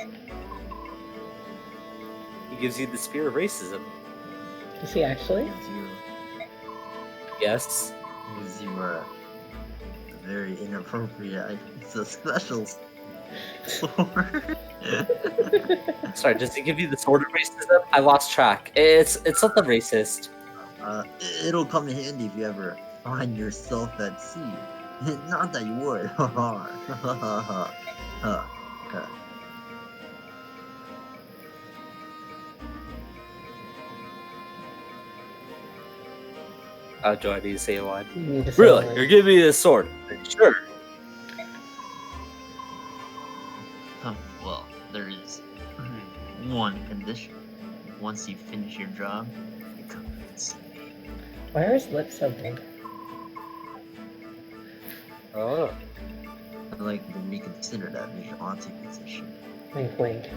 He gives you the spear of racism. Is he actually? Yes. Because you are very inappropriate. It's a special sword. Sorry, does he give you the sword of racism? I lost track. It's something racist. It'll come in handy if you ever find yourself at sea. Not that you would. Okay. Oh, do I need to say a line? You need to say Really? one. You're giving me this sword? Sure. Well, there is one condition. Once you finish your job, you come and see me. Why are his lips so big? Oh. I'd like to reconsider that vigilante position. Wink, wink.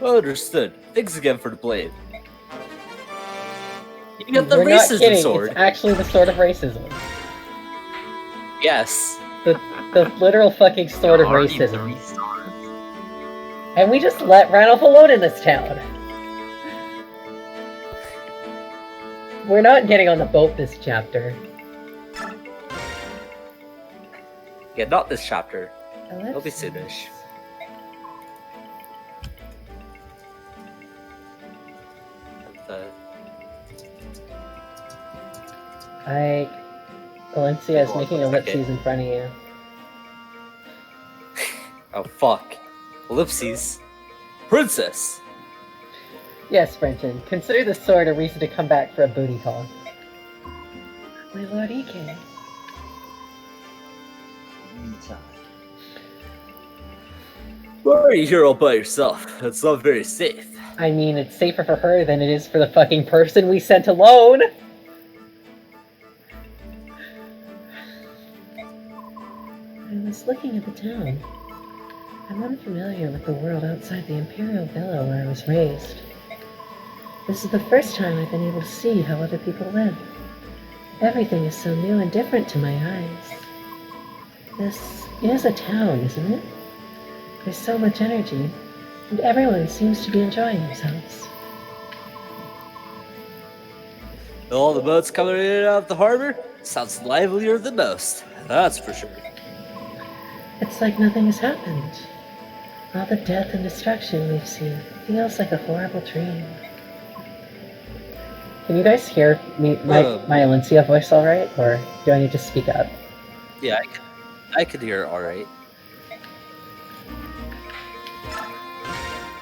Understood. Thanks again for the blade. You got the We're not racism kidding. sword. It's actually the sword of racism. Yes. The literal fucking sword of Already racism. 3 stars. And we just let Ranulph alone in this town. We're not getting on the boat this chapter. Yeah, not this chapter. Oh, It'll be that's soonish. nice. Valencia is making ellipses in front of you. Oh, fuck. Ellipses. Princess! Yes, Brenton. Consider this sword a reason to come back for a booty call. My Lord Ike. Anytime. Why are you here all by yourself? It's not very safe. I mean, it's safer for her than it is for the fucking person we sent alone! I was looking at the town. I'm unfamiliar with the world outside the Imperial Villa where I was raised. This is the first time I've been able to see how other people live. Everything is so new and different to my eyes. This is a town, isn't it? There's so much energy, and everyone seems to be enjoying themselves. All the boats coming in and out of the harbor sounds livelier than most. That's for sure. It's like nothing has happened. All the death and destruction we've seen feels like a horrible dream. Can you guys hear me, my Alincia voice all right, or do I need to speak up? Yeah, I can hear it all right.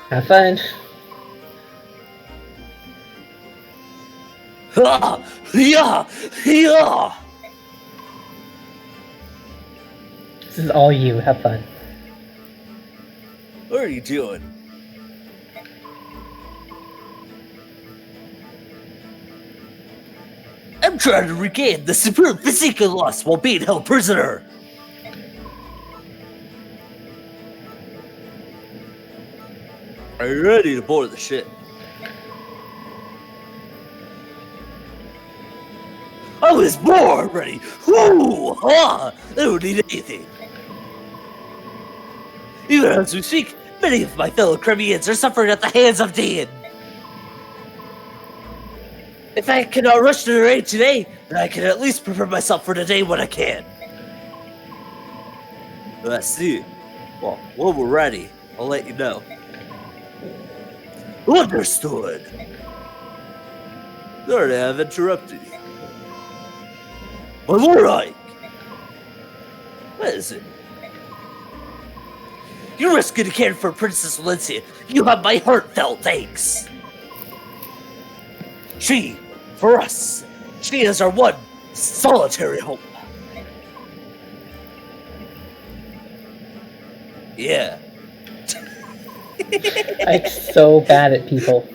Have fun. Yeah. This is all you. Have fun. What are you doing? I'm trying to regain the superb physique I lost while being held prisoner. Are you ready to board the ship? I was born ready. I don't need anything. Even as we speak, many of my fellow Crimeans are suffering at the hands of Dean. If I cannot rush to their aid today, then I can at least prepare myself for the day when I can. Let's see. Well, when we're ready, I'll let you know. Understood. Sorry to have interrupted you. One more like. What is it? You rescued a can for Princess Valencia. You have my heartfelt thanks. She, for us, she is our one solitary hope. Yeah. I'm so bad at people.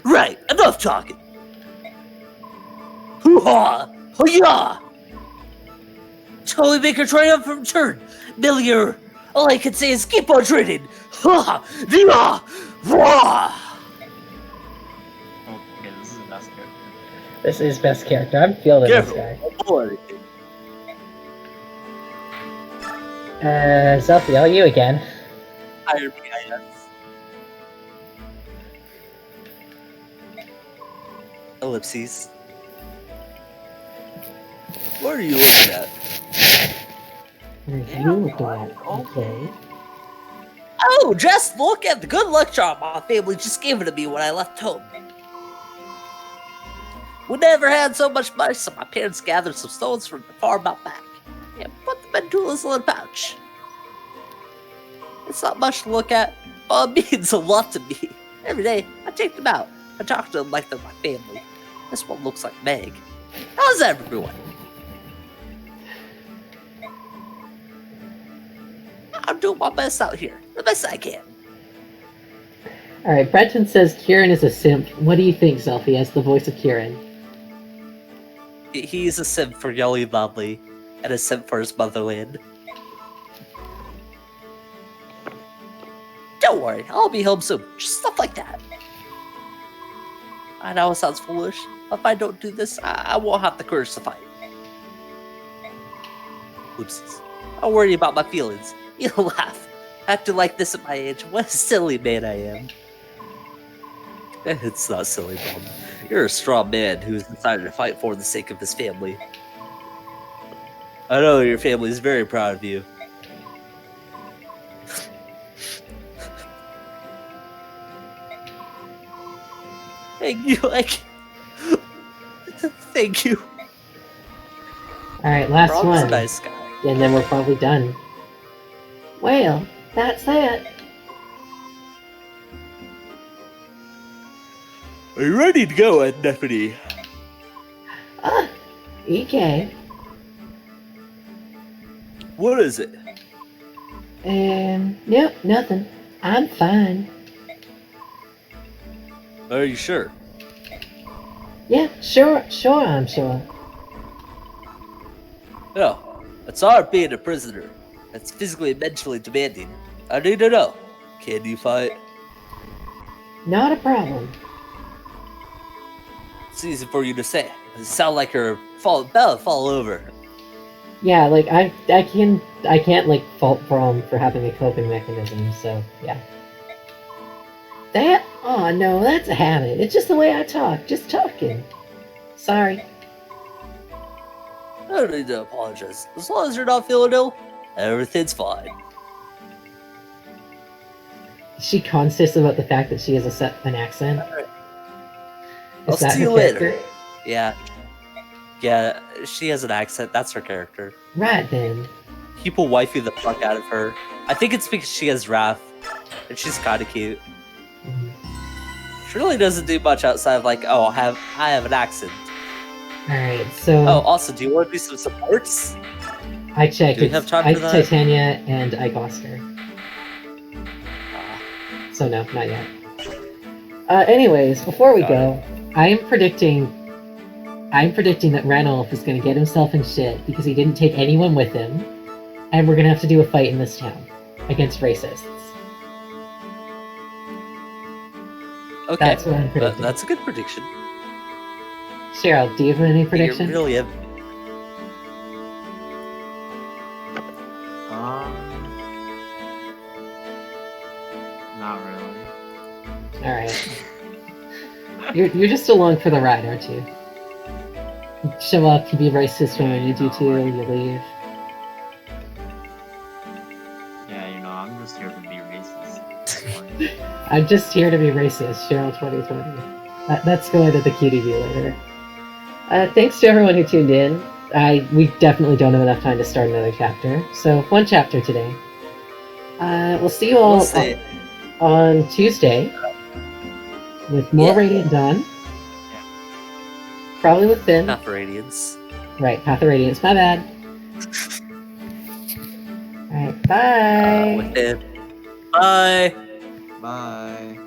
Right, enough talking. Hoo-ha! Hoo-yah! Shall we make a triumphant return? Millier, all I can say is keep on training. Ha! Dia! Wah! Okay, this is the best character. This is best character. I'm feeling Careful. this Boy. guy. Zelfiel, you again. Higher PIS. Ellipses. What are you looking at? What are you looking at? Okay. Oh, just look at the good luck charm my family just gave it to me when I left home. We never had so much money, so my parents gathered some stones from the farm out back and put them into this little pouch. It's not much to look at, but it means a lot to me. Every day, I take them out. I talk to them like they're my family. This one looks like Meg. How's everyone? I'm doing my best out here, the best I can. Alright, Brenton says Kieran is a simp. What do you think, Zelfie, as the voice of Kieran? He's a simp for Yelly Lovely, and a simp for his motherland. Don't worry, I'll be home soon. Just stuff like that. I know it sounds foolish. If I don't do this, I won't have the courage to fight. Oopsies. I'll worry about my feelings. You'll laugh. Acting like this at my age, what a silly man I am. It's not silly, Bob. You're a strong man who's decided to fight for the sake of his family. I know your family is very proud of you. Thank you, thank you. Alright, last Rob's a one. nice guy. And then we're probably done. Well, that's it. Are you ready to go, Stephanie? EK. What is it? Nope, nothing. I'm fine. Are you sure? Yeah, sure, I'm sure. No, it's hard being a prisoner. It's physically and mentally demanding. I need to know. Can you fight? Not a problem. It's easy for you to say. It sounds like you're about to fall over. Yeah, like I can't like fault Brom for having a coping mechanism. So yeah. That? Oh no, that's a habit. It's just the way I talk. Just talking. Sorry. I don't need to apologize. As long as you're not feeling ill, everything's fine. Is she conscious about the fact that she has an accent? I'll Is that see her you later. character? Yeah. Yeah, she has an accent. That's her character. Right then. People wifey the fuck out of her. I think it's because she has wrath, and she's kind of cute. Mhm. She really doesn't do much outside of like, oh, I have an accent. Alright, so Oh, also, do you want to do some supports? I checked. do we It's have time for Ike, that? Titania, and Ike Oscar. Ah, So no, not yet. Anyways, before we Got go, I'm predicting that Ranulph is gonna get himself in shit because he didn't take anyone with him, and we're gonna have to do a fight in this town against racists. okay, That's what I'm predicting. that's a good prediction. Cheryl, do you have any prediction? You really have. Not really. Alright. You're just along for the ride, aren't you? You show up, you be racist when you do too, you leave. Yeah, I'm just here to be racist. I'm just here to be racist, Cheryl 2020. That's going to the QDB later. Thanks to everyone who tuned in. We definitely don't have enough time to start another chapter, so one chapter today. We'll see you all on Tuesday with more Radiant Dawn. Probably with Finn. Half Radiance. Right, Path of Radiance. My bad. Alright, bye! With it. Bye. Bye.